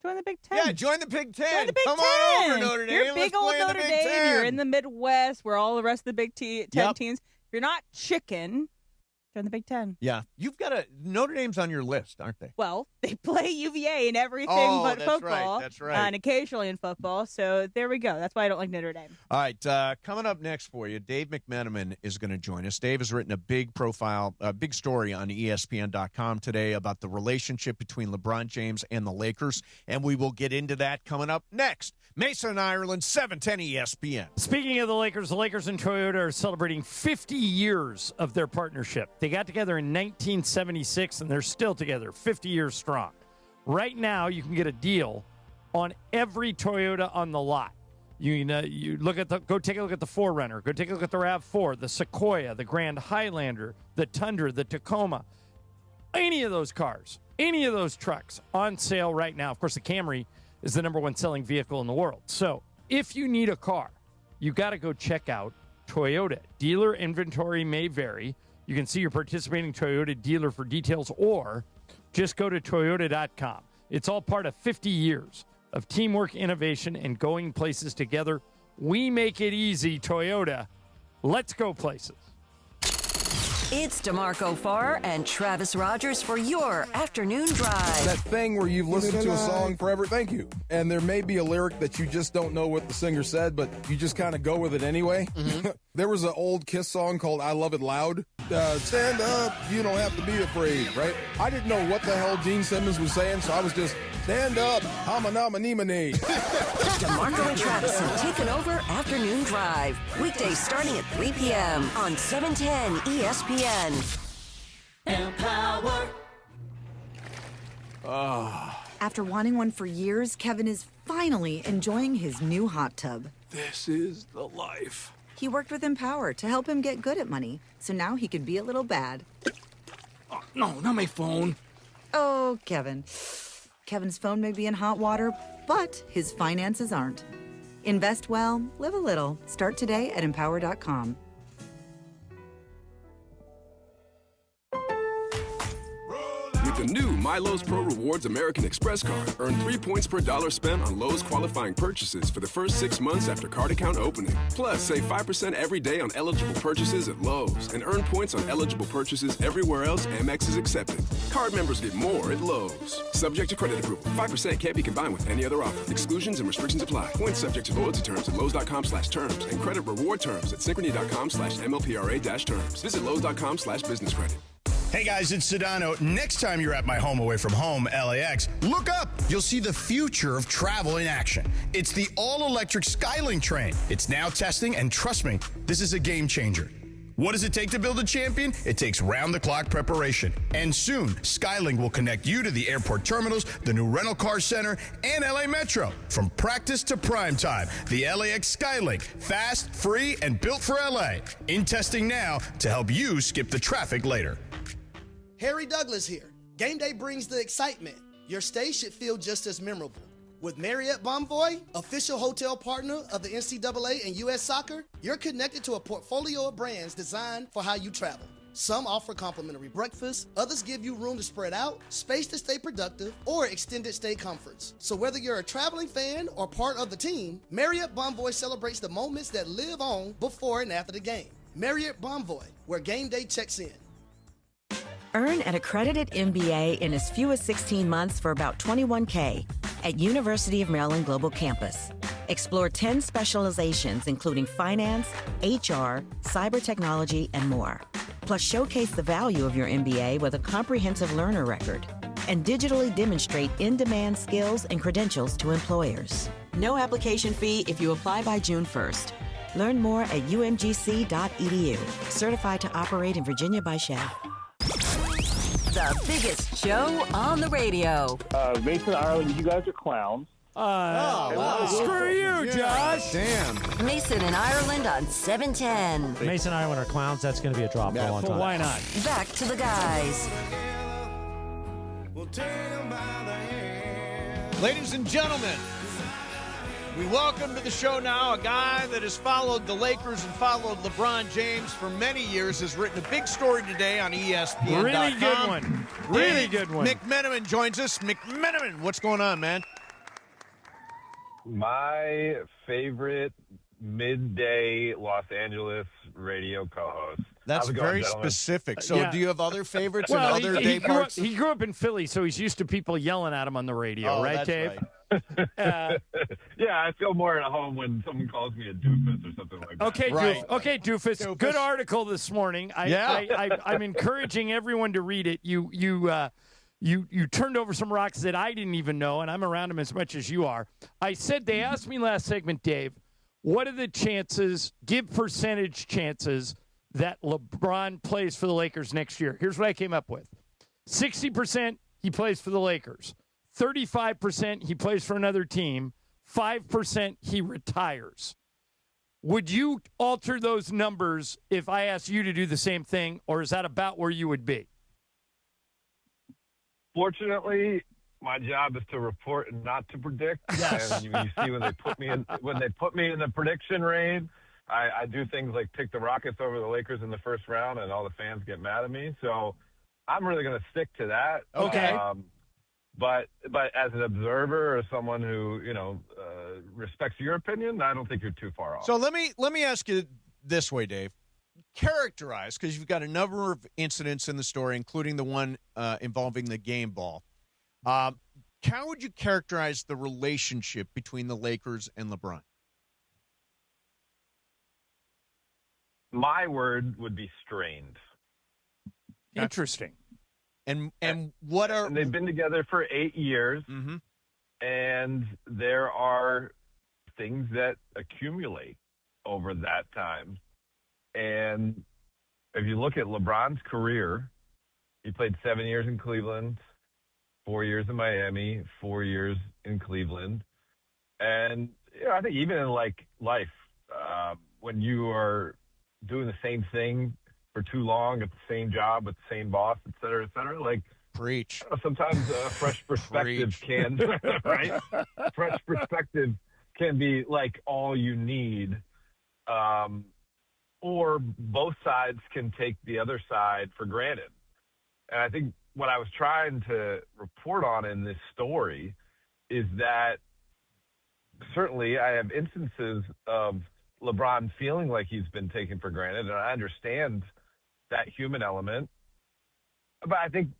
join the Big Ten. Yeah, join the Big Ten. Join the Big Come Ten. on over, Notre Dame. You're big old Notre Dame. You're in the Midwest where all the rest of the Big Ten teams. If you're not chicken, Join the Big Ten. Yeah. You've got Notre Dame's on your list, aren't they? Well, they play UVA in everything but that's football. Right, that's right. And occasionally in football. So there we go. That's why I don't like Notre Dame. All right. Coming up next for you, Dave McMenamin is going to join us. Dave has written a big story on ESPN.com today about the relationship between LeBron James and the Lakers, and we will get into that coming up next. Mason, Ireland, 710 ESPN. Speaking of the Lakers and Toyota are celebrating 50 years of their partnership. They got together in 1976, and they're still together, 50 years strong. Right now, you can get a deal on every Toyota on the lot. You go take a look at the 4Runner, go take a look at the RAV4, the Sequoia, the Grand Highlander, the Tundra, the Tacoma. Any of those cars, any of those trucks on sale right now. Of course, the Camry is the number one selling vehicle in the world. So if you need a car, you got to go check out Toyota. Dealer inventory may vary. You can see your participating Toyota dealer for details, or just go to Toyota.com. It's all part of 50 years of teamwork, innovation, and going places together. We make it easy, Toyota. Let's go places. It's DeMarco Farr and Travis Rogers for your afternoon drive. That thing where you've listened to a song forever, thank you. And there may be a lyric that you just don't know what the singer said, but you just kind of go with it anyway. Mm-hmm. There was an old Kiss song called I Love It Loud. Stand up, you don't have to be afraid, right? I didn't know what the hell Gene Simmons was saying, so I was just, stand up, hama-nama-nee-ma-nee. DeMarco and Travis have taken over Afternoon Drive. Weekdays starting at 3 p.m. on 710 ESPN. Empower. After wanting one for years, Kevin is finally enjoying his new hot tub. This is the life. He worked with Empower to help him get good at money, so now he could be a little bad. Oh, no, not my phone. Oh, Kevin. Kevin's phone may be in hot water, but his finances aren't. Invest well, live a little. Start today at empower.com. With the new MyLowe's Pro Rewards American Express card, earn 3 points per dollar spent on Lowe's qualifying purchases for the first 6 months after card account opening. Plus, save 5% every day on eligible purchases at Lowe's and earn points on eligible purchases everywhere else Amex is accepted. Card members get more at Lowe's. Subject to credit approval. 5% can't be combined with any other offer. Exclusions and restrictions apply. Points subject to loyalty terms at Lowe's.com/terms and credit reward terms at Synchrony.com/MLPRA-terms. Visit Lowe's.com/business credit. Hey guys, it's Sedano. Next time you're at my home away from home, LAX, look up. You'll see the future of travel in action. It's the all-electric Skylink train. It's now testing, and trust me, this is a game changer. What does it take to build a champion? It takes round-the-clock preparation. And soon, Skylink will connect you to the airport terminals, the new rental car center, and LA Metro. From practice to prime time, the LAX Skylink. Fast, free, and built for LA. In testing now to help you skip the traffic later. Harry Douglas here. Game day brings the excitement. Your stay should feel just as memorable. With Marriott Bonvoy, official hotel partner of the NCAA and U.S. Soccer, you're connected to a portfolio of brands designed for how you travel. Some offer complimentary breakfast, others give you room to spread out, space to stay productive, or extended stay comforts. So whether you're a traveling fan or part of the team, Marriott Bonvoy celebrates the moments that live on before and after the game. Marriott Bonvoy, where game day checks in. Earn an accredited MBA in as few as 16 months for about $21K at University of Maryland Global Campus. Explore 10 specializations, including finance, HR, cyber technology, and more. Plus, showcase the value of your MBA with a comprehensive learner record and digitally demonstrate in-demand skills and credentials to employers. No application fee if you apply by June 1st. Learn more at umgc.edu. Certified to operate in Virginia by Shell. The biggest show on the radio. Mason, Ireland, you guys are clowns. Screw you, Josh. Damn. Mason and Ireland on 710. Mason and Ireland are clowns. That's going to be a drop for a long time. Why not? Back to the guys. Ladies and gentlemen, we welcome to the show now a guy that has followed the Lakers and followed LeBron James for many years, has written a big story today on ESPN.com. Really good one. Really good one. McMenamin joins us. McMenamin, what's going on, man? My favorite midday Los Angeles radio co-host. That's very specific. So do you have other favorites and other day parts? He grew up in Philly, so he's used to people yelling at him on the radio, right, Dave? Right. Yeah, I feel more at home when someone calls me a doofus or something like that. Okay, okay, doofus. Good article this morning. I'm encouraging everyone to read it. You turned over some rocks that I didn't even know, and I'm around them as much as you are. I said, they asked me last segment, Dave, what are the chances, give percentage chances, that LeBron plays for the Lakers next year? Here's what I came up with. 60% he plays for the Lakers. 35% he plays for another team. 5% he retires. Would you alter those numbers if I asked you to do the same thing, or is that about where you would be? Fortunately, my job is to report and not to predict. Yes. And you see when they put me in the prediction range, I do things like pick the Rockets over the Lakers in the first round, and all the fans get mad at me. So I'm really going to stick to that. Okay. But as an observer or someone who respects your opinion, I don't think you're too far off. So let me ask you this way, Dave. Characterize, because you've got a number of incidents in the story, including the one involving the game ball. How would you characterize the relationship between the Lakers and LeBron? My word would be strained. Interesting. And what are... And they've been together for 8 years, and there are things that accumulate over that time. And if you look at LeBron's career, he played 7 years in Cleveland, 4 years in Miami, 4 years in Cleveland. And I think even in life, when you are doing the same thing for too long at the same job with the same boss, et cetera, preach. Sometimes a fresh perspective can, right? Fresh perspective can be like all you need. Or both sides can take the other side for granted. And I think what I was trying to report on in this story is that certainly I have instances of LeBron feeling like he's been taken for granted, and I understand that human element. But I think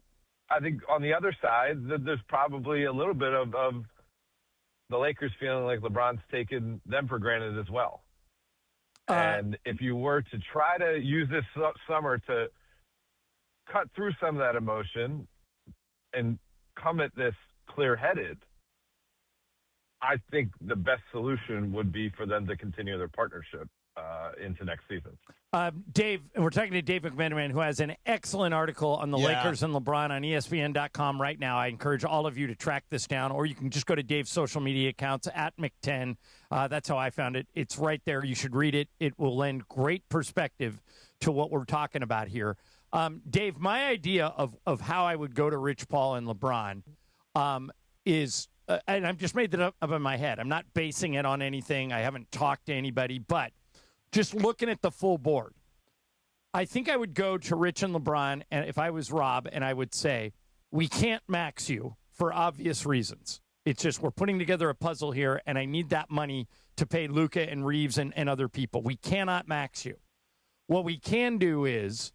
on the other side, there's probably a little bit of the Lakers feeling like LeBron's taken them for granted as well. And if you were to try to use this summer to cut through some of that emotion and come at this clear-headed, I think the best solution would be for them to continue their partnership into next season. Dave, we're talking to Dave McMenamin, who has an excellent article on the Lakers and LeBron on ESPN.com right now. I encourage all of you to track this down, or you can just go to Dave's social media accounts, @Mc10. That's how I found it. It's right there. You should read it. It will lend great perspective to what we're talking about here. Dave, my idea of how I would go to Rich Paul and LeBron is, and I've just made that up in my head. I'm not basing it on anything. I haven't talked to anybody, but just looking at the full board, I think I would go to Rich and LeBron, and if I was Rob, and I would say, we can't max you for obvious reasons. It's just we're putting together a puzzle here, and I need that money to pay Luka and Reeves and other people. We cannot max you. What we can do is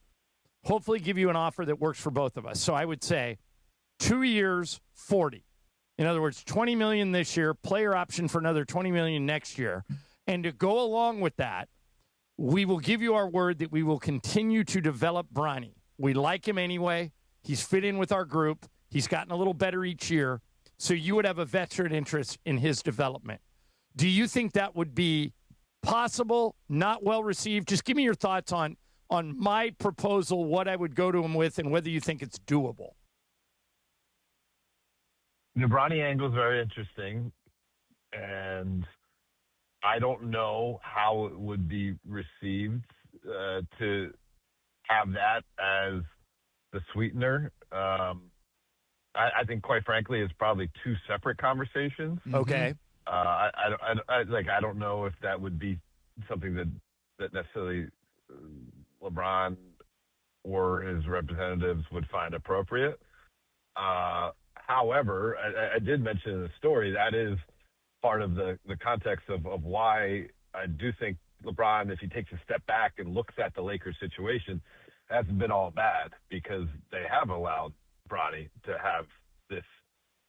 hopefully give you an offer that works for both of us. So I would say 2 years, 40. In other words, $20 million this year, player option for another $20 million next year. And to go along with that, we will give you our word that we will continue to develop Bronny. We like him anyway. He's fit in with our group. He's gotten a little better each year. So you would have a vested interest in his development. Do you think that would be possible, not well received? Just give me your thoughts on my proposal, what I would go to him with, and whether you think it's doable. The Bronny angle is very interesting, and I don't know how it would be received to have that as the sweetener. I think, quite frankly, it's probably two separate conversations. Okay. I don't know if that would be something that necessarily LeBron or his representatives would find appropriate. However, I did mention in the story that is part of the context of why I do think LeBron, if he takes a step back and looks at the Lakers situation, hasn't been all bad because they have allowed Bronny to have this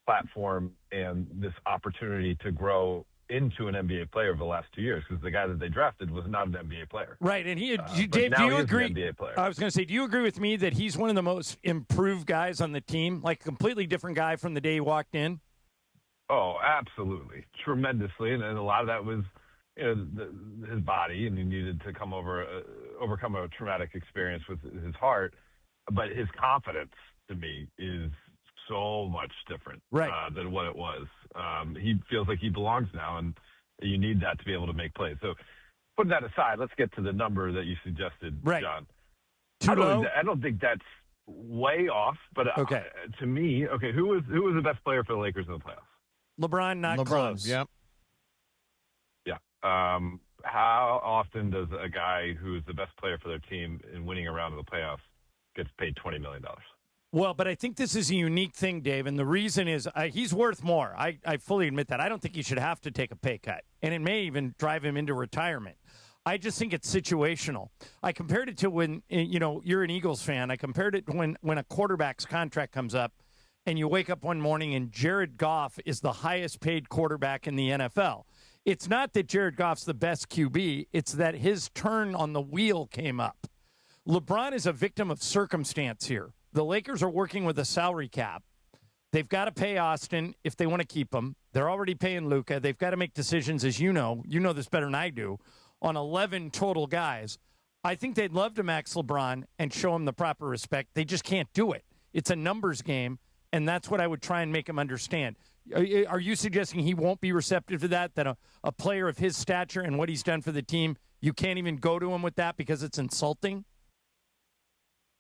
platform and this opportunity to grow into an NBA player over the last 2 years, because the guy that they drafted was not an NBA player. Right, and Dave, do you agree? An NBA player. I was going to say, do you agree with me that he's one of the most improved guys on the team, like a completely different guy from the day he walked in? Oh, absolutely, tremendously, and a lot of that was his body, and he needed to overcome a traumatic experience with his heart. But his confidence, to me, is so much different than what it was. He feels like he belongs now, and you need that to be able to make plays. So putting that aside, let's get to the number that you suggested, John. I don't think that's way off, but to me, who was the best player for the Lakers in the playoffs? LeBron, not close. Yep. Yeah. How often does a guy who's the best player for their team in winning a round of the playoffs gets paid $20 million? Well, but I think this is a unique thing, Dave, and the reason is he's worth more. I fully admit that. I don't think he should have to take a pay cut, and it may even drive him into retirement. I just think it's situational. I compared it to when, you're an Eagles fan. I compared it to when a quarterback's contract comes up, and you wake up one morning and Jared Goff is the highest paid quarterback in the NFL. It's not that Jared Goff's the best QB. It's that his turn on the wheel came up. LeBron is a victim of circumstance here. The Lakers are working with a salary cap. They've got to pay Austin if they want to keep him. They're already paying Luka. They've got to make decisions, as you know this better than I do, on 11 total guys. I think they'd love to max LeBron and show him the proper respect. They just can't do it. It's a numbers game, and that's what I would try and make him understand. Are you suggesting he won't be receptive to that a player of his stature and what he's done for the team, you can't even go to him with that because it's insulting?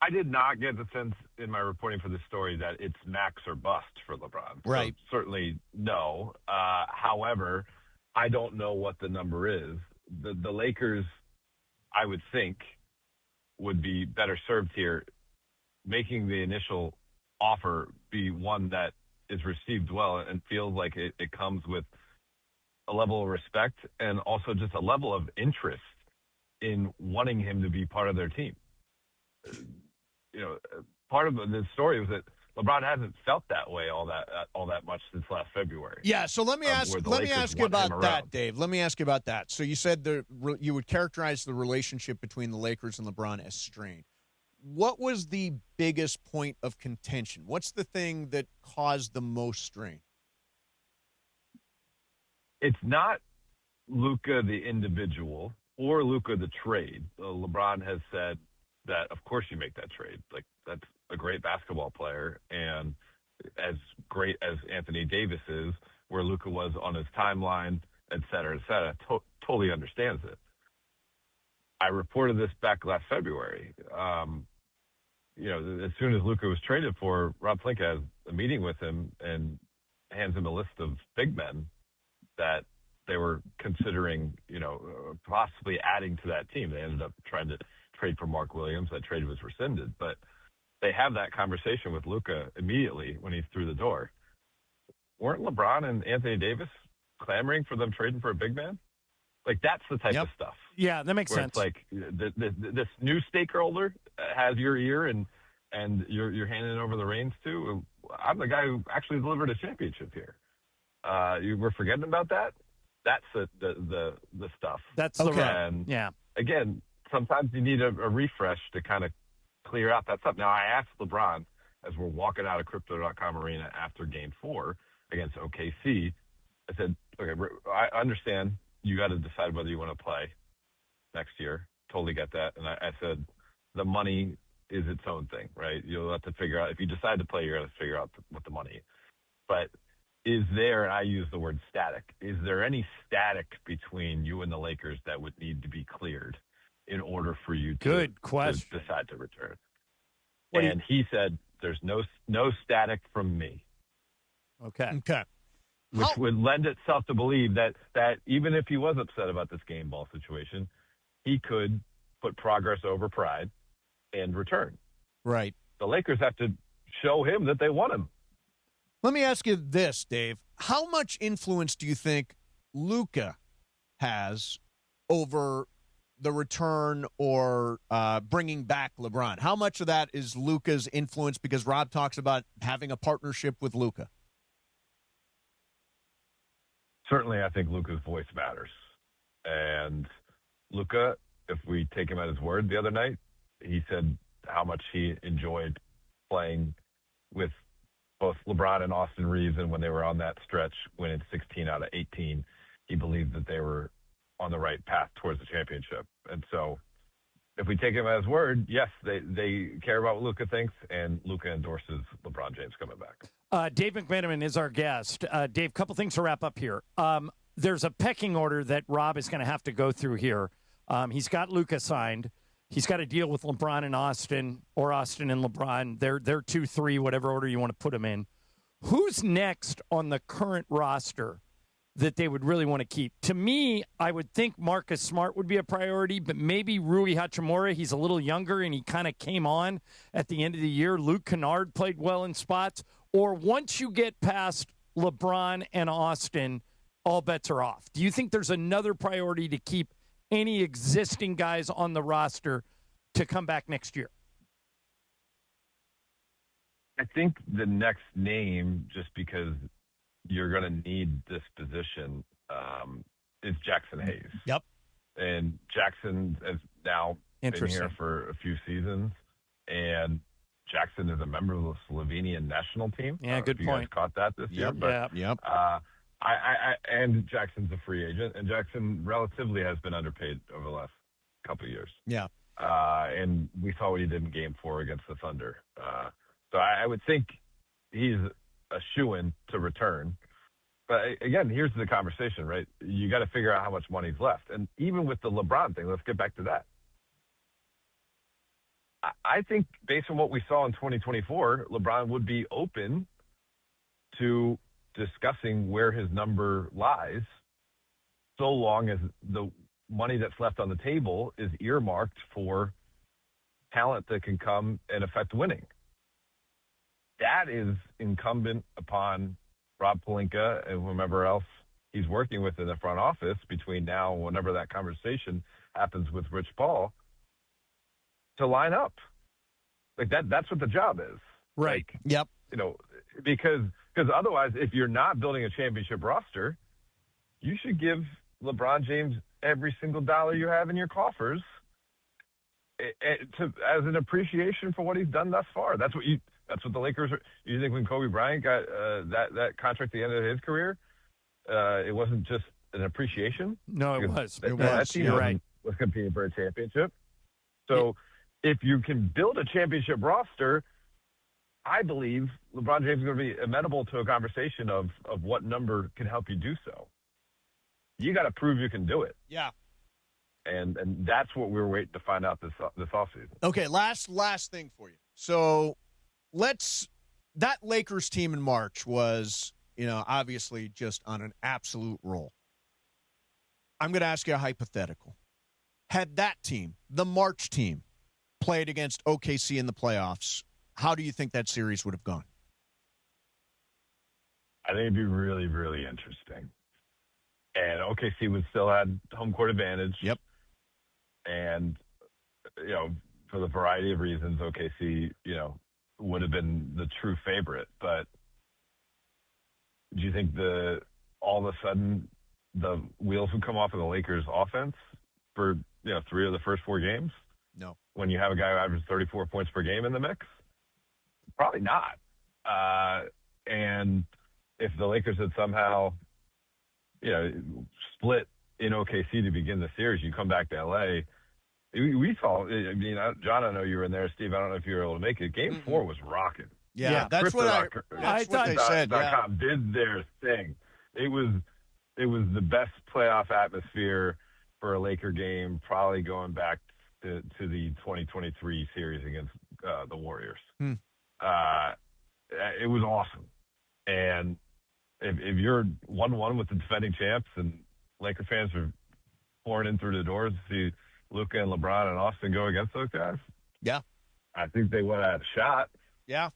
I did not get the sense in my reporting for this story that it's max or bust for LeBron. Right. So certainly no. However, I don't know what the number is. The Lakers, I would think, would be better served here making the initial offer be one that is received well and feels like it comes with a level of respect and also just a level of interest in wanting him to be part of their team. Part of the story was that LeBron hasn't felt that way all that much since last February. Yeah, so let me ask you about that, Dave. Let me ask you about that. So you said you would characterize the relationship between the Lakers and LeBron as strained. What was the biggest point of contention? What's the thing that caused the most strain? It's not Luka the individual or Luka the trade. LeBron has said that, of course, you make that trade. Like, that's a great basketball player, and as great as Anthony Davis is, where Luka was on his timeline, et cetera, totally understands it. I reported this back last February. As soon as Luka was traded for, Rob Pelinka has a meeting with him and hands him a list of big men that they were considering, possibly adding to that team. They ended up trying to trade for Mark Williams. That trade was rescinded, but they have that conversation with Luka immediately when he's through the door. Weren't LeBron and Anthony Davis clamoring for them trading for a big man? Like, that's the type of stuff. Yeah, that makes sense. It's like this new stakeholder has your ear and you're handing over the reins to. I'm the guy who actually delivered a championship here. You were forgetting about that? That's the stuff. That's the right. And yeah. Again, sometimes you need a refresh to kind of clear out that stuff. Now, I asked LeBron as we're walking out of Crypto.com Arena after Game 4 against OKC. I said, okay, I understand you got to decide whether you want to play next year. Totally get that. And I said, the money is its own thing, right? You'll have to figure out, if you decide to play, you're going to figure out what the money is. But is there, and I use the word static, is there any static between you and the Lakers that would need to be cleared in order for you to decide to return? And he said, there's no static from me. Okay. Which would lend itself to believe that even if he was upset about this game ball situation, he could put progress over pride and return. Right. The Lakers have to show him that they want him. Let me ask you this, Dave. How much influence do you think Luka has over the return or bringing back LeBron? How much of that is Luka's influence? Because Rob talks about having a partnership with Luka. Certainly, I think Luka's voice matters. And Luka, if we take him at his word the other night, he said how much he enjoyed playing with both LeBron and Austin Reeves, and when they were on that stretch, winning 16 out of 18, he believed that they were on the right path towards the championship. And so if we take him at his word, yes, they care about what Luka thinks, and Luka endorses LeBron James coming back. Dave McMenamin is our guest. Dave, couple things to wrap up here. There's a pecking order that Rob is going to have to go through here. He's got Luka signed. He's got to deal with LeBron and Austin, or Austin and LeBron. They're 2, 3, whatever order you want to put them in. Who's next on the current roster that they would really want to keep? To me, I would think Marcus Smart would be a priority, but maybe Rui Hachimura. He's a little younger, and he kind of came on at the end of the year. Luke Kennard played well in spots. Or once you get past LeBron and Austin, all bets are off. Do you think there's another priority to keep any existing guys on the roster to come back next year? I think the next name, just because you're going to need this position, is Jackson Hayes. Yep. And Jackson has now been here for a few seasons, and Jackson is a member of the Slovenian national team. Yeah, good point. You guys caught that this year. But, yep. And Jackson's a free agent, and Jackson relatively has been underpaid over the last couple of years. Yeah. And we saw what he did in Game 4 against the Thunder. So I would think he's a shoo-in to return. But again, here's the conversation, right? You got to figure out how much money's left. And even with the LeBron thing, let's get back to that. I think based on what we saw in 2024, LeBron would be open to discussing where his number lies, so long as the money that's left on the table is earmarked for talent that can come and affect winning. That is incumbent upon Rob Pelinka and whomever else he's working with in the front office between now and whenever that conversation happens with Rich Paul, to line up. Like that's what the job is. Right. Like, yep. You know, because otherwise, if you're not building a championship roster, you should give LeBron James every single dollar you have in your coffers as an appreciation for what he's done thus far. That's what the Lakers are. You think when Kobe Bryant got that contract at the end of his career, it wasn't just an appreciation? No, it was. That team You're right. was competing for a championship. So if you can build a championship roster, I believe LeBron James is going to be amenable to a conversation of what number can help you do so. You got to prove you can do it. Yeah. And that's what we're waiting to find out this offseason. Okay, last thing for you. So that Lakers team in March was, obviously just on an absolute roll. I'm going to ask you a hypothetical. Had that team, the March team, played against OKC in the playoffs, how do you think that series would have gone? I think it'd be really, really interesting. And OKC would still had home court advantage. Yep. And, for the variety of reasons, OKC, would have been the true favorite. But do you think all of a sudden the wheels would come off of the Lakers offense for, 3 of the first 4 games? No. When you have a guy who averages 34 points per game in the mix? Probably not. And if the Lakers had somehow, split in OKC to begin the series, you come back to L.A., we saw, John, I know you were in there. Steve, I don't know if you were able to make it. Game 4 was rocking. Yeah, that's what I thought they said. Yeah. Did their thing. It was the best playoff atmosphere for a Laker game, probably going back to the 2023 series against the Warriors. It was awesome. And if you're 1-1 with the defending champs and Laker fans are pouring in through the doors to see Luka and LeBron and Austin go against those guys, yeah, I think they would have had a shot. Yeah.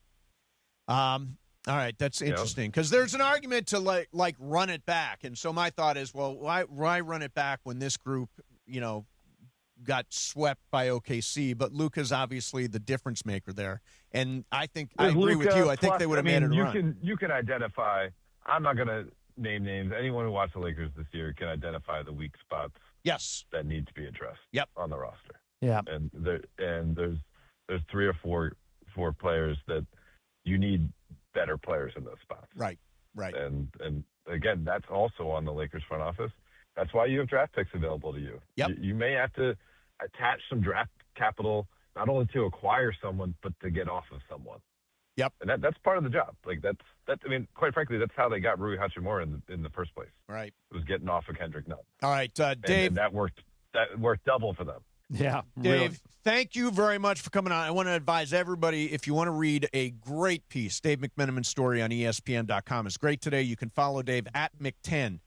All right, that's interesting because there's an argument to like run it back, and so my thought is, well, why run it back when this group, got swept by OKC, but Luka's obviously the difference maker there. And I think I agree with you. I think they would have made it a run. You can identify. I'm not going to name names. Anyone who watched the Lakers this year can identify the weak spots. Yes, that need to be addressed. Yep. On the roster. Yeah, and there's 3 or 4 players that you need better players in those spots. Right. And again, that's also on the Lakers front office. That's why you have draft picks available to you. Yep. You may have to attach some draft capital not only to acquire someone but to get off of someone. Yep. And that's part of the job. Like that's I mean, quite frankly, that's how they got Rui Hachimura in the first place. Right. It was getting off of Kendrick Nunn. All right, Dave. And that worked double for them. Yeah. Dave, really. thank you very much for coming on. I want to advise everybody, if you want to read a great piece, Dave McMenamin's story on ESPN.com is great today. You can follow Dave at Mc10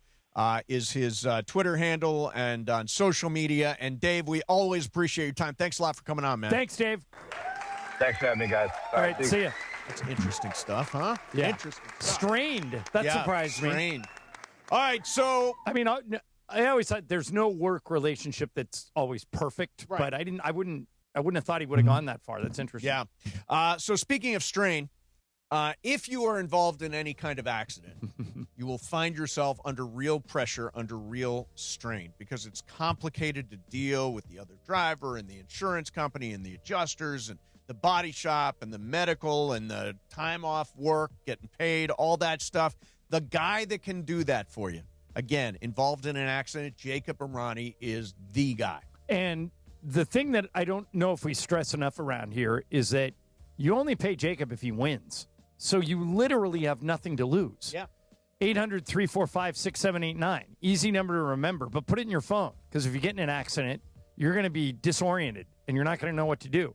is his Twitter handle and on social media. And Dave, we always appreciate your time. Thanks a lot for coming on, man. Thanks, Dave. Thanks for having me, guys. All right, see ya. That's interesting stuff, huh? Yeah. Interesting stuff. Strained. That surprised me. All right, so I mean, I always thought there's no work relationship that's always perfect, but I wouldn't have thought he would have gone that far. That's interesting. Yeah. So speaking of strain, if you are involved in any kind of accident, you will find yourself under real pressure, under real strain, because it's complicated to deal with the other driver and the insurance company and the adjusters and the body shop and the medical and the time off work, getting paid, all that stuff. The guy that can do that for you, again, involved in an accident, Jacob Arani is the guy. And the thing that I don't know if we stress enough around here is that you only pay Jacob if he wins. So you literally have nothing to lose. Yeah. 800-345-6789. Easy number to remember, but put it in your phone, because if you get in an accident, you're going to be disoriented and you're not going to know what to do.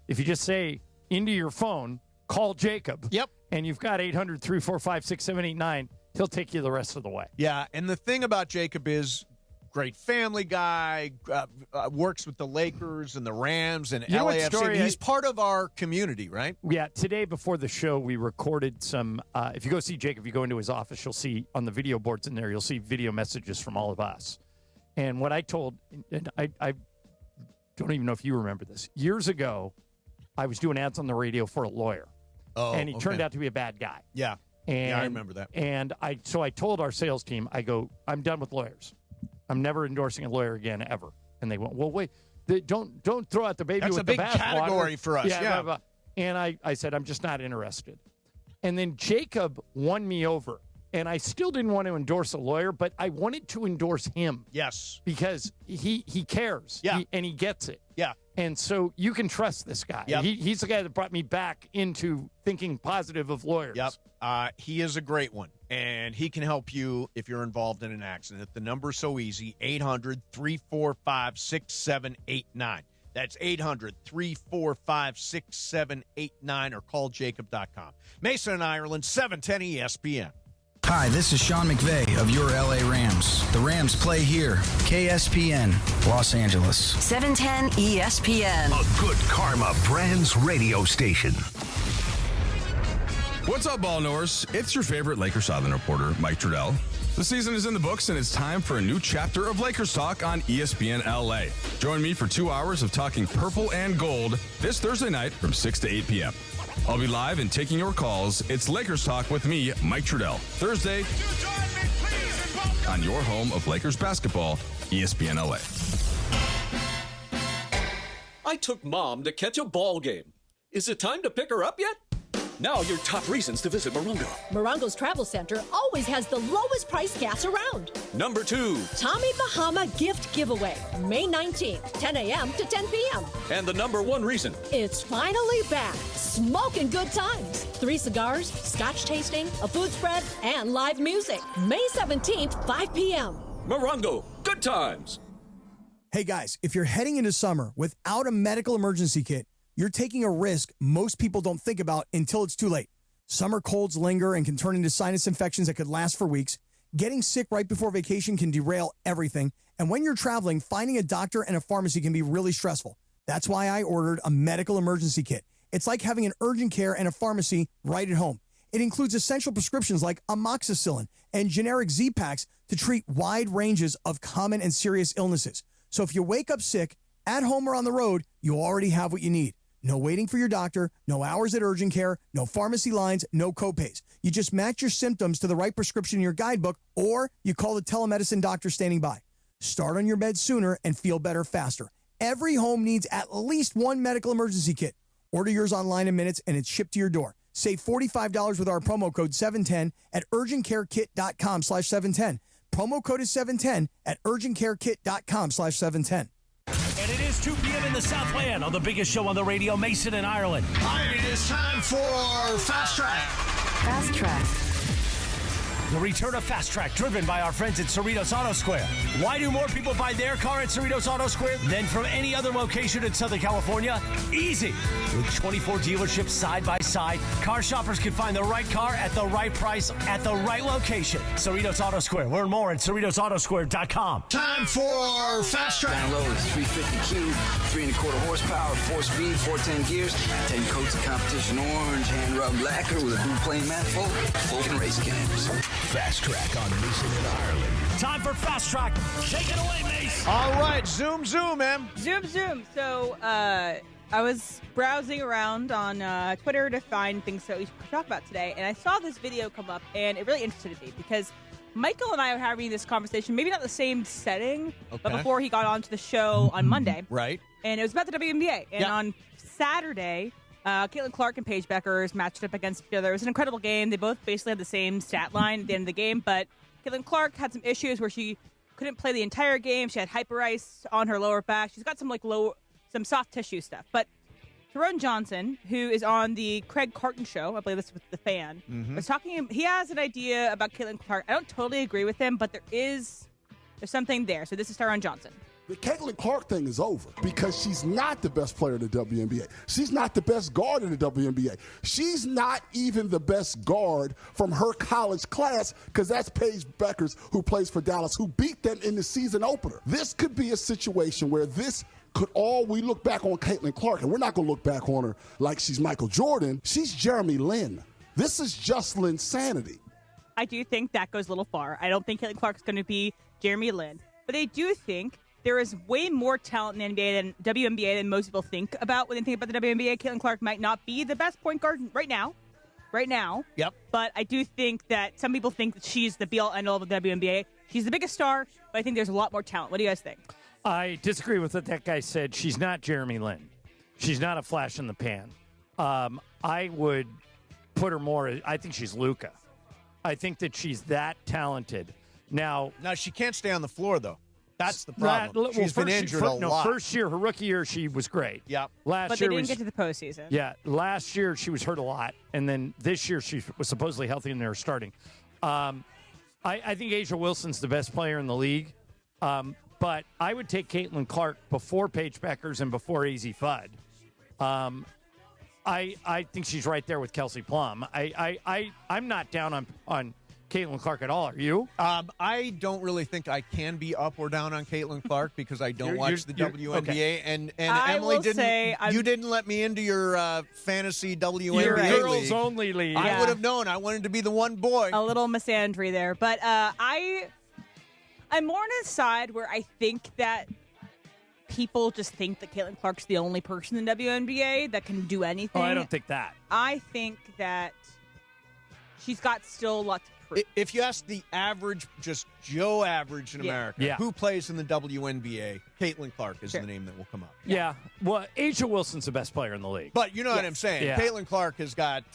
If you just say into your phone, call Jacob. Yep. And you've got 800-345-6789. He'll take you the rest of the way. Yeah, and the thing about Jacob is great family guy, works with the Lakers and the Rams and LAFC. He's part of our community, right? Yeah, today before the show, we recorded some. If you go see Jacob, you go into his office, you'll see on the video boards in there, you'll see video messages from all of us. And what I told, and I don't even know if you remember this, years ago, I was doing ads on the radio for a lawyer. Oh, and he turned out to be a bad guy. Yeah. And, I remember that. And I told our sales team, I go, I'm done with lawyers. I'm never endorsing a lawyer again, ever. And they went, well, wait, don't throw out the baby with the bathwater. That's a big category for us. Yeah. Blah, blah. And I said, I'm just not interested. And then Jacob won me over. And I still didn't want to endorse a lawyer, but I wanted to endorse him. Yes. Because he cares. Yeah. And he gets it. Yeah. And so you can trust this guy. Yep. He's the guy that brought me back into thinking positive of lawyers. Yep. He is a great one, and he can help you if you're involved in an accident. The number's so easy, 800-345-6789. That's 800-345-6789, or call jacob.com. Mason and Ireland, 710 ESPN. Hi, this is Sean McVay of your LA Rams. The Rams play here. KSPN, Los Angeles. 710 ESPN. A good karma brands radio station. What's up, ball knowers? It's your favorite Lakers Southern reporter, Mike Trudell. The season is in the books, and it's time for a new chapter of Lakers talk on ESPN LA. Join me for 2 hours of talking purple and gold this Thursday night from 6 to 8 p.m. I'll be live and taking your calls. It's Lakers Talk with me, Mike Trudell. Thursday on your home of Lakers basketball, ESPN LA. I took Mom to catch a ball game. Is it time to pick her up yet? Now your top reasons to visit Morongo. Morongo's Travel Center always has the lowest price gas around. Number 2. Tommy Bahama Gift Giveaway, May 19th, 10 a.m. to 10 p.m. And the number 1 reason. It's finally back. Smoking good times. 3 cigars, scotch tasting, a food spread, and live music. May 17th, 5 p.m. Morongo, good times. Hey guys, if you're heading into summer without a medical emergency kit, you're taking a risk most people don't think about until it's too late. Summer colds linger and can turn into sinus infections that could last for weeks. Getting sick right before vacation can derail everything. And when you're traveling, finding a doctor and a pharmacy can be really stressful. That's why I ordered a medical emergency kit. It's like having an urgent care and a pharmacy right at home. It includes essential prescriptions like amoxicillin and generic Z-Packs to treat wide ranges of common and serious illnesses. So if you wake up sick, At home or on the road, you already have what you need. No waiting for your doctor, no hours at urgent care, no pharmacy lines, no copays. You just match your symptoms to the right prescription in your guidebook, or you call the telemedicine doctor standing by. Start on your meds sooner and feel better faster. Every home needs at least one medical emergency kit. Order yours online in minutes, and it's shipped to your door. Save $45 with our promo code 710 at urgentcarekit.com/710. Promo code is 710 at urgentcarekit.com/710. And it is 2 p.m. in the Southland on the biggest show on the radio, Mason and Ireland. All right, it is time for Fast Track. Fast Track. The return of Fast Track, driven by our friends at Cerritos Auto Square. Why do more people buy their car at Cerritos Auto Square than from any other location in Southern California? Easy. With 24 dealerships side by side, car shoppers can find the right car at the right price at the right location. Cerritos Auto Square. Learn more at CerritosAutoSquare.com. Time for Fast Track. Down low is 350 cube, 3.25 horsepower, 4-speed, 410 gears, 10 coats of competition orange, hand rubbed lacquer with a blue plain manifold, full race cams. Fast Track on Mason and Ireland. Time for Fast Track. Take it away, Mace. All right, zoom, Em. Zoom. So I was browsing around on Twitter to find things that we should talk about today, and I saw this video come up, and it really interested me because Michael and I were having this conversation, maybe not the same setting, but before he got onto the show on Monday. Right. And it was about the WNBA. And on Saturday, Caitlin Clark and Paige Beckers matched up against each other. It was an incredible game. They both basically had the same stat line at the end of the game, but Caitlin Clark had some issues where she couldn't play the entire game. She had hyperice on her lower back. She's got some some soft tissue stuff. But Tyrone Johnson, who is on the Craig Carton show, I believe this was The Fan, was talking. He has an idea about Caitlin Clark. I don't totally agree with him, but there's something there. So this is Tyrone Johnson. The Caitlin Clark thing is over because she's not the best player in the WNBA. She's not the best guard in the WNBA. She's not even the best guard from her college class because that's Paige Beckers, who plays for Dallas, who beat them in the season opener. This could be a situation where we look back on Caitlin Clark, and we're not going to look back on her like she's Michael Jordan. She's Jeremy Lin. This is just Linsanity. I do think that goes a little far. I don't think Caitlin Clark's going to be Jeremy Lin, but I do think there is way more talent in the NBA than WNBA than most people think about when they think about the WNBA. Caitlin Clark might not be the best point guard right now. Yep. But I do think that some people think that she's the be-all, end-all of the WNBA. She's the biggest star, but I think there's a lot more talent. What do you guys think? I disagree with what that guy said. She's not Jeremy Lin. She's not a flash in the pan. I would put her more. I think she's Luka. I think that she's that talented. Now she can't stay on the floor, though. That's the problem. She's been injured a lot. First year, her rookie year, she was great. Yeah. But they didn't get to the postseason. Yeah. Last year, she was hurt a lot. And then this year, she was supposedly healthy and they were starting. I think A'ja Wilson's the best player in the league. But I would take Caitlin Clark before Paige Beckers and before AZ Fudd. I think she's right there with Kelsey Plum. I'm not down on Caitlin Clark at all. Are you? I don't really think I can be up or down on Caitlin Clark because I don't watch the WNBA. Okay. And Emily, you didn't let me into your fantasy WNBA your league. Girls only league. I would have known. I wanted to be the one boy. A little misandry there. But I'm more on his side where I think that people just think that Caitlin Clark's the only person in WNBA that can do anything. Oh, I don't think that. I think that she's got still a lot to prove. If you ask the average, just Joe average in America, who plays in the WNBA, Caitlin Clark is the name that will come up. Yeah. Well, A'ja Wilson's the best player in the league. But you know what I'm saying. Yeah. Caitlin Clark has got,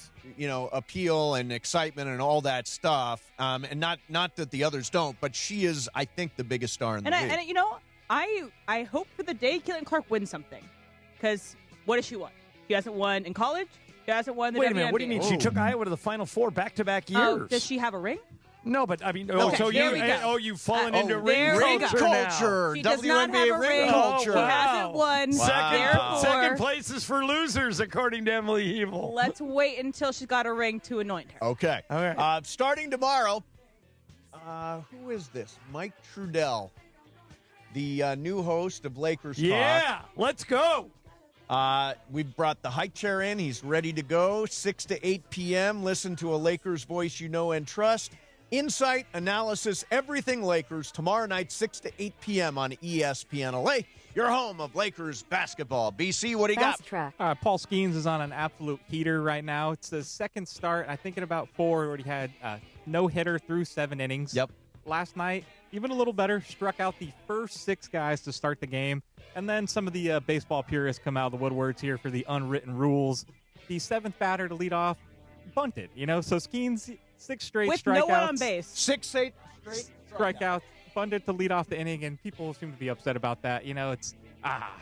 appeal and excitement and all that stuff. And not that the others don't, but she is, I think, the biggest star in the league. I hope for the day Caitlin Clark wins something. Because what has she won? She hasn't won in college. She hasn't won the WNBA. Wait a minute. What do you mean? She took Iowa to the Final Four back-to-back years. Oh, does she have a ring? No, but I mean, you've fallen into ring culture. She does not have a ring culture. She hasn't won. Second place is for losers, according to Emily Evil. Let's wait until she's got a ring to anoint her. Okay. All right. Starting tomorrow, who is this? Mike Trudell, the new host of Lakers Talk. Yeah, let's go. We've brought the high chair in. He's ready to go. 6 to 8 p.m. Listen to a Lakers voice you know and trust. Insight, analysis, everything Lakers, tomorrow night, 6 to 8 p.m. on ESPN LA, your home of Lakers basketball. BC, what do you got? Paul Skeens is on an absolute heater right now. It's the second start, I think, in about 4, where he had no-hitter through 7 innings. Yep. Last night, even a little better, struck out the first 6 guys to start the game. And then some of the baseball purists come out of the woodworks here for the unwritten rules. The 7th batter to lead off bunted, so Skeens, 6 straight with strikeouts. no one on base. 6 straight strikeouts, bunted to lead off the inning, and people seem to be upset about that.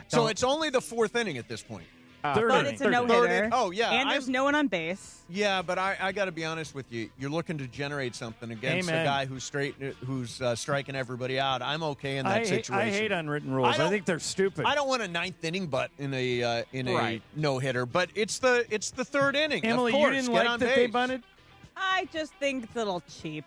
So it's only the 4th inning at this point. But it's a no-hitter. Oh, yeah. And there's no one on base. Yeah, but I got to be honest with you. You're looking to generate something against a guy who's striking everybody out. I'm okay in that situation. I hate unwritten rules. I think they're stupid. I don't want a 9th inning butt in a no-hitter, but it's the 3rd inning. Emily, of course. you didn't Get like on that base. they bunted? I just think it's a little cheap.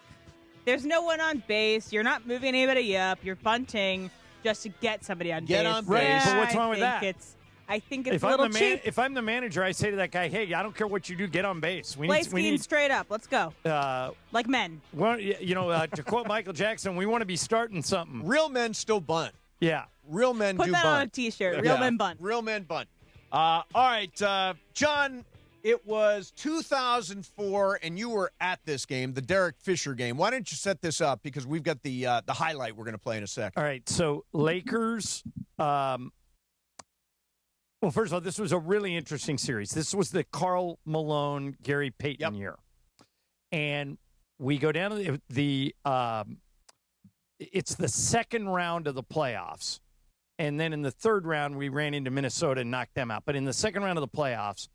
There's no one on base. You're not moving anybody up. You're bunting just to get somebody on base. Get on base. Yeah, But what's wrong with that? I think it's a little cheap. If I'm the manager, I say to that guy, hey, I don't care what you do, get on base. We need straight up. Let's go. Like men. Well, to quote Michael Jackson, we want to be starting something. Real men still bunt. Yeah. Real men Put do that bunt. on a T-shirt. Real men bunt. Real men bunt. All right, John, it was 2004, and you were at this game, the Derek Fisher game. Why don't you set this up? Because we've got the highlight we're going to play in a second. All right, so Lakers well, first of all, this was a really interesting series. This was the Karl Malone, Gary Payton year. And we go down to it's the second round of the playoffs. And then in the third round, we ran into Minnesota and knocked them out. But in the second round of the playoffs,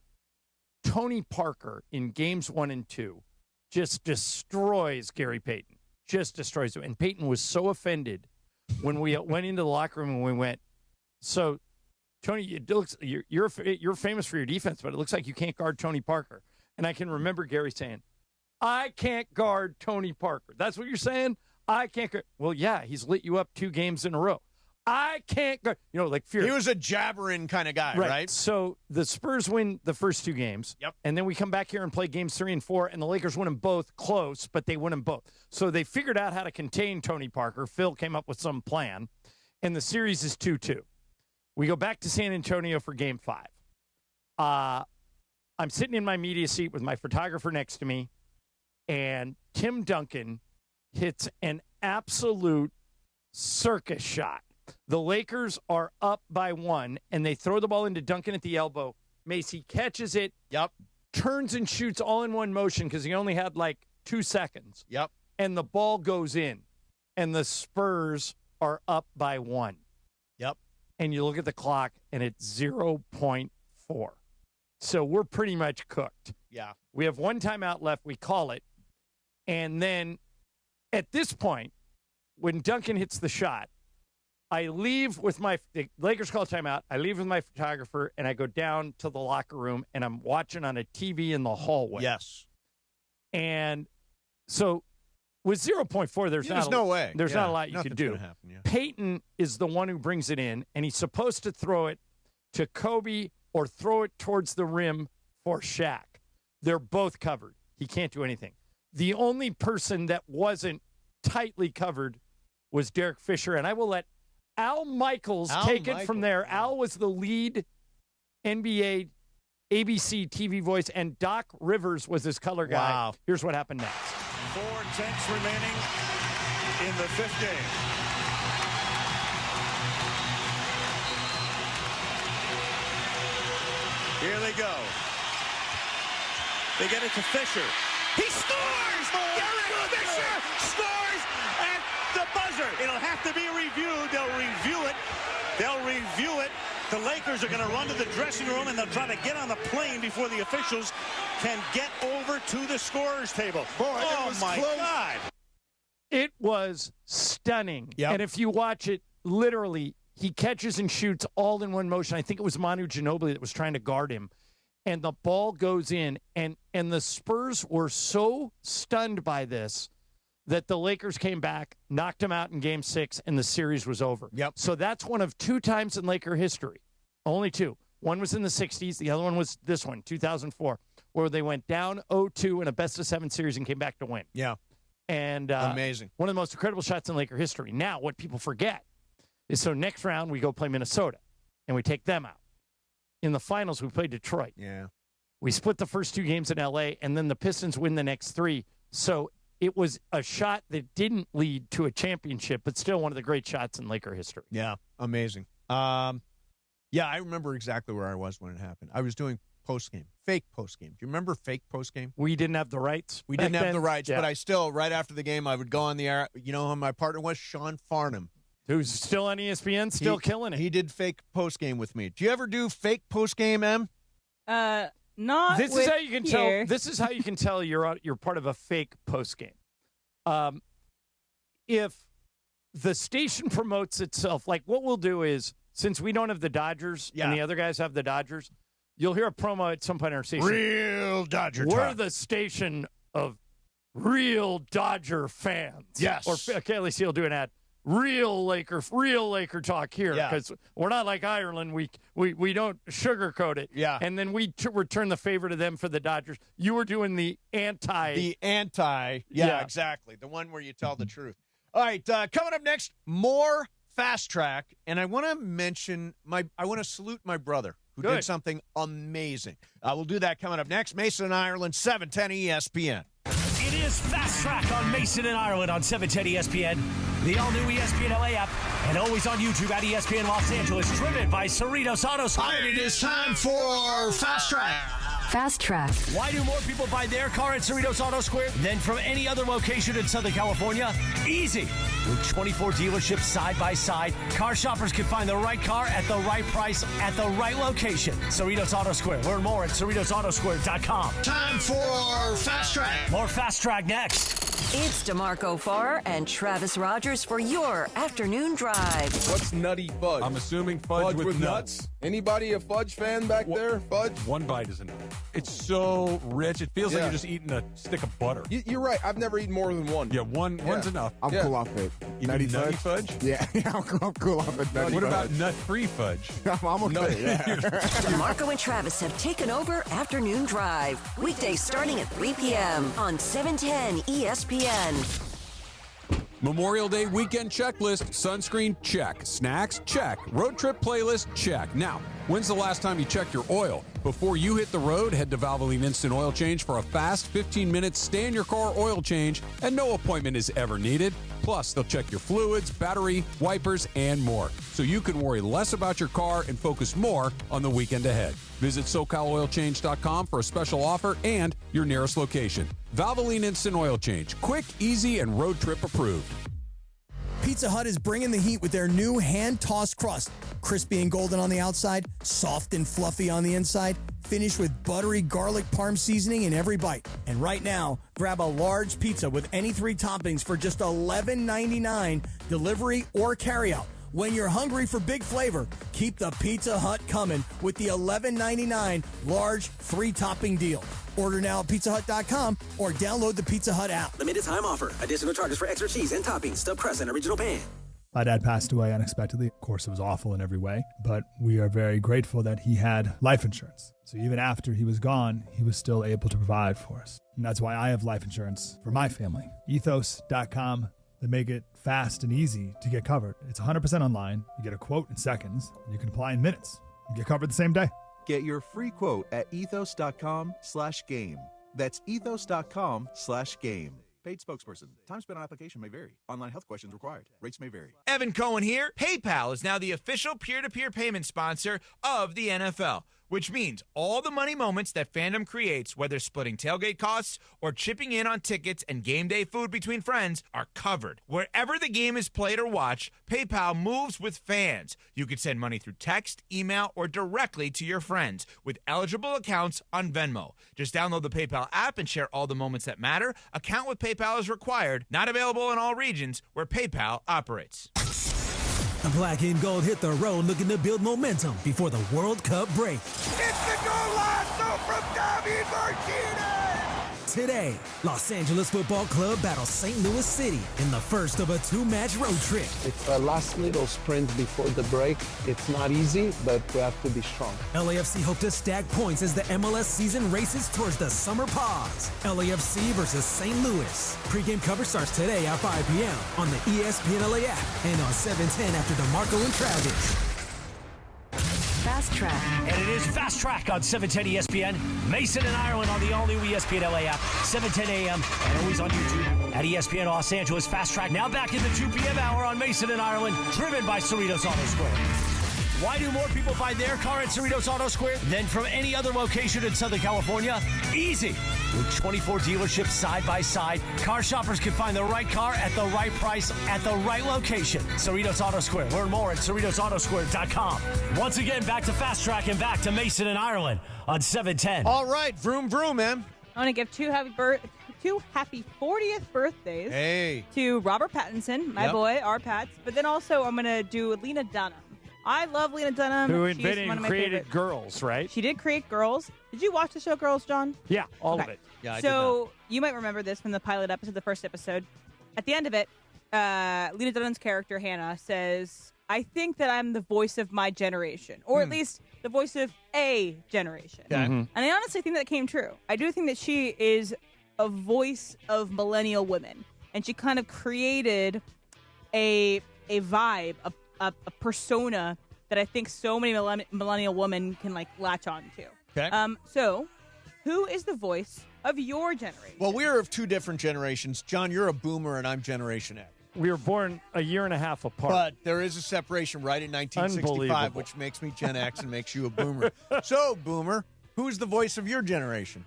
Tony Parker in games 1 and 2 just destroys Gary Payton. Just destroys him. And Payton was so offended when we went into the locker room and we went, so Tony, it looks you're famous for your defense, but it looks like you can't guard Tony Parker. And I can remember Gary saying, I can't guard Tony Parker. That's what you're saying? I can't guard. Well, yeah, he's lit you up 2 games in a row. I can't guard. Like fear. He was a jabbering kind of guy, right? So the Spurs win the first 2 games. Yep. And then we come back here and play games 3 and 4, and the Lakers win them both close, but they win them both. So they figured out how to contain Tony Parker. Phil came up with some plan, and the series is 2-2. We go back to San Antonio for Game 5. I'm sitting in my media seat with my photographer next to me, and Tim Duncan hits an absolute circus shot. The Lakers are up by 1, and they throw the ball into Duncan at the elbow. Macy catches it, turns and shoots all in one motion because he only had 2 seconds. And the ball goes in, and the Spurs are up by 1. And you look at the clock, and it's 0.4. So we're pretty much cooked. Yeah. We have 1 timeout left. We call it. And then at this point, when Duncan hits the shot, I leave with the Lakers call timeout. I leave with my photographer, and I go down to the locker room, and I'm watching on a TV in the hallway. Yes. And so with 0.4, there's no way. There's not a lot you could do. Happen, Payton is the one who brings it in, and he's supposed to throw it to Kobe or throw it towards the rim for Shaq. They're both covered. He can't do anything. The only person that wasn't tightly covered was Derek Fisher, and I will let Al Michaels take it from there. Al was the lead NBA ABC TV voice, and Doc Rivers was his color guy. Wow. Here's what happened next. 4/10 remaining in the 5th game. Here they go. They get it to Fisher. He scores! Derek Fisher scores at the buzzer. It'll have to be reviewed. They'll review it. The Lakers are going to run to the dressing room, and they'll try to get on the plane before the officials can get over to the scorer's table. Boy, oh, my God. It was stunning. Yep. And if you watch it, literally, he catches and shoots all in one motion. I think it was Manu Ginobili that was trying to guard him. And the ball goes in, and the Spurs were so stunned by this that the Lakers came back, knocked them out in Game 6, and the series was over. Yep. So that's one of 2 times in Laker history. Only 2. One was in the 60s. The other one was this one, 2004, where they went down 0-2 in a best-of-7 series and came back to win. Yeah. And amazing. One of the most incredible shots in Laker history. Now, what people forget is so next round we go play Minnesota, and we take them out. In the finals, we play Detroit. Yeah. We split the first 2 games in L.A., and then the Pistons win the next 3. So it was a shot that didn't lead to a championship, but still one of the great shots in Laker history. Yeah, amazing. Yeah, I remember exactly where I was when it happened. I was doing post-game, fake post-game. Do you remember fake post-game? We didn't have the rights. We didn't have the rights, but I still, right after the game, I would go on the air. You know who my partner was? Sean Farnham. Who's still on ESPN, still killing it. He did fake post-game with me. Do you ever do fake post-game, Em? Not This with is how you can here. tell. This is how you can tell you're part of a fake post-game. If the station promotes itself, like what we'll do is, since we don't have the Dodgers and the other guys have the Dodgers, you'll hear a promo at some point in our station. Real Dodger We're talk. the station of real Dodger fans. Yes. Or Kelly Seal do an ad. Real Laker talk here, because we're not like Ireland. We don't sugarcoat it. Yeah. And then we return the favor to them for the Dodgers. You were doing the anti. Yeah, exactly. The one where you tell the truth. All right, coming up next, more Fast Track, and I want to mention I want to salute my brother who did something amazing. We'll do that coming up next. Mason and Ireland, 710 ESPN. It is Fast Track on Mason and Ireland on 710 ESPN, the all-new ESPN LA app, and always on YouTube at ESPN Los Angeles, driven by Cerritos Auto Square. It is time for Fast Track. Fast Track. Why do more people buy their car at Cerritos Auto Square than from any other location in Southern California? Easy. With 24 dealerships side by side, car shoppers can find the right car at the right price at the right location. Cerritos Auto Square. Learn more at CerritosAutoSquare.com. Time for Fast Track. More Fast Track next. It's DeMarco Farr and Travis Rogers for your afternoon drive. What's Nutty Fudge? I'm assuming fudge with nuts. Anybody a fudge fan back there? Fudge? One bite is enough. It's so rich. It feels like you're just eating a stick of butter. You're right. I've never eaten more than one. Yeah, one's enough. I'm cool off it. Nutty fudge? Yeah, I'm cool off it. Nutty What fudge. about nut-free fudge? I'm okay. Yeah. DeMarco and Travis have taken over Afternoon Drive. Weekdays starting at 3 p.m. on 710 ESPN. Memorial Day weekend checklist. Sunscreen, check. Snacks, check. Road trip playlist, check. Now, when's the last time you checked your oil? Before you hit the road, head to Valvoline Instant Oil Change for a fast 15-minute stay-in-your-car oil change, and no appointment is ever needed. Plus, they'll check your fluids, battery, wipers, and more, so you can worry less about your car and focus more on the weekend ahead. Visit SoCalOilChange.com for a special offer and your nearest location. Valvoline Instant Oil Change. Quick, easy, and road trip approved. Pizza Hut is bringing the heat with their new hand-tossed crust. Crispy and golden on the outside, soft and fluffy on the inside, finished with buttery garlic parm seasoning in every bite. And right now, grab a large pizza with any 3 toppings for just $11.99, delivery or carryout. When you're hungry for big flavor, keep the Pizza Hut coming with the $11.99 large 3-topping deal. Order now at pizzahut.com or download the Pizza Hut app. Limited time offer. Additional charges for extra cheese and toppings, stuffed crust, and original pan. My dad passed away unexpectedly. Of course, it was awful in every way, but we are very grateful that he had life insurance. So even after he was gone, he was still able to provide for us. And that's why I have life insurance for my family. Ethos.com. They make it fast and easy to get covered. It's 100% online. You get a quote in seconds, and you can apply in minutes. You get covered the same day. Get your free quote at ethos.com/game. That's ethos.com/game. Paid spokesperson. Time spent on application may vary. Online health questions required. Rates may vary. Evan Cohen here. PayPal is now the official peer-to-peer payment sponsor of the NFL, which means all the money moments that fandom creates, whether splitting tailgate costs or chipping in on tickets and game day food between friends, are covered. Wherever the game is played or watched, PayPal moves with fans. You can send money through text, email, or directly to your friends with eligible accounts on Venmo. Just download the PayPal app and share all the moments that matter. Account with PayPal is required. Not available in all regions where PayPal operates. The black and gold hit the road looking to build momentum before the World Cup break. It's the goal line, so from David Martinez! today. Los Angeles Football Club battles St. Louis City in the first of a 2-match road trip. It's a last little sprint before the break. It's not easy, but we have to be strong. LAFC hope to stack points as the MLS season races towards the summer pause. LAFC versus St. Louis. Pre-game coverage starts today at 5 p.m. on the ESPN LA app and on 710 after DeMarco and Travis. Fast Track. And it is Fast Track on 710 ESPN. Mason and Ireland on the all-new ESPN LA app, 7:10 a.m. and always on YouTube at ESPN Los Angeles. Fast Track now back in the 2 p.m. hour on Mason and Ireland, driven by Cerritos Auto Square. Why do more people buy their car at Cerritos Auto Square than from any other location in Southern California? Easy. With 24 dealerships side by side, car shoppers can find the right car at the right price at the right location. Cerritos Auto Square. Learn more at CerritosAutosquare.com. Once again, back to Fast Track and back to Mason and Ireland on 710. All right, vroom, vroom, man. I want to give two happy 40th birthdays to Robert Pattinson, my boy, our Pats. But then also I'm going to do Lena Dunham. I love Lena Dunham. Who She's invented one of and my created favorites. Girls, right? She did create Girls. Did you watch the show Girls, John? Yeah, all of it. Yeah, I did So you might remember this from the pilot episode, the first episode. At the end of it, Lena Dunham's character, Hannah, says, I think that I'm the voice of my generation, or at least the voice of a generation. Okay. And I honestly think that came true. I do think that she is a voice of millennial women, and she kind of created a vibe, a persona that I think so many millennial women can like latch on to. Okay. So, who is the voice of your generation? Well, we are of two different generations. John, you're a boomer, and I'm Generation X. We were born a year and a half apart. But there is a separation right in 1965, Unbelievable. which makes me Gen X and makes you a boomer. So, boomer, who's the voice of your generation?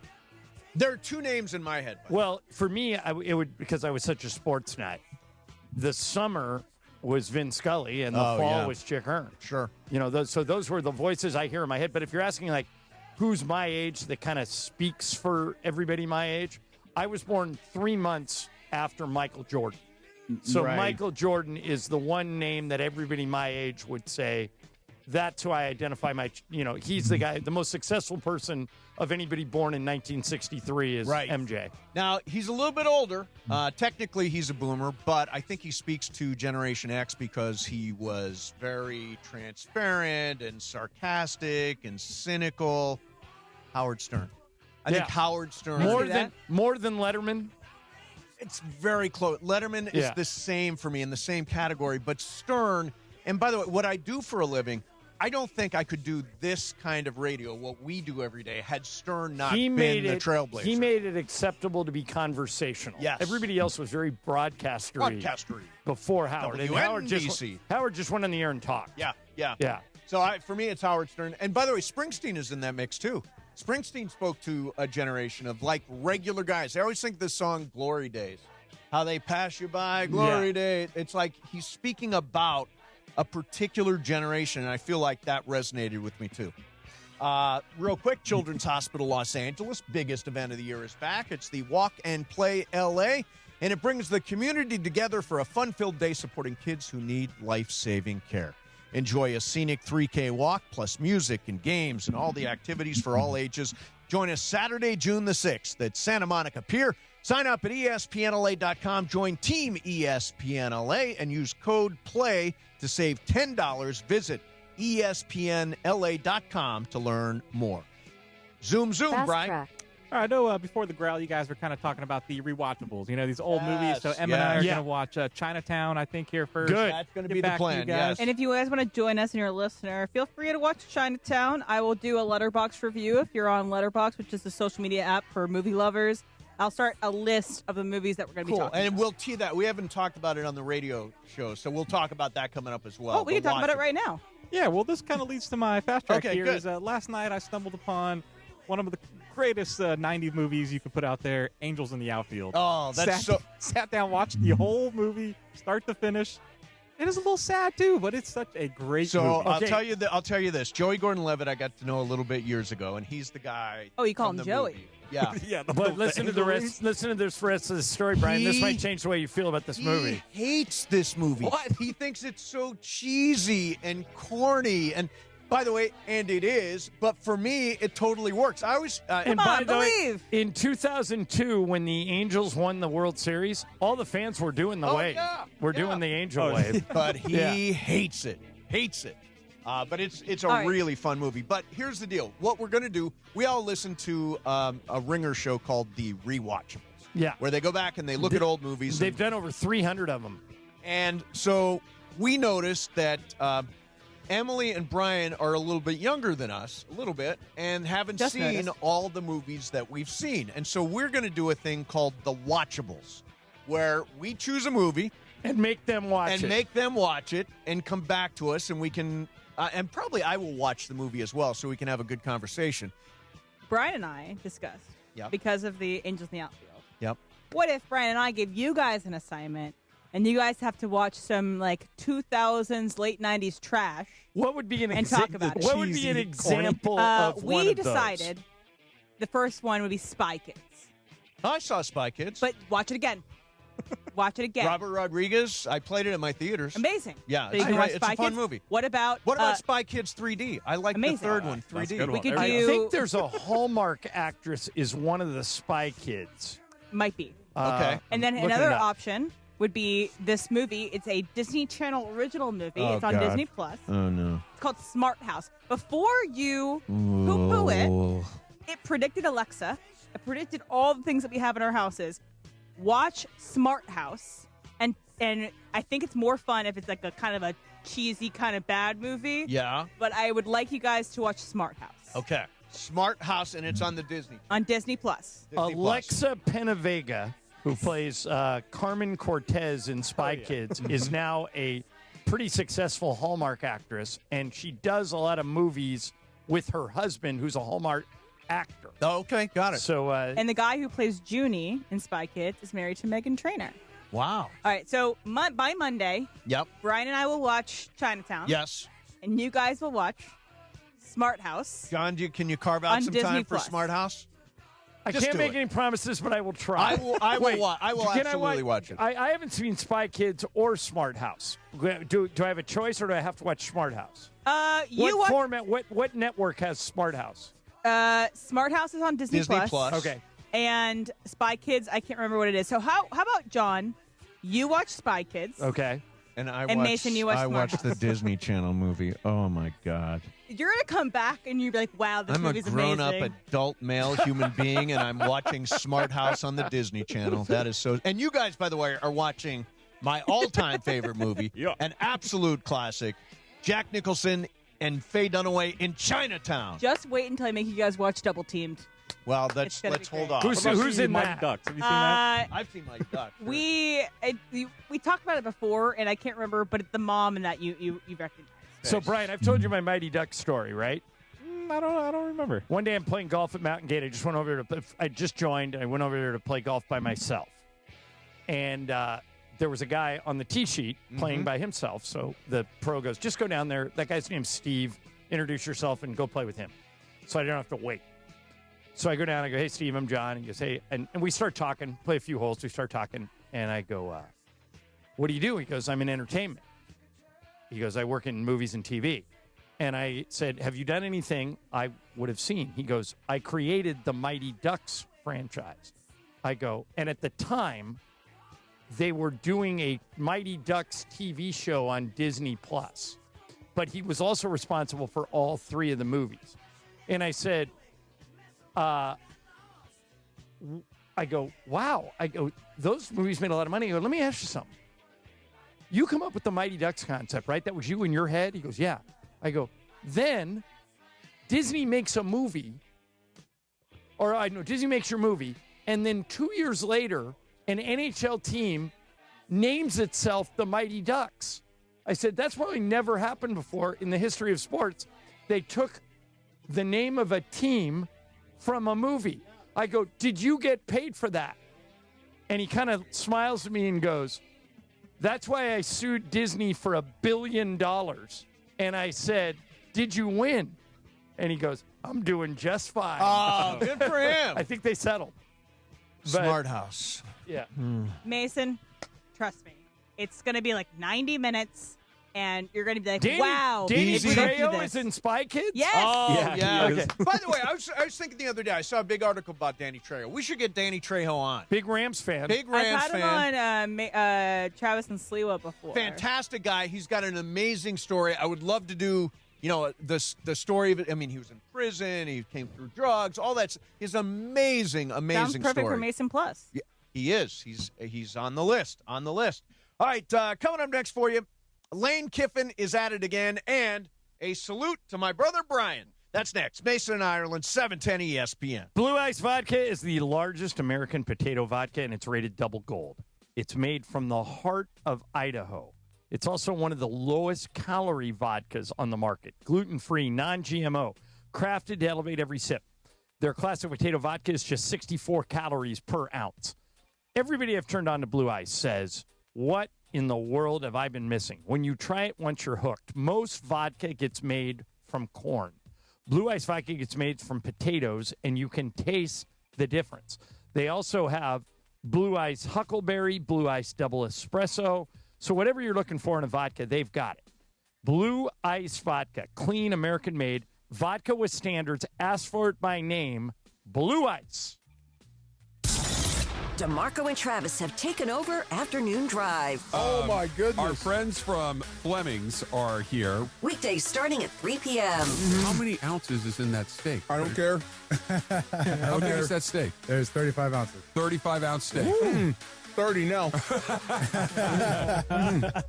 There are two names in my head. Well, for me, it would, because I was such a sports nut. The summer was Vin Scully, and the fall was Chick Hearn. Sure. You know, those were the voices I hear in my head. But if you're asking, like, who's my age that kind of speaks for everybody my age, I was born 3 months after Michael Jordan. So Right. Michael Jordan is the one name that everybody my age would say, that's who I identify he's the guy, the most successful person of anybody born in 1963 is MJ. Now, he's a little bit older. Technically, he's a boomer, but I think he speaks to Generation X because he was very transparent and sarcastic and cynical. Howard Stern. I think Howard Stern. More than Letterman? It's very close. Letterman is the same for me, in the same category, but Stern, and by the way, what I do for a living, I don't think I could do this kind of radio, what we do every day, had Stern not been the trailblazer. He made it acceptable to be conversational. Yes. Everybody else was very broadcastery before Howard. And Howard just went on the air and talked. Yeah. So for me, it's Howard Stern. And by the way, Springsteen is in that mix too. Springsteen spoke to a generation of like regular guys. I always think this song, Glory Days, how they pass you by, Glory Days. It's like he's speaking about a particular generation, and I feel like that resonated with me too. Real quick, Children's Hospital Los Angeles, biggest event of the year is back. It's the Walk and Play LA, and it brings the community together for a fun-filled day supporting kids who need life-saving care. Enjoy a scenic 3K walk, plus music and games and all the activities for all ages. Join us Saturday, June the 6th at Santa Monica Pier. Sign up at ESPNLA.com. Join Team ESPNLA and use code PLAY to save $10. Visit ESPNLA.com to learn more. Zoom, Brian. All right, I know before the Growl, you guys were kind of talking about the rewatchables, these old movies. So Em and I are going to watch Chinatown, I think, here first. Good. That's going to be the plan, yes. And if you guys want to join us and you're a listener, feel free to watch Chinatown. I will do a Letterboxd review if you're on Letterboxd, which is the social media app for movie lovers. I'll start a list of the movies that we're going to be talking about. And we'll tee that. We haven't talked about it on the radio show, so we'll talk about that coming up as well. Oh, we can talk about it right now. Yeah, well, this kind of leads to my fast track here. Good. Is, last night I stumbled upon one of the greatest 90s movies you could put out there, Angels in the Outfield. Oh, that's sat down, watched the whole movie, start to finish. It is a little sad, too, but it's such a great movie. I'll tell you this. Joey Gordon-Levitt I got to know a little bit years ago, and he's the guy. Oh, you call him Joey. Movie. Yeah. But listen to the rest of the story, Brian. This might change the way you feel about this movie. He hates this movie. What? He thinks it's so cheesy and corny, and By the way, and it is, but for me, it totally works. I always and by the way, in 2002, when the Angels won the World Series, all the fans were doing the wave. We're doing the Angel wave. But he hates it. Hates it. But it's a really fun movie. But here's the deal. What we're going to do, we all listen to a Ringer show called The Rewatchables. Yeah. Where they go back and they look at old movies. They've done over 300 of them. And so we noticed that Emily and Brian are a little bit younger than us, a little bit, and haven't seen all the movies that we've seen. And so we're going to do a thing called The Watchables, where we choose a movie. And make them watch it. And come back to us, and we can, and probably I will watch the movie as well, so we can have a good conversation. Brian and I discussed, because of the Angels in the Outfield. Yep. What if Brian and I give you guys an assignment, and you guys have to watch some, 2000s, late 90s trash? What would be an talk about it? What would be an example of one we of those? decided the first one would be Spy Kids. I saw Spy Kids. But watch it again. Watch it again. Robert Rodriguez, I played it at my theaters. Amazing. Yeah, So you can watch it's Spy a fun Kids. movie. What about Spy Kids 3D? I like the amazing. third one, 3D. We could I do. think there's a Hallmark actress is one of the Spy Kids. Might be. Okay. And then looking another it up. option would be this movie. It's a Disney Channel original movie. Oh, it's on God. Disney Plus. Oh, no. It's called Smart House. Before you poo-poo it predicted Alexa. It predicted all the things that we have in our houses. Watch Smart House. And I think it's more fun if it's like a kind of a cheesy, kind of bad movie. Yeah. But I would like you guys to watch Smart House. Okay. Smart House, and it's on the Disney. On Disney Plus. Alexa Penavega, who plays Carmen Cortez in Spy Kids, is now a pretty successful Hallmark actress, and she does a lot of movies with her husband, who's a Hallmark actor. Oh, okay, got it. So, And the guy who plays Junie in Spy Kids is married to Meghan Trainor. Wow. All right, so by Monday, Yep. Brian and I will watch Chinatown. Yes. And you guys will watch Smart House. John, can you carve out On some Disney time for Plus. Smart House? I Just can't do make it. any promises, but I will try. I will Wait, can absolutely watch it. I haven't seen Spy Kids or Smart House. Do I have a choice, or do I have to watch Smart House? You what watch format? What network has Smart House? Smart House is on Disney Plus. Okay. And Spy Kids, I can't remember what it is. So how about John? You watch Spy Kids. Okay. And Mason, you watch I Smart watched the House. Disney Channel movie. Oh my God! You're gonna come back and you'll be like, "Wow, this I'm a movie's grown-up amazing." adult male human being, and I'm watching Smart House on the Disney Channel. That is so. And you guys, by the way, are watching my all-time favorite movie, an absolute classic, Jack Nicholson and Faye Dunaway in Chinatown. Just wait until I make you guys watch Double Teamed. Well, It's gonna let's be hold great. on. Who's in Mighty that? Ducks. Have you seen that? I've seen Mighty Ducks. We talked about it before, and I can't remember, but it's the mom and that you recognize. So, Brian, I've told you my Mighty Ducks story, right? I don't remember. One day I'm playing golf at Mountain Gate. I just joined. I went over there to play golf by myself. And there was a guy on the tee sheet playing by himself. So the pro goes, just go down there. That guy's name's Steve. Introduce yourself and go play with him. So I don't have to wait. So I go down. I go, hey, Steve, I'm John. He goes, hey. And we start talking, play a few holes. We start talking. And I go, what do you do? He goes, I'm in entertainment. He goes, I work in movies and TV. And I said, have you done anything I would have seen? He goes, I created the Mighty Ducks franchise. I go, and at the time, they were doing a Mighty Ducks TV show on Disney Plus. But he was also responsible for all three of the movies. And I said, I go, wow. I go, those movies made a lot of money. I go, let me ask you something. You come up with the Mighty Ducks concept, right? That was you in your head? He goes, yeah. I go, then Disney makes a movie, or I know Disney makes your movie, and then 2 years later, an NHL team names itself the Mighty Ducks. I said, that's probably never happened before in the history of sports. They took the name of a team from a movie. I go, did you get paid for that? And he kind of smiles at me and goes, that's why I sued Disney for $1 billion. And I said, did you win? And he goes, I'm doing just fine. Oh, good for him. I think they settled. Smart House. Yeah. Mason, trust me. It's going to be like 90 minutes. and you're going to be like, Danny, wow. Danny they went through Trejo this. is in Spy Kids? Yes. Oh, yeah. Okay. By the way, I was thinking the other day, I saw a big article about Danny Trejo. We should get Danny Trejo on. Big Rams fan. Big Rams I've had fan. him on Travis and Sliwa before. Fantastic guy. He's got an amazing story. I would love to do, the story of it. I mean, he was in prison. He came through drugs. All that's his amazing Sounds perfect story. for Mason Plus. Yeah, he is. He's on the list. On the list. All right, coming up next for you, Lane Kiffin is at it again, and a salute to my brother Brian. That's next. Mason and Ireland, 710 ESPN. Blue Ice Vodka is the largest American potato vodka, and it's rated double gold. It's made from the heart of Idaho. It's also one of the lowest calorie vodkas on the market. Gluten-free, non-GMO, crafted to elevate every sip. Their classic potato vodka is just 64 calories per ounce. Everybody I've turned on to Blue Ice says, what in the world have I been missing? When you try it once, you're hooked. Most vodka gets made from corn. Blue Ice Vodka gets made from potatoes, and you can taste the difference. They also have Blue Ice Huckleberry, Blue Ice Double Espresso. So whatever you're looking for in a vodka, they've got it. Blue Ice Vodka, clean, American-made, vodka with standards, ask for it by name, Blue Ice. DeMarco and Travis have taken over Afternoon Drive. Oh, my goodness. Our friends from Fleming's are here. Weekdays starting at 3 p.m. How many ounces is in that steak? I don't care. How big is that steak? There's 35 ounces. 35-ounce steak. 30 now.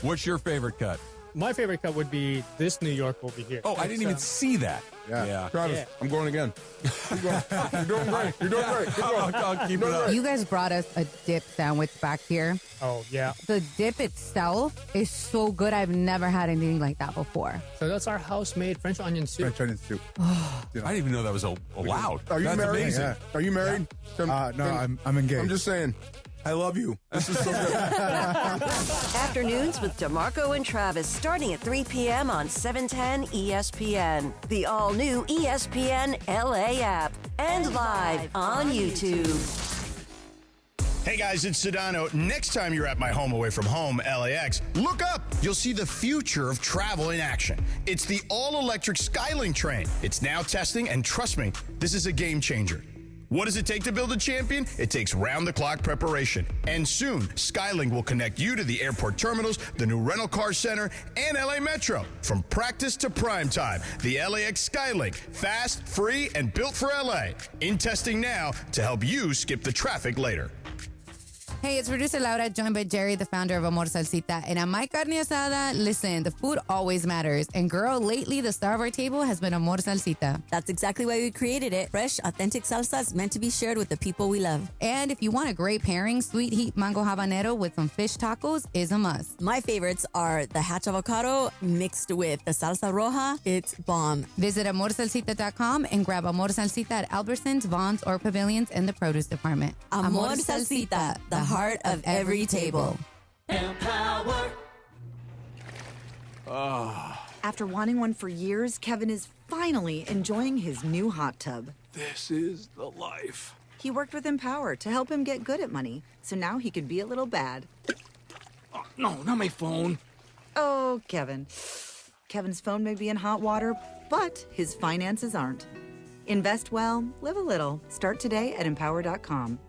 What's your favorite cut? My favorite cut would be this New York over here. Oh, I didn't even see that. Yeah. Travis, I'm going again. Keep going. You're doing great. You're doing great. Keep going. I'll keep it up. You guys brought us a dip sandwich back here. Oh, yeah. The dip itself is so good. I've never had anything like that before. So that's our house-made French onion soup. French onion soup. I didn't even know that was allowed. Are you That's married? amazing. Yeah. Are you married? No, I'm engaged. I'm just saying, I love you. This is so good. Afternoons with DeMarco and Travis starting at 3 p.m. on 710 ESPN. The all-new ESPN LA app. And live on YouTube. Hey guys, it's Sedano. Next time you're at my home away from home, LAX, look up. You'll see the future of travel in action. It's the all-electric Skylink train. It's now testing, and trust me, this is a game changer. What does it take to build a champion? It takes round-the-clock preparation. And soon, Skylink will connect you to the airport terminals, the new rental car center, and LA Metro. From practice to prime time, the LAX Skylink. Fast, free, and built for LA. In testing now to help you skip the traffic later. Hey, it's producer Laura, joined by Jerry, the founder of Amor Salsita. And at my carne asada, listen, the food always matters. And girl, lately, the star of our table has been Amor Salsita. That's exactly why we created it. Fresh, authentic salsas meant to be shared with the people we love. And if you want a great pairing, sweet heat mango habanero with some fish tacos is a must. My favorites are the hatch avocado mixed with the salsa roja. It's bomb. Visit amorsalsita.com and grab Amor Salsita at Albertsons, Vaughn's, or Pavilions in the produce department. Amor Salsita, the heart of every table. Empower. After wanting one for years, Kevin is finally enjoying his new hot tub. This is the life. He worked with Empower to help him get good at money, so now he could be a little bad. Oh, no, not my phone. Oh, Kevin. Kevin's phone may be in hot water, but his finances aren't. Invest well, live a little. Start today at empower.com.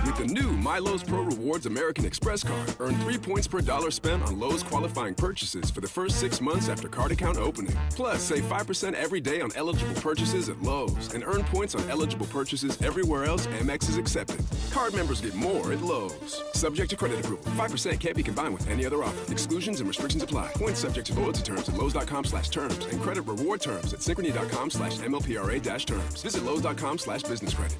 With the new My Lowe's Pro Rewards American Express card, earn 3 points per dollar spent on Lowe's qualifying purchases for the first 6 months after card account opening. Plus, save 5% every day on eligible purchases at Lowe's and earn points on eligible purchases everywhere else Amex is accepted. Card members get more at Lowe's. Subject to credit approval. 5% can't be combined with any other offer. Exclusions and restrictions apply. Points subject to loyalty terms at Lowe's.com/terms and credit reward terms at Synchrony.com/MLPRA-terms. Visit Lowe's.com/business credit.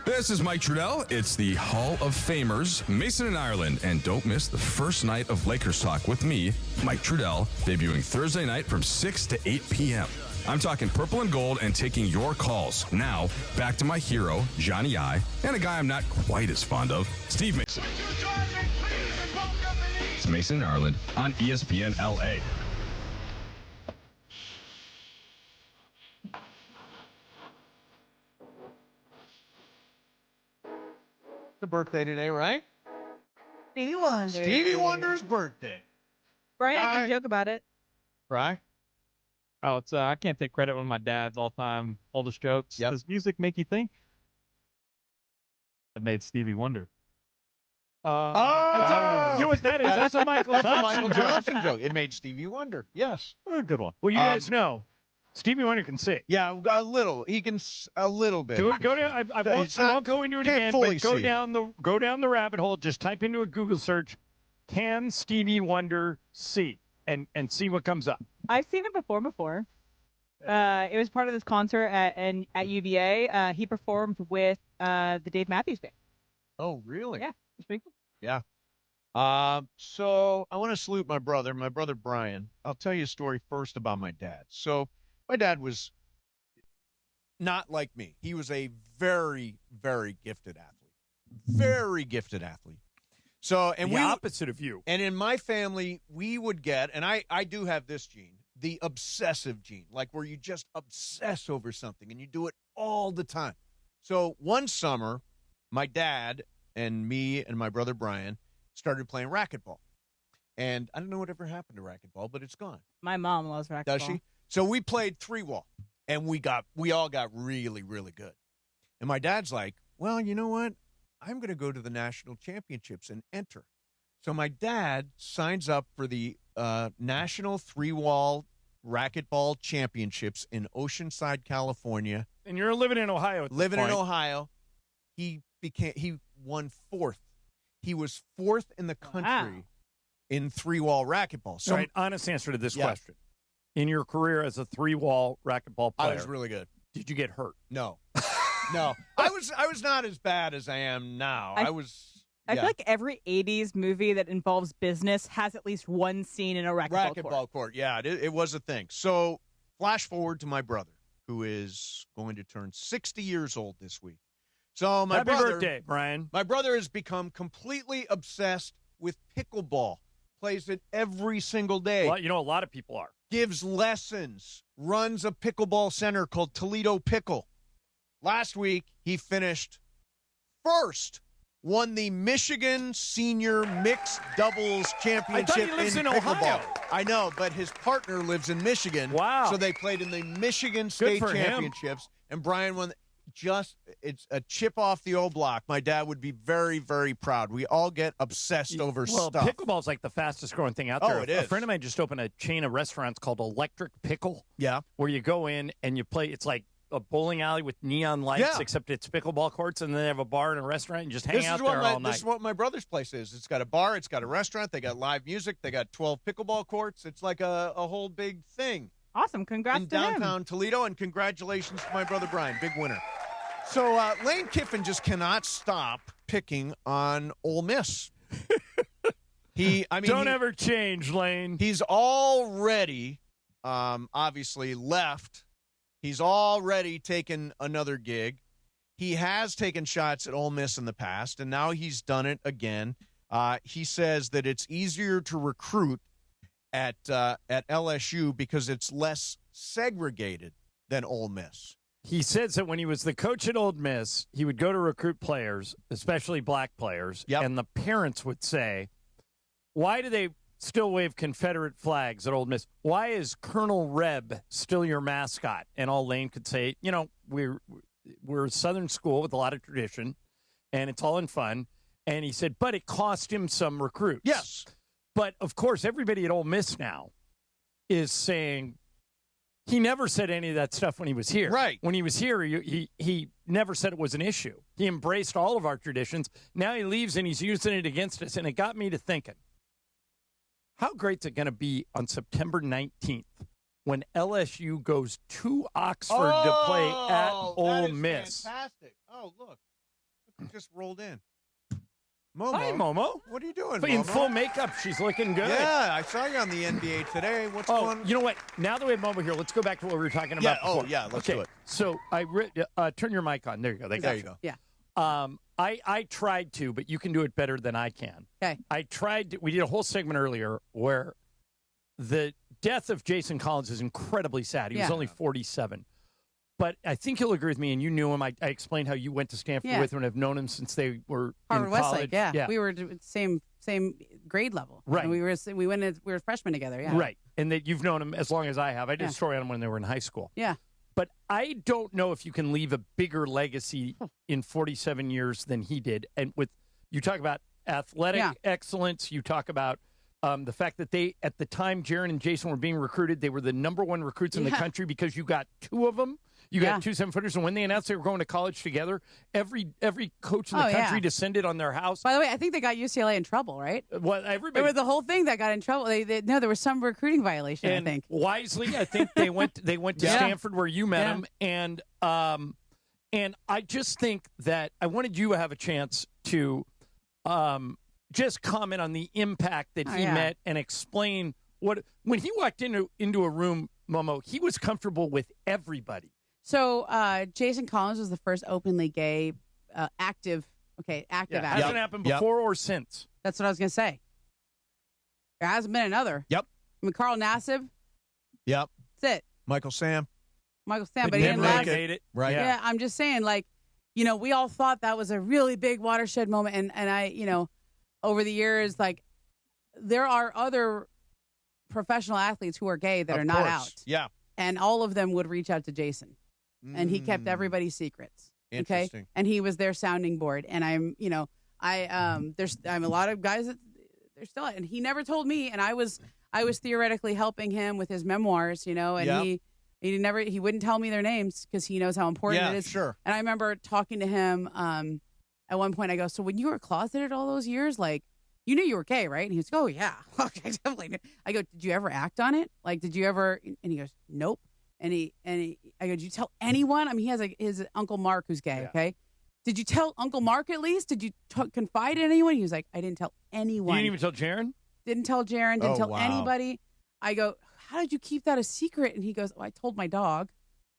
This is Mike Trudell. It's the Hall of Famers, Mason and Ireland, and don't miss the first night of Lakers talk with me, Mike Trudell, debuting Thursday night from 6 to 8 p.m. I'm talking purple and gold and taking your calls. Now, back to my hero, Johnny I, and a guy I'm not quite as fond of, Steve Mason. It's Mason and Ireland on ESPN LA. the birthday today, right? Stevie Wonder. Stevie Wonder's birthday. Brian, I can joke about it. Right? Oh, it's I can't take credit on my dad's all-time oldest jokes. Does music make you think? It made Stevie Wonder. You know what that is? That's a Michael Johnson joke. It made Stevie Wonder. Yes. Good one. Well, you guys know, Stevie Wonder can sing. Yeah, a little. He can a little bit. Go down. I won't go into it again. But go down the rabbit hole. Just type into a Google search, "Can Stevie Wonder see?" and see what comes up. I've seen it before. It was part of this concert at UVA. He performed with the Dave Matthews Band. Oh, really? Yeah, it's pretty cool. Yeah. So I want to salute my brother Brian. I'll tell you a story first about my dad. So my dad was not like me. He was a very, very gifted athlete. Very gifted athlete. So, and the opposite of you. And in my family, we would get, and I do have this gene, the obsessive gene, like where you just obsess over something and you do it all the time. So one summer, my dad and me and my brother Brian started playing racquetball. And I don't know whatever happened to racquetball, but it's gone. My mom loves racquetball. Does she? So we played 3-wall, and we all got really, really good. And my dad's like, well, you know what? I'm going to go to the national championships and enter. So my dad signs up for the national 3-wall racquetball championships in Oceanside, California. And you're living in Ohio. Living in Ohio. He won 4th. He was 4th in the country in 3-wall racquetball. So, all right, honest answer to this question. In your career as a 3-wall racquetball player, I was really good. Did you get hurt? No. No. I was not as bad as I am now. I feel like every 80s movie that involves business has at least one scene in a racquetball court. Yeah, it was a thing. So flash forward to my brother, who is going to turn 60 years old this week. So Happy birthday, Brian. My brother has become completely obsessed with pickleball. Plays it every single day. Well, you know, a lot of people are. Gives lessons. Runs a pickleball center called Toledo Pickle. Last week, he finished first. Won the Michigan Senior Mixed Doubles Championship I thought he lives in pickleball. Ohio. I know, but his partner lives in Michigan. Wow. So they played in the Michigan State for Championships, and Brian won. It's a chip off the old block. My dad would be very, very proud. We all get obsessed over stuff. Well, pickleball's like the fastest growing thing out there. Oh, it is. A friend of mine just opened a chain of restaurants called Electric Pickle. Yeah. Where you go in and you play. It's like a bowling alley with neon lights, except it's pickleball courts, and then they have a bar and a restaurant and just hang out there all night. This is what my brother's place is. It's got a bar, it's got a restaurant, they got live music, they got 12 pickleball courts. It's like a whole big thing. Awesome. Congrats in to him. downtown Toledo, and congratulations to my brother Brian, big winner. So Lane Kiffin just cannot stop picking on Ole Miss. Don't ever change, Lane. He's already, obviously, left. He's already taken another gig. He has taken shots at Ole Miss in the past, and now he's done it again. He says that it's easier to recruit at LSU because it's less segregated than Ole Miss. He says that when he was the coach at Ole Miss, he would go to recruit players, especially black players, and the parents would say, why do they still wave Confederate flags at Ole Miss? Why is Colonel Reb still your mascot? And all Lane could say, you know, we're a Southern school with a lot of tradition, and it's all in fun. And he said, but it cost him some recruits. Yes. But, of course, everybody at Ole Miss now is saying he never said any of that stuff when he was here. Right. When he was here, he never said it was an issue. He embraced all of our traditions. Now he leaves and he's using it against us, and it got me to thinking, how great is it going to be on September 19th when LSU goes to Oxford to play at Ole Miss? Fantastic. Oh, look who just rolled in. Momo. Hi, Momo. What are you doing, In Momo? full makeup. She's looking good. Yeah, I saw you on the NBA today. What's going on? You know what? Now that we have Momo here, let's go back to what we were talking about before. Let's do it. So turn your mic on. There you go. There you go. Yeah. I tried to, but you can do it better than I can. Okay. We did a whole segment earlier where the death of Jason Collins is incredibly sad. He was only 47. But I think you'll agree with me, and you knew him. I explained how you went to Stanford with him and have known him since they were Harvard in Westlake. college. Yeah, we were same grade level. Right. And we were freshmen together. Yeah. Right, and that you've known him as long as I have. I did a story on him when they were in high school. Yeah. But I don't know if you can leave a bigger legacy in 47 years than he did. And you talk about athletic excellence, you talk about the fact that they, at the time Jaron and Jason were being recruited, they were the number one recruits in the country because you got two of them. You got two 7-footers, and when they announced they were going to college together, every coach in the country descended on their house. By the way, I think they got UCLA in trouble, right? Well, everybody. It was the whole thing that got in trouble. No, there was some recruiting violation. And I think wisely, I think they went to Stanford where you met him, and I just think that I wanted you to have a chance to just comment on the impact that he met and explain when he walked into a room, Momo, he was comfortable with everybody. So Jason Collins was the first openly gay active athlete. Hasn't happened before or since. That's what I was going to say. There hasn't been another. Yep. I mean, Carl Nassib. Yep. That's it. Michael Sam, but he didn't last. Made it. Right. Yeah, I'm just saying, we all thought that was a really big watershed moment, and I, over the years, there are other professional athletes who are gay that are not out. Yeah. And all of them would reach out to Jason. And he kept everybody's secrets. Okay. Interesting. And he was their sounding board. And I'm a lot of guys that they're still, and he never told me. And I was theoretically helping him with his memoirs, and he wouldn't tell me their names because he knows how important it is. Sure. And I remember talking to him at one point. I go, so when you were closeted all those years, you knew you were gay, right? And he was, oh yeah, I definitely knew. I go, did you ever act on it? Did you ever? And he goes, nope. I go, did you tell anyone? I mean, he has his Uncle Mark who's gay. Yeah. Okay. Did you tell Uncle Mark at least? Did you confide in anyone? He was like, I didn't tell anyone. You didn't even tell Jaron? Didn't tell Jaron. Didn't tell anybody. I go, how did you keep that a secret? And he goes, I told my dog.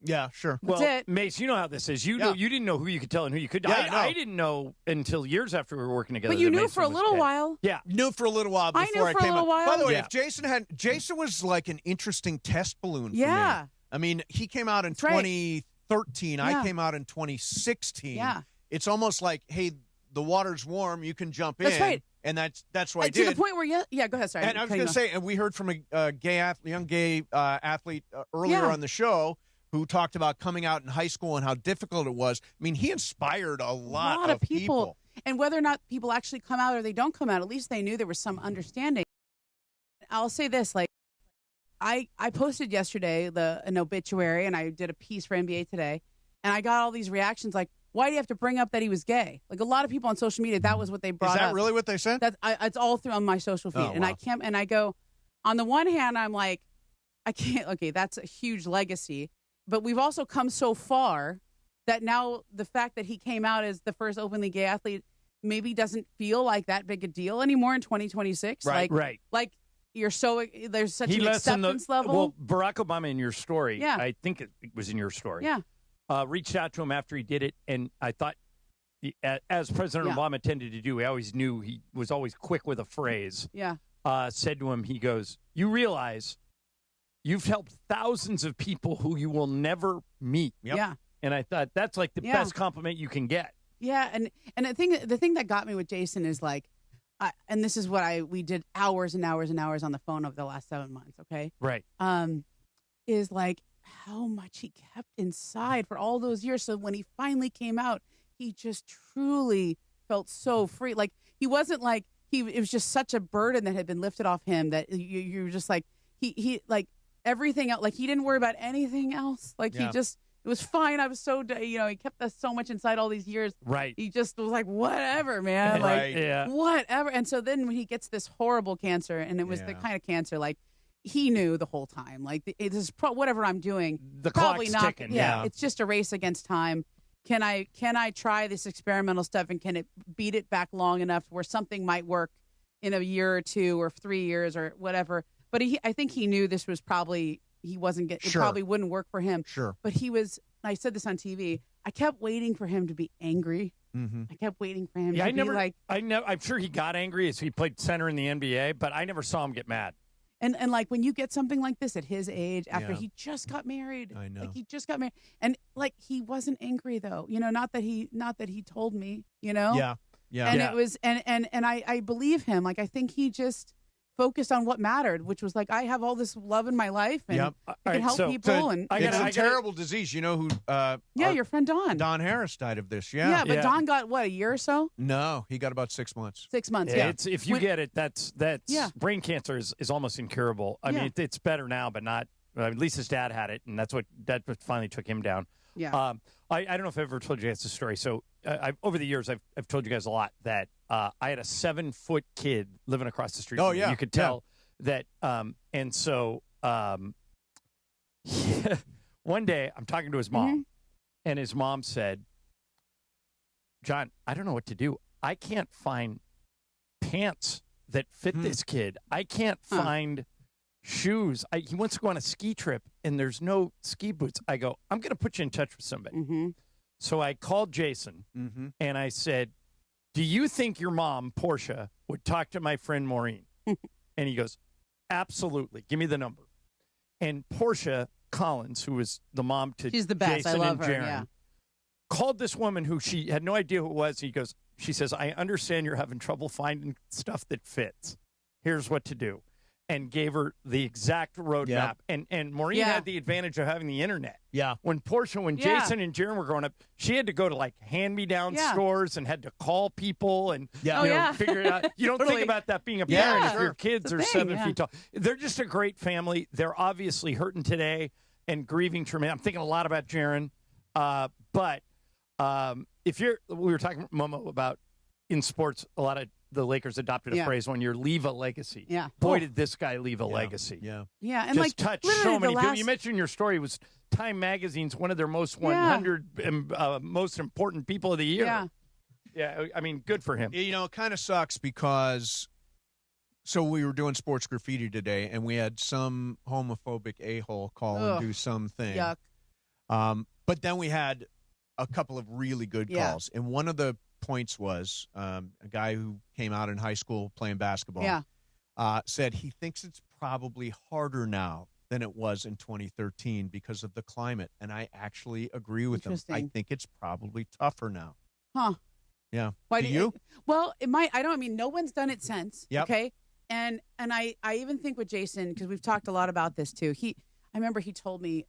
Yeah, sure. That's it. Mace, you know how this is. You didn't know who you could tell and who you could. Yeah, I didn't know until years after we were working together. But you knew Mason for a little while. Yeah, knew for a little while before I knew for came a little up. while. By the way, if Jason was like an interesting test balloon for me. I mean, he came out in 2013. I came out in 2016. Yeah. It's almost like, hey, the water's warm. You can jump in. That's right. And that's what I did. To the point where, go ahead. Sorry. And I was going to say, and we heard from a young gay athlete earlier on the show who talked about coming out in high school and how difficult it was. I mean, he inspired a lot of people. And whether or not people actually come out or they don't come out, at least they knew there was some understanding. I'll say this, I posted yesterday an obituary, and I did a piece for NBA Today, and I got all these reactions like, why do you have to bring up that he was gay? A lot of people on social media, that was what they brought up. Is that really what they said? It's all through on my social feed. And wow. I go, on the one hand, I'm like, I can't, okay, that's a huge legacy. But we've also come so far that now the fact that he came out as the first openly gay athlete maybe doesn't feel like that big a deal anymore in 2026. Right. There's such an acceptance level. Well, Barack Obama in your story, yeah. I think it was in your story. Yeah. Reached out to him after he did it, and I thought, as President Obama tended to do, he was always quick with a phrase. Yeah. Said to him, he goes, "You realize you've helped thousands of people who you will never meet." Yep. Yeah. And I thought that's like the best compliment you can get. Yeah, and the thing that got me with Jason is and this is what we did hours and hours and hours on the phone over the last 7 months. Okay. Right. Is how much he kept inside for all those years. So when he finally came out, he just truly felt so free. He wasn't it was just such a burden that had been lifted off him that you were just he everything else. He didn't worry about anything else. He just, it was fine. I was so, he kept us so much inside all these years. Right. He just was like, whatever, man. Whatever. And so then when he gets this horrible cancer, and it was the kind of cancer, he knew the whole time. This is whatever I'm doing. The probably clock's not. ticking. Yeah, it's just a race against time. Can I try this experimental stuff, and can it beat it back long enough where something might work in a year or 2 or 3 years or whatever? But I think he knew this was probably it probably wouldn't work for him. Sure. But he was. I said this on TV. I kept waiting for him to be angry. Mm-hmm. I kept waiting for him to be I'm sure he got angry as he played center in the NBA, but I never saw him get mad. And like when you get something like this at his age, after he just got married, I know. like he just got married, and like he wasn't angry though, not that he told me, Yeah. and it was, and I believe him. Like I think he just focused on what mattered, which was like I have all this love in my life, and I can help people, and it's a terrible disease. You know who? your friend Don. Don Harris died of this. Yeah. Yeah, but Don got what, a year or so? No, he got about 6 months. 6 months. Yeah, Yeah. it's if you get it, that's brain cancer is almost incurable. I mean, it's better now, but not. At least his dad had it, and that's what finally took him down. Yeah. I don't know if I've ever told you guys this story. So over the years, I've told you guys a lot that I had a 7-foot kid living across the street. Oh, from me. yeah. You could tell that. And so one day I'm talking to his mom, and his mom said, John, I don't know what to do. I can't find pants that fit this kid. I can't find shoes. He wants to go on a ski trip, and there's no ski boots. I go, I'm going to put you in touch with somebody. So I called Jason, and I said, do you think your mom, Portia, would talk to my friend Maureen? And he goes, absolutely. Give me the number. And Portia Collins, who was the mom to She's the best. Jason I love and her. Jaren, Yeah. called this woman who she had no idea who it was. She says, I understand you're having trouble finding stuff that fits. Here's what to do. And gave her the exact roadmap. And Maureen had the advantage of having the internet. Yeah. When Jason and Jaren were growing up, she had to go to like hand-me-down stores and had to call people and figure it out. You don't think about that being a parent if your kids are 7 feet tall. They're just a great family. They're obviously hurting today and grieving tremendously. I'm thinking a lot about Jaren. But we were talking, Momo, about in sports, a lot of the Lakers adopted a phrase when you leave a legacy. Yeah. Boy, did this guy leave a legacy. Yeah. Yeah. And Just like touched literally so many the people. last- You mentioned in your story was Time Magazine's one of their most 100 most important people of the year. Yeah. Yeah, I mean, good for him. It kind of sucks because so we were doing sports graffiti today, and we had some homophobic a-hole call and do something. Yuck. But then we had a couple of really good calls. And one of the points was a guy who came out in high school playing basketball said he thinks it's probably harder now than it was in 2013 because of the climate. And I actually agree with him. I think it's probably tougher now. Huh. Yeah. Why do you? Well, it might. I mean, no one's done it since. Yep. Okay. And I even think with Jason, because we've talked a lot about this too. I remember he told me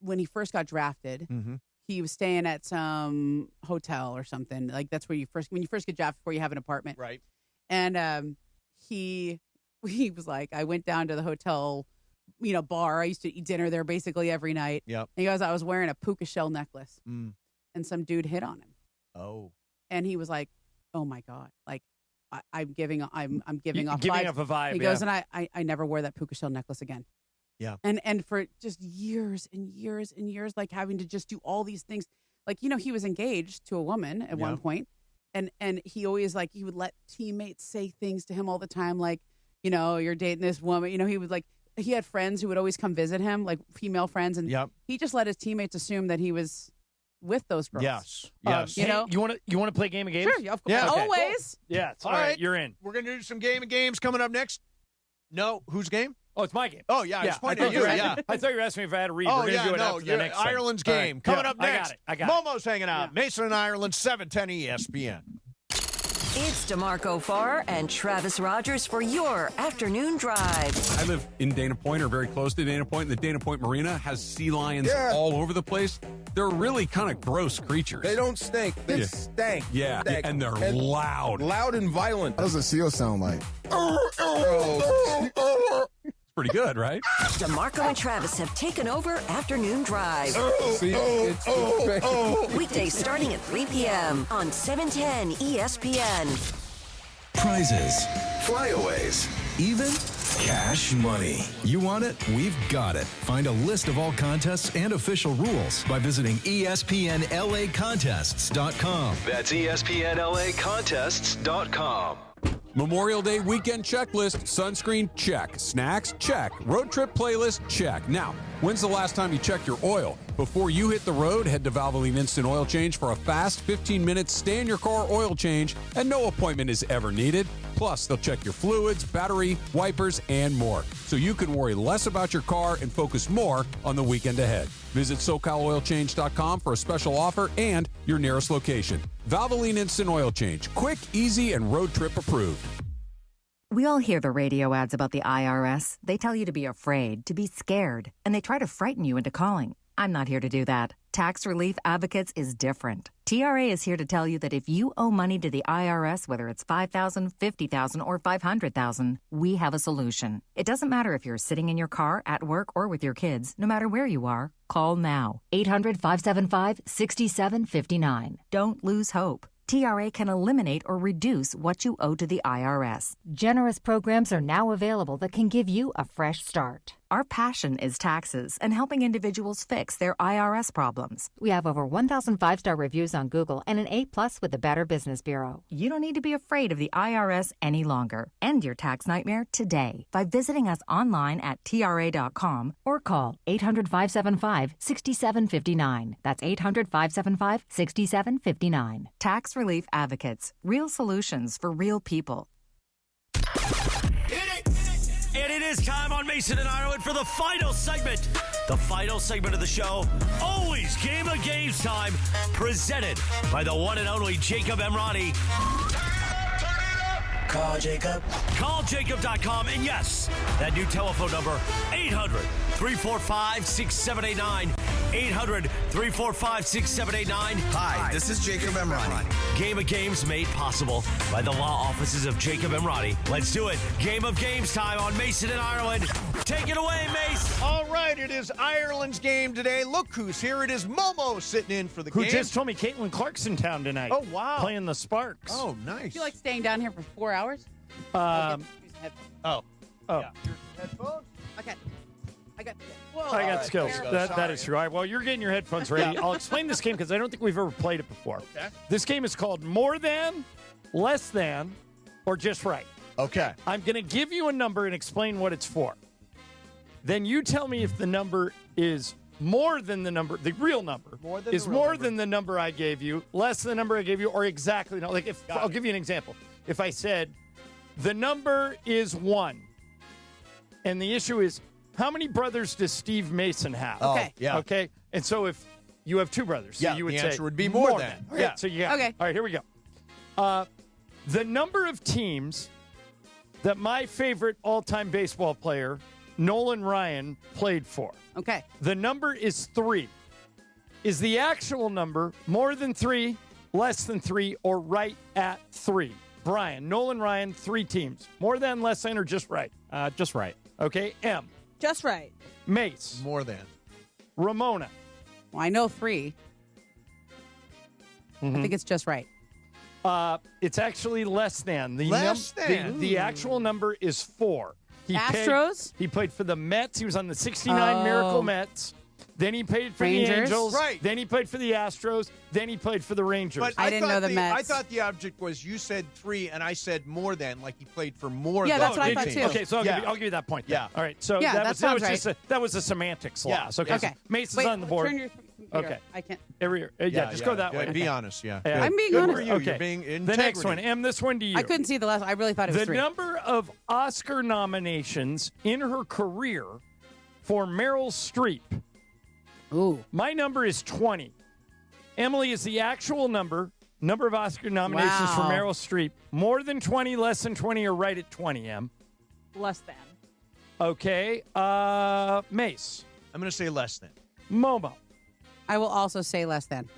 when he first got drafted, he was staying at some hotel or something. Like that's where when you first get drafted before you have an apartment. Right. And he was like, I went down to the hotel, bar. I used to eat dinner there basically every night. Yep. And he goes, I was wearing a puka shell necklace, and some dude hit on him. Oh. And he was like, oh my God, like I'm giving off Giving vibes. off a vibe. He goes, and I never wear that puka shell necklace again. Yeah. And for just years and years and years, like having to just do all these things. Like, he was engaged to a woman at one point. And he always he would let teammates say things to him all the time. Like, you're dating this woman, he would he had friends who would always come visit him, like female friends. And he just let his teammates assume that he was with those girls. Yes. Hey, you want to play a game of games? Sure. Of course. Yeah. Okay. Always. Yeah. It's all right. You're in. We're going to do some game of games coming up next. No. Whose game? Oh, it's my game. Oh, yeah. I was pointing at you. I thought you were asking me if I had to read. Oh, We're going to do it after the next segment. Ireland's game. Coming up next. I got it. Momo's hanging out. Mason and Ireland, 710 ESPN. It's DeMarco Farr and Travis Rogers for your afternoon drive. I live in Dana Point, or very close to Dana Point. The Dana Point Marina has sea lions all over the place. They're really kind of gross creatures. They don't stink. They stank. Yeah, Stank. and they're loud. Loud and violent. How does a seal sound like? Pretty good, right? DeMarco and Travis have taken over Afternoon Drive. Weekdays starting at 3 p.m. on 710 ESPN. Prizes, flyaways, even cash money. You want it? We've got it. Find a list of all contests and official rules by visiting ESPNLAcontests.com. That's ESPNLAcontests.com. Memorial Day weekend checklist. Sunscreen, check. Snacks, check. Road trip playlist, check. Now, when's the last time you checked your oil? Before you hit the road, head to Valvoline Instant Oil Change for a fast 15-minute stay-in-your-car oil change, and no appointment is ever needed. Plus, they'll check your fluids, battery, wipers, and more, so you can worry less about your car and focus more on the weekend ahead. Visit SoCalOilChange.com for a special offer and your nearest location. Valvoline Instant Oil Change. Quick, easy, and road trip approved. We all hear the radio ads about the IRS. They tell you to be afraid, to be scared, and they try to frighten you into calling. I'm not here to do that. Tax Relief Advocates is different. TRA is here to tell you that if you owe money to the IRS, whether it's $5,000, $50,000, or $500,000, we have a solution. It doesn't matter if you're sitting in your car, at work, or with your kids. No matter where you are, call now. 800-575-6759. Don't lose hope. TRA can eliminate or reduce what you owe to the IRS. Generous programs are now available that can give you a fresh start. Our passion is taxes and helping individuals fix their IRS problems. We have over 1,000 five-star reviews on Google and an A+ with the Better Business Bureau. You don't need to be afraid of the IRS any longer. End your tax nightmare today by visiting us online at TRA.com or call 800-575-6759. That's 800-575-6759. Tax Relief Advocates. Real solutions for real people. And it is time on Mason and Ireland for the final segment. The final segment of the show, always Game of Games time, presented by the one and only Jacob Emrani. Call Jacob. CallJacob.com. And yes, that new telephone number, 800-345-6789. 800-345-6789. Hi, this is Jacob Emrani. Game of Games made possible by the law offices of Jacob Emrani. Let's do it. Game of Games time on Mason and Ireland. Take it away, Mace. All right, it is Ireland's game today. Look who's here. It is Momo sitting in for the Who game. just told me Caitlin Clark's in town tonight. Oh, wow. Playing the Sparks. Oh, nice. I feel like staying down here for 4 hours. Oh. Oh. Yeah. Your headphones? Okay. I got skills. That is true. All right, well, you're getting your headphones ready. I'll explain this game because I don't think we've ever played it before. Okay. This game is called More Than, Less Than, or Just Right. Okay. I'm going to give you a number and explain what it's for. Then you tell me if the number is more than the number, the real number, than the number I gave you, less than the number I gave you, or exactly. No, like I'll give you an example. If I said the number is 1, and the issue is, how many brothers does Steve Mason have? Okay. Yeah. Okay. And so if you have 2 brothers, so you would the say answer would be more than. Okay, Yeah. So you got Okay. All right, here we go. The number of teams that my favorite all-time baseball player, Nolan Ryan, played for. Okay. The number is 3. Is the actual number more than 3, less than 3, or right at 3? Brian, Nolan Ryan, 3 teams. More than, less than, or just right? Just right. Okay. M. Just right. Mace. More than. Ramona. Well, I know 3. I think it's just right. It's actually less than. Less than. The actual number is 4. Astros? He played for the Mets. He was on the 69 Miracle Mets. Then he played for Rangers? the Angels. Right. Then he played for the Astros. Then he played for the Rangers. But I didn't know the Mets. I thought the object was you said 3 and I said more than, like he played for more Yeah, than. that's what I three thought teams. too. Okay, so I'll give you that point. Then. Yeah. All right. So Yeah, that sounds was right. that was a semantics loss. Yeah. Okay. Okay. So Mace is Wait, on the board. Turn your computer. Okay. I can't. Just go that way. Be honest, yeah. Yeah. I'm being Good honest. for you. Okay. You're being The integrity. next one, M. This one to you. I couldn't see the last one. I really thought it was The 3. number of Oscar nominations in her career for Meryl Streep. Ooh. My number is 20. Emily, is the actual number of Oscar nominations for Wow. Meryl Streep more than 20, less than 20, or right at 20, Em? Less than. Okay. Mace. I'm going to say less than. Momo. I will also say less than.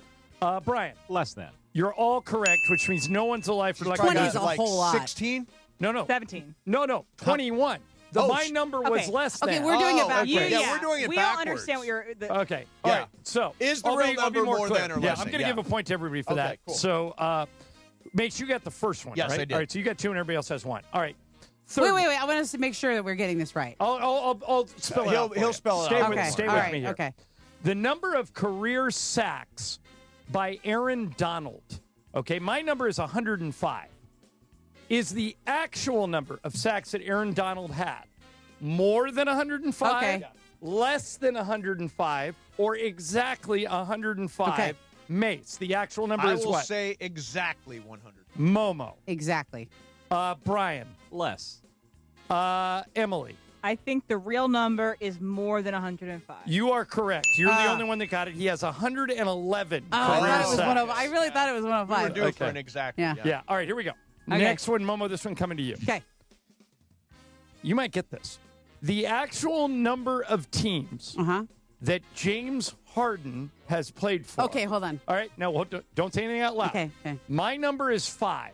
Brian. Less than. You're all correct, which means no one's alive for like 20 is a like whole lot. 16? No. 17. No. 21. My number was Okay. less than. Okay, we're doing it backwards. Yeah, we're doing it we backwards. all understand what you're. Okay. Yeah. All right. So Is the I'll real be number more more clear. than or Yeah, less I'm than? going to Yeah. give a point to everybody for Okay, that. cool. So, Mace, you got the first one, Yes, right? I did. All right, so you got 2 and everybody else has 1. All right. Third Wait. I want us to make sure that we're getting this right. I'll spell it out. He'll spell it Stay out. with, Okay. stay All with right. me here. Okay. The number of career sacks by Aaron Donald. Okay, my number is 105. Is the actual number of sacks that Aaron Donald had more than 105? Okay. less than 105, or exactly 105. Okay. Mace, the actual number is what? I will say exactly 100. Momo. Exactly. Brian. Less. Emily. I think the real number is more than 105. You are correct. You're the only one that got it. He has 111. I really thought it was 105. We were due for an exact. Yeah. All right, here we go. Okay. Next one, Momo, this one coming to you. Okay. You might get this. The actual number of teams that James Harden has played for. Okay, hold on. All right, now don't say anything out loud. Okay. My number is 5.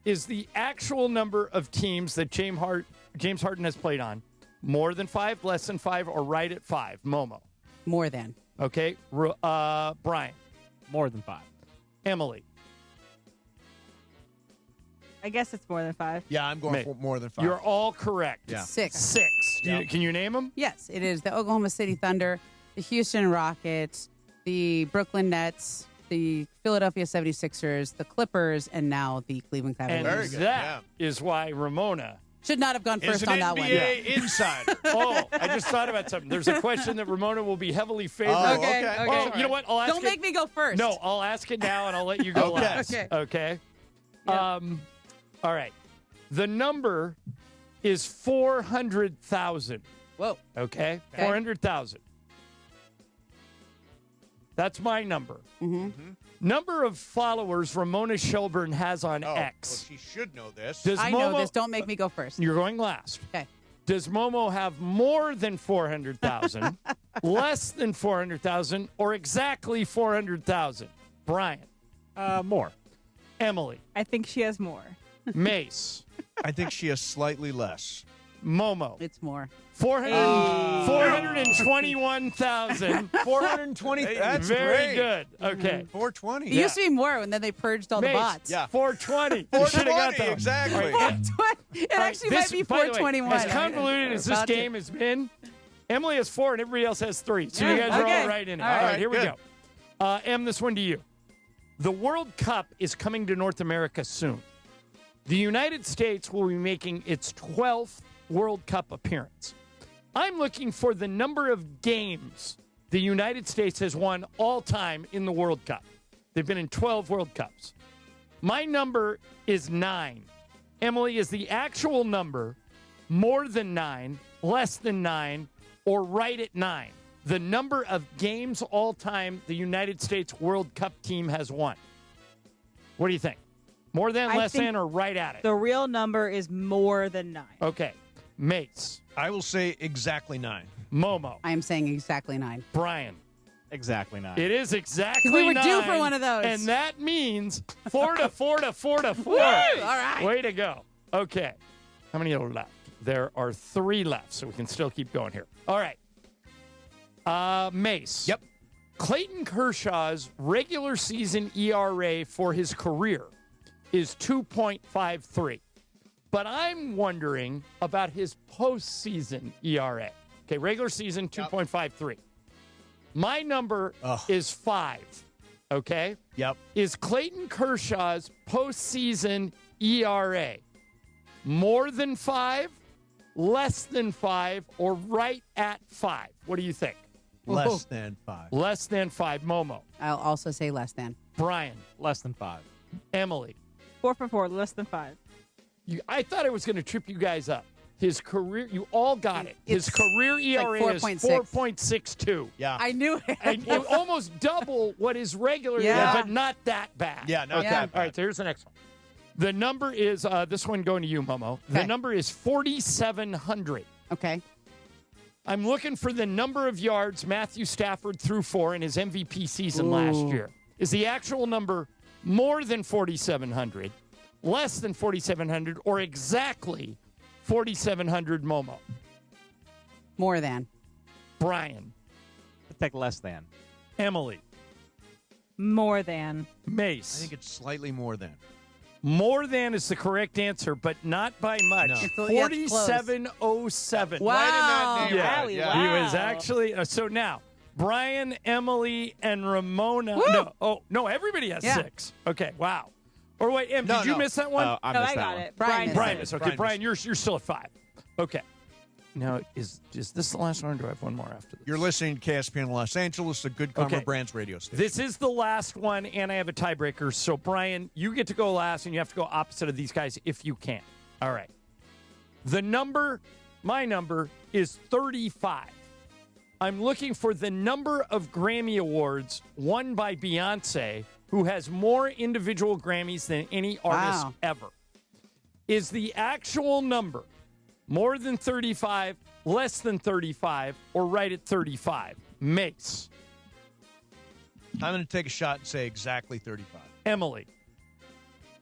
Is the actual number of teams that James Harden has played on more than 5, less than 5, or right at 5? Momo. More than. Okay. Brian. More than 5. Emily. I guess it's more than 5. Yeah, I'm going for more than 5. You're all correct. Yeah. 6. Can you name them? Yes, it is the Oklahoma City Thunder, the Houston Rockets, the Brooklyn Nets, the Philadelphia 76ers, the Clippers, and now the Cleveland Cavaliers. And that is why Ramona should not have gone first on that one. NBA insider. Oh, I just thought about something. There's a question that Ramona will be heavily favored. Okay. Oh, you know what? I'll ask Don't make me go first. No, I'll ask it now, and I'll let you go last. Okay. Yeah. All right. The number is 400,000. Whoa. Okay? 400,000. That's my number. Number of followers Ramona Shelburne has on X. Well, she should know this. I know this. Don't make me go first. You're going last. Okay. Does Momo have more than 400,000, less than 400,000, or exactly 400,000? Brian. More. Emily. I think she has more. Mace. I think she has slightly less. Momo. It's more. 421,000. 420. That's very great. good. Okay. 420. It used to be more, and then they purged all the Mace. bots. Yeah. 420. You should have got 420, that. exactly. It actually might be by the way, 421. as convoluted as this game has been, Emily has 4 and everybody else has 3. So you guys are all right in it. All right, here we go. Em, this one to you. The World Cup is coming to North America soon. The United States will be making its 12th World Cup appearance. I'm looking for the number of games the United States has won all time in the World Cup. They've been in 12 World Cups. My number is 9. Emily, is the actual number more than 9, less than 9, or right at 9? The number of games all time the United States World Cup team has won. What do you think? More than, less than, or right at it? The real number is more than 9. Okay. Mace. I will say exactly 9. Momo. I am saying exactly 9. Brian. Exactly 9. It is exactly 'Cause we were 9. due for one of those. And that means 4 to 4 to 4 to 4. Woo! All right. Way to go. Okay. How many are left? There are 3 left, so we can still keep going here. All right. Mace. Yep. Clayton Kershaw's regular season ERA for his career is 2.53. But I'm wondering about his postseason ERA. Okay, regular season, 2.53. My number is 5. Okay? Yep. Is Clayton Kershaw's postseason ERA more than 5, less than 5, or right at 5? What do you think? Less than 5. Less than 5. Momo. I'll also say less than. Brian. Less than 5. Emily. 4 for 4, less than 5. I thought I was going to trip you guys up. His career, you all got it. His career ERA is 4.62. Yeah. I knew it. And you almost double what his regular is, but not that bad. Yeah, not that bad. All right, so here's the next one. The number is, this one going to you, Momo. The number is 4,700. Okay. I'm looking for the number of yards Matthew Stafford threw for in his MVP season last year. Is the actual number more than 4,700, less than 4,700, or exactly 4,700, Momo? More than. Brian. I'd take less than. Emily. More than. Mace. I think it's slightly more than. More than is the correct answer, but not by much. No. 4,707. Wow. Right in that neighborhood. Yeah. He was actually, so now, Brian, Emily, and Ramona. No, everybody has 6. Okay, wow. Or wait, Em, did you miss that one? I missed I got one. it. Brian Brian missed. Okay, Brian, you're still at 5. Okay. Now, is this the last one, or do I have one more after this? You're listening to KSPN Los Angeles, a Good Karma Okay. Brands radio station. This is the last one, and I have a tiebreaker. So, Brian, you get to go last, and you have to go opposite of these guys if you can. All right. My number is 35. I'm looking for the number of Grammy Awards won by Beyonce, who has more individual Grammys than any artist ever. Is the actual number more than 35, less than 35, or right at 35? Mace. I'm going to take a shot and say exactly 35. Emily.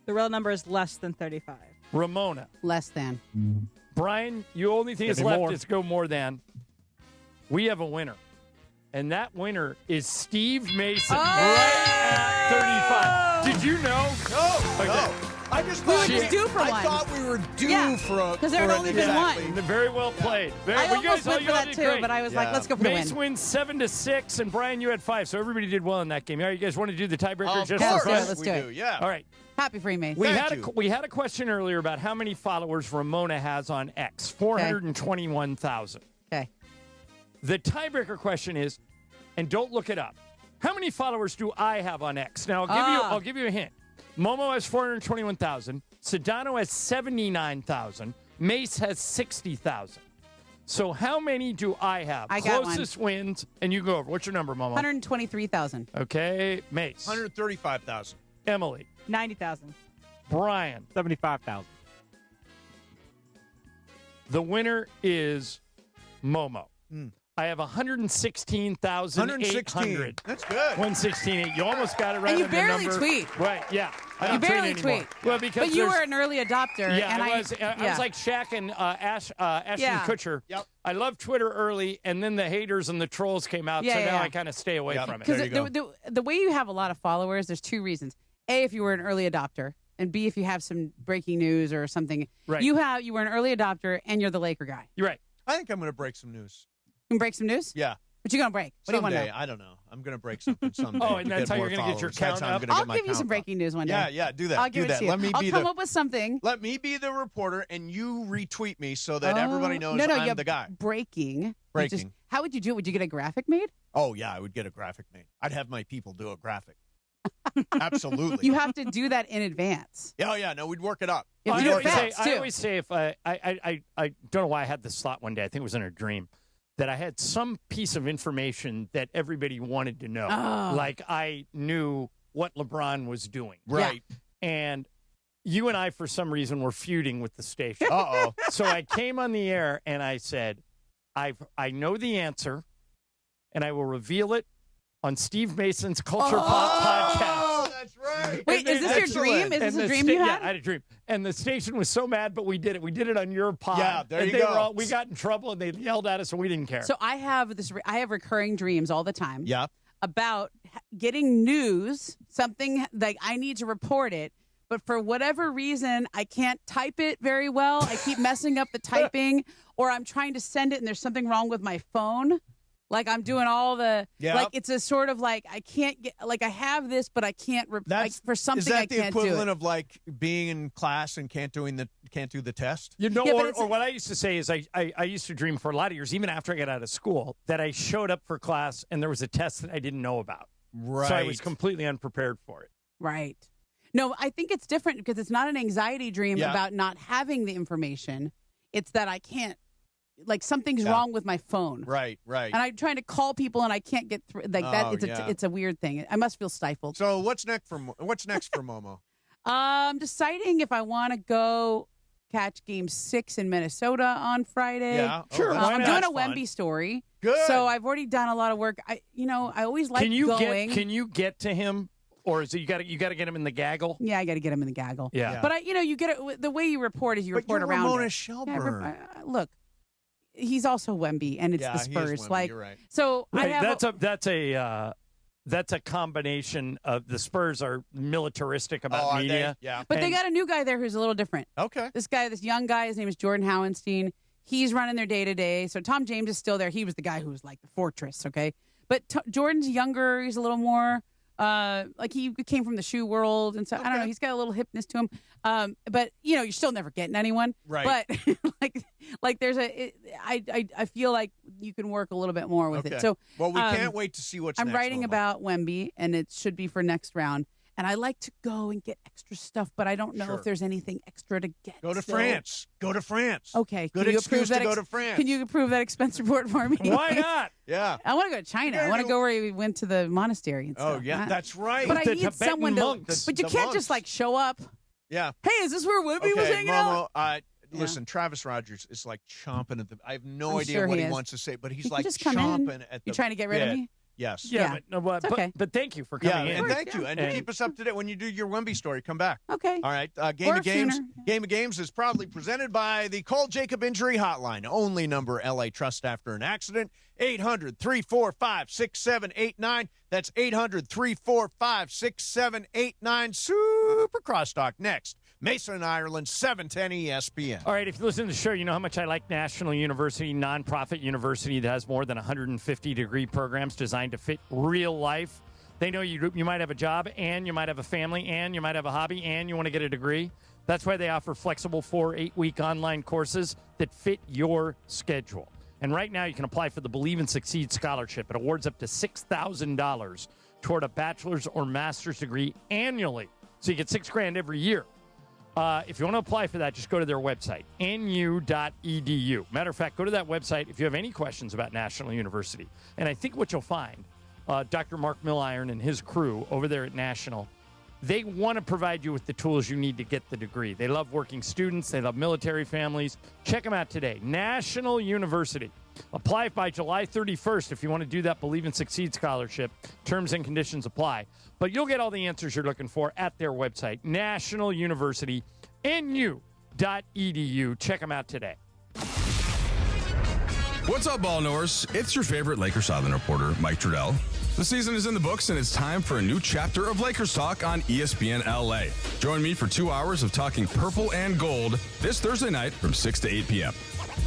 The real number is less than 35. Ramona. Less than. Brian, the only thing that's left is go more than. We have a winner. And that winner is Steve Mason right at 35. Did you know? No. Okay. No. I just We thought were just due for one. I thought we were due for a. Because there had only been one. Very well played. I almost went for that too, but I was like, let's go for the Mace win. wins 7-6, and Brian, you had 5, so everybody did well in that game. All right, you guys want to do the tiebreaker just for fun? Let's do it. Yeah. All right. Happy free Mace. We had a question earlier about how many followers Ramona has on X. 421,000. Okay. The tiebreaker question is, and don't look it up, how many followers do I have on X? Now, I'll give you a hint. Momo has 421,000. Sedano has 79,000. Mace has 60,000. So how many do I have? I got Closest wins, and you go over. What's your number, Momo? 123,000. Okay, Mace. 135,000. Emily. 90,000. Brian. 75,000. The winner is Momo. I have 116,800. That's good. 116. You almost got it right. And you on the barely number. tweet. Right, yeah. I You don't barely anymore. tweet. Well, because But you there's- were an early adopter. Yeah, and I was like Shaq and Ashton Kutcher. Yep. I loved Twitter early, and then the haters and the trolls came out, so now I kind of stay away from it. Because the way you have a lot of followers, there's two reasons. A, if you were an early adopter, and B, if you have some breaking news or something. Right. You were an early adopter, and you're the Laker guy. You're right. I think I'm going to break some news. You can break some news? Yeah. What you going to break? What do you want to know? I don't know. I'm going to break something someday. Oh, and that's how you're going to get your count up? I'll give you some breaking news one day. Yeah, do that. I'll give do it that. to you. I'll come up with something. Let me be the reporter, and you retweet me so that everybody knows I'm the guy. Breaking. Breaking. How would you do it? Would you get a graphic made? Oh, yeah, I would get a graphic made. I'd have my people do a graphic. Absolutely. You have to do that in advance. Oh, yeah, no, we'd work it up. You have to do it fast, too. I always say if I don't know why I had this slot one day. I think it was in a dream. That I had some piece of information that everybody wanted to know. Oh. Like I knew what LeBron was doing. Right. And you and I, for some reason, were feuding with the station. Uh-oh. So I came on the air and I said, I know the answer, and I will reveal it on Steve Mason's Culture Pop podcast. That's right. Wait, is this your dream? Is this a dream you had? Yeah, I had a dream. And the station was so mad, but we did it. We did it on your pod. Yeah, there and you go. we got in trouble, and they yelled at us, and we didn't care. So I have recurring dreams all the time. Yeah. About getting news, something like I need to report it, but for whatever reason, I can't type it very well. I keep messing up the typing, or I'm trying to send it and there's something wrong with my phone. Like I'm doing all the, like it's a sort of like I can't get, like I have this, but I can't, for something I can't do. Is that the equivalent of like being in class and can't do the test? You know, or what I used to say is I used to dream for a lot of years, even after I got out of school, that I showed up for class and there was a test that I didn't know about. Right. So I was completely unprepared for it. Right. No, I think it's different because it's not an anxiety dream about not having the information. It's that I can't. Like something's wrong with my phone. Right. And I'm trying to call people and I can't get through. Like that, it's a weird thing. I must feel stifled. So what's next for Momo? Deciding if I want to go catch Game 6 in Minnesota on Friday. Yeah, sure. I'm doing a Wemby story. Good. So I've already done a lot of work. I always like going. Can you get to him? Or is it you got to get him in the gaggle? Yeah, I got to get him in the gaggle. Yeah. But you get it. The way you report is you report around. Ramona it. Shelburne. Yeah, look. He's also Wemby, and it's the Spurs. Wemby, like, you're right. So right, I have that's a combination of the Spurs are militaristic about media. Yeah, but they got a new guy there who's a little different. Okay, this young guy, his name is Jordan Howenstein. He's running their day to day. So Tom James is still there. He was the guy who was like the fortress. Okay, but Jordan's younger. He's a little more Like he came from the shoe world and stuff. I don't know. He's got a little hipness to him. But you're still never getting anyone. Right. But like there's I feel like you can work a little bit more with it. So well, we can't wait to see what's I'm next. writing about Wemby, and it should be for next round. And I like to go and get extra stuff, but I don't know if there's anything extra to get. Go to France. Go to France. Okay. Good excuse to go to France. Can you approve that expense report for me? Why not? Yeah. I want to go to China. I want to go where we went to the monastery and stuff. Oh, yeah. That's right. But I The need Tibetan someone monks. to. But you can't just like show up. Yeah. Hey, is this where Wemby was hanging out? Momo, listen, Travis Rogers is like chomping at the. I have no I'm idea sure what he he is. wants to say, but he's He can like just come in. chomping at the. You trying to get rid of bit. me? Yes. Yeah. But thank you for coming in. And thank you. And keep us up to date when you do your Wemby story. Come back. Okay. All right. Game Or of Games. sooner. Game of Games is proudly presented by the Cole Jacob Injury Hotline. Only number LA Trust after an accident. 800-345-6789. That's 800-345-6789. Super Crosstalk next. Mason and Ireland, 710 ESPN. All right, if you listen to the show, you know how much I like National University, nonprofit university that has more than 150 degree programs designed to fit real life. They know you might have a job, and you might have a family, and you might have a hobby, and you want to get a degree. That's why they offer flexible 4-8-week online courses that fit your schedule. And right now, you can apply for the Believe and Succeed Scholarship. It awards up to $6,000 toward a bachelor's or master's degree annually. So you get $6,000 every year. If you want to apply for that, just go to their website, nu.edu. Matter of fact, go to that website if you have any questions about National University. And I think what you'll find, Dr. Mark Milliron and his crew over there at National, they want to provide you with the tools you need to get the degree. They love working students. They love military families. Check them out today. National University. Apply by July 31st if you want to do that Believe and Succeed scholarship. Terms and conditions apply. But you'll get all the answers you're looking for at their website, National University, nu.edu. Check them out today. What's up, ball knowers? It's your favorite Lakers Southern reporter, Mike Trudell. The season is in the books, and it's time for a new chapter of Lakers talk on ESPN LA. Join me for 2 hours of talking purple and gold this Thursday night from 6 to 8 p.m.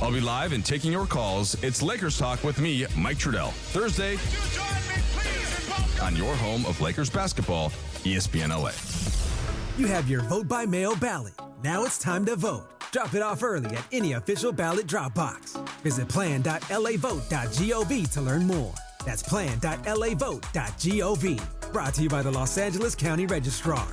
I'll be live and taking your calls. It's Lakers Talk with me, Mike Trudell. Thursday on your home of Lakers basketball, ESPN LA. You have your vote by mail ballot. Now it's time to vote. Drop it off early at any official ballot drop box. Visit plan.lavote.gov to learn more. That's plan.lavote.gov. Brought to you by the Los Angeles County Registrar.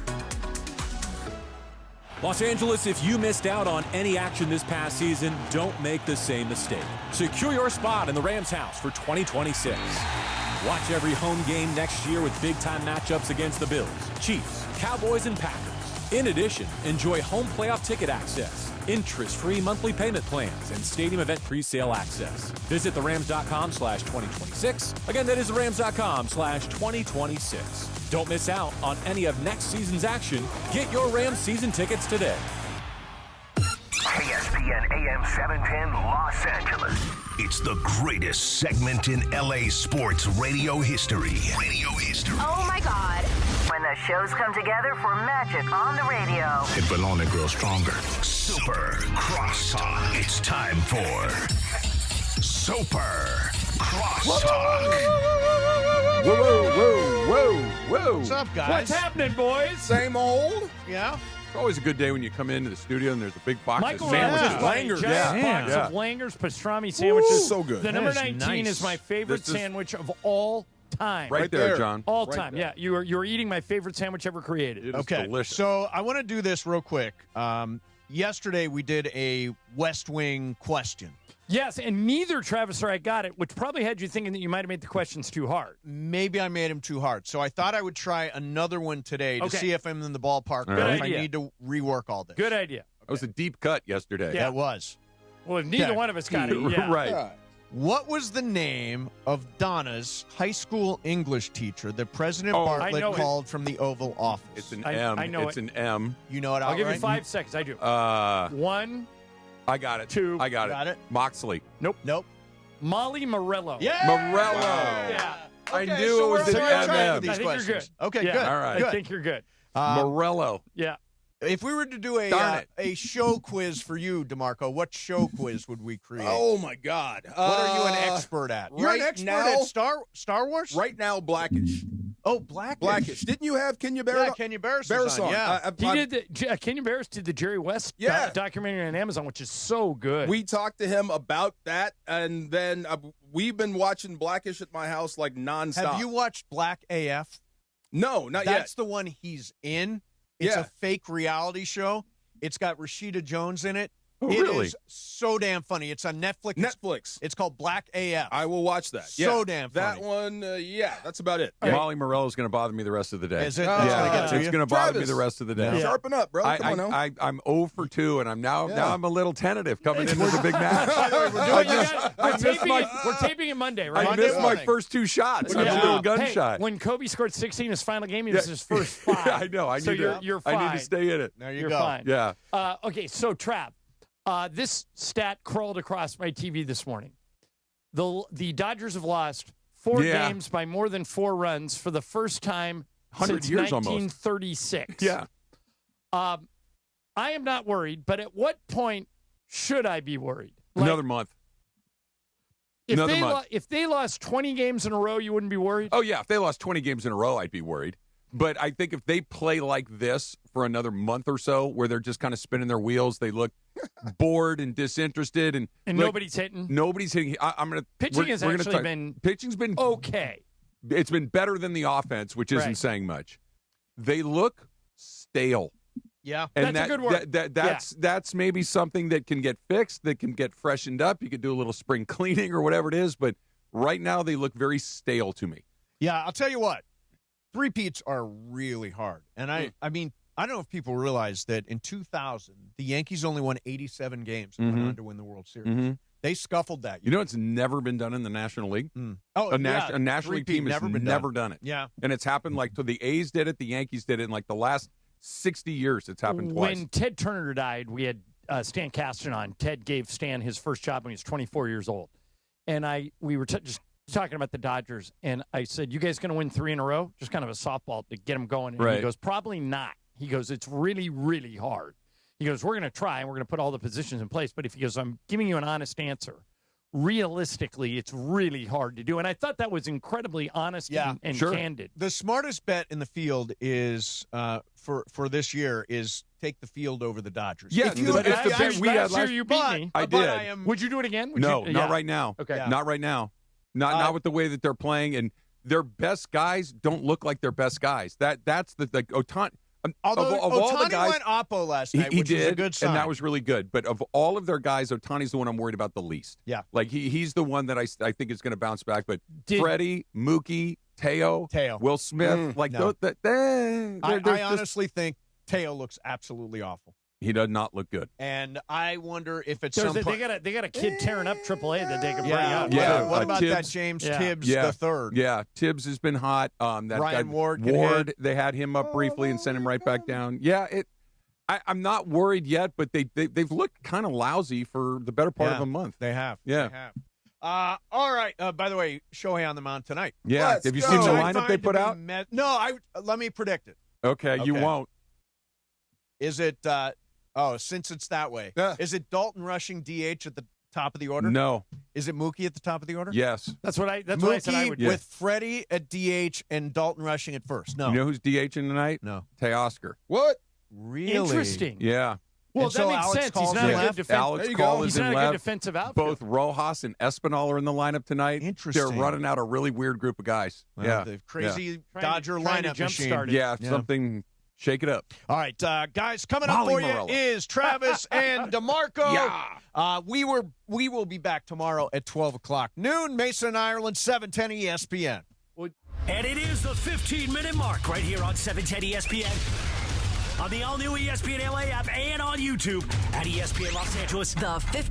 Los Angeles, if you missed out on any action this past season, don't make the same mistake. Secure your spot in the Rams house for 2026. Watch every home game next year with big-time matchups against the Bills, Chiefs, Cowboys, and Packers. In addition, enjoy home playoff ticket access, interest-free monthly payment plans, and stadium event pre-sale access. Visit therams.com/2026. Again, that is therams.com/2026. Don't miss out on any of next season's action. Get your Rams season tickets today. ESPN AM 710 Los Angeles. It's the greatest segment in LA sports radio history. Oh my God. When the shows come together for magic on the radio. It will only grow stronger. Super Crosstalk. It's time for Super Crosstalk. Whoa. What's up, guys? What's happening, boys? Same old. Yeah. It's always a good day when you come into the studio and there's a big box Michael of sandwiches. Langers. Yeah. Box of Langers pastrami sandwiches. So good. The number That is 19 nice. is my favorite This is- sandwich of all time. Right there, John. All Right time. there. Yeah, you're eating my favorite sandwich ever created. It is delicious. So I want to do this real quick. Yesterday we did a West Wing question. Yes, and neither Travis or I got it, which probably had you thinking that you might have made the questions too hard. Maybe I made them too hard. So I thought I would try another one today to Okay. see if I'm in the ballpark All or right. if I idea. need to rework all this. Good idea. That was a deep cut yesterday. Yeah, it was. Well, neither Okay. one of us got it. Yeah. Right. What was the name of Donna's high school English teacher that President Oh, I Bartlett know it. called from the Oval Office? It's an I M. know it's it. an M. You know it I'll give you outright? 5 seconds. I do. 1, I got it. 2. I got Got it. it? Moxley. Nope. Molly Morello. Yeah. Morello. Yeah. I Okay, knew so it was we're an on track MM. with these I think you're questions. good. Okay, Yeah. good. All right. I think you're good. Morello. Yeah. If we were to do Darn it. a show quiz for you, DeMarco, what show quiz would we create? Oh my God! What are you an expert at? You're an right expert now- at Star Wars? Right now, Blackish. Oh, Blackish. Blackish. Didn't you have Kenya Barris? Yeah, Kenya Barris was on. Yeah. Kenya Barris did the Jerry West documentary on Amazon, which is so good. We talked to him about that, and then we've been watching Blackish at my house like nonstop. Have you watched Black AF? No, not yet. That's the one he's in. It's a fake reality show. It's got Rashida Jones in it. Oh, it really? is so damn funny. It's on Netflix. It's called Black AF. I will watch that. So damn funny. That one, that's about it. Molly Morello's going to bother me the rest of the day. Is it? Yeah, it's going to bother me the rest of the day. Sharpen up, bro. Come on now. I'm 0 for 2, and now I'm a little tentative coming into the big match. We're taping it Monday, right? I missed my first 2 shots. I'm a little gunshot. When Kobe scored 16 in his final game, he was his first 5. I know. You're fine. I need to stay in it. There you're go. Fine. Yeah. Okay, so Trav. This stat crawled across my TV this morning. The Dodgers have lost 4 games by more than 4 runs for the first time since 1936. Yeah. I am not worried, but at what point should I be worried? Another month. If they lost 20 games in a row, you wouldn't be worried? Oh, yeah. If they lost 20 games in a row, I'd be worried. But I think if they play like this for another month or so, where they're just kind of spinning their wheels, they look bored and disinterested, and nobody's hitting. Nobody's hitting. I'm gonna pitching's been okay. It's been better than the offense, which isn't saying much. They look stale. Yeah, and that's a good word. That's maybe something that can get fixed, that can get freshened up. You could do a little spring cleaning or whatever it is, but right now they look very stale to me. Yeah, I'll tell you what. 3-peats are really hard. And I mean, I don't know if people realize that in 2000, the Yankees only won 87 games and went on to win the World Series. Mm-hmm. They scuffled that. You know, it's never been done in the National League. Oh, a National League team has never done it. Yeah. And it's happened like, so the A's did it, the Yankees did it, in like the last 60 years it's happened twice. When Ted Turner died, we had Stan Kasten on. Ted gave Stan his first job when he was 24 years old. And we were just talking about the Dodgers, and I said, you guys going to win 3 in a row? Just kind of a softball to get them going. And he goes, probably not. He goes, it's really, really hard. He goes, we're going to try, and we're going to put all the positions in place. But if he goes, I'm giving you an honest answer. Realistically, it's really hard to do. And I thought that was incredibly honest and candid. The smartest bet in the field is for this year is take the field over the Dodgers. Yeah, last year you beat me. I did. Would you do it again? Not right now. Okay. Not right now. Not with the way that they're playing, and their best guys don't look like their best guys. That's the Otani. Although of all the Otani guys, went oppo last night, he which did, was a good sign. and that was really good. But of all of their guys, Otani's the one I'm worried about the least. Yeah, like he's the one that I think is going to bounce back. But Freddie, Mookie, Teo, Will Smith, I honestly think Teo looks absolutely awful. He does not look good. And I wonder if it's they got a kid tearing up AAA that they can bring up. Yeah. What about Tibbs, that James Tibbs the third? Yeah, Tibbs has been hot. That Ryan guy, Ward, they had him up briefly and sent him right back down. Yeah, I'm not worried yet, but they've looked kind of lousy for the better part of a month. They have. Yeah. They have. All right. By the way, Shohei on the mound tonight. Yeah. Have you seen the lineup they put out? Let me predict it. Okay, you won't. Is it? Since it's that way, is it Dalton rushing DH at the top of the order? No. Is it Mookie at the top of the order? Yes. That's what I said I would do. With Freddie at DH and Dalton rushing at first. No. You know who's DHing tonight? No. Teoscar. What? Really? Interesting. Yeah. Well, that makes sense. He's not a good defensive. Alex Call is in left. He's not a good defensive outfield. Both Rojas and Espinal are in the lineup tonight. Interesting. They're running out a really weird group of guys. The crazy Dodger lineup machine. Yeah, something. Shake it up. All right, guys, coming up for you is Travis and DeMarco. Yeah. We will be back tomorrow at 12 o'clock noon, Mason, Ireland, 710 ESPN. And it is the 15-minute mark right here on 710 ESPN. On the all-new ESPN LA app and on YouTube at ESPN Los Angeles. The 15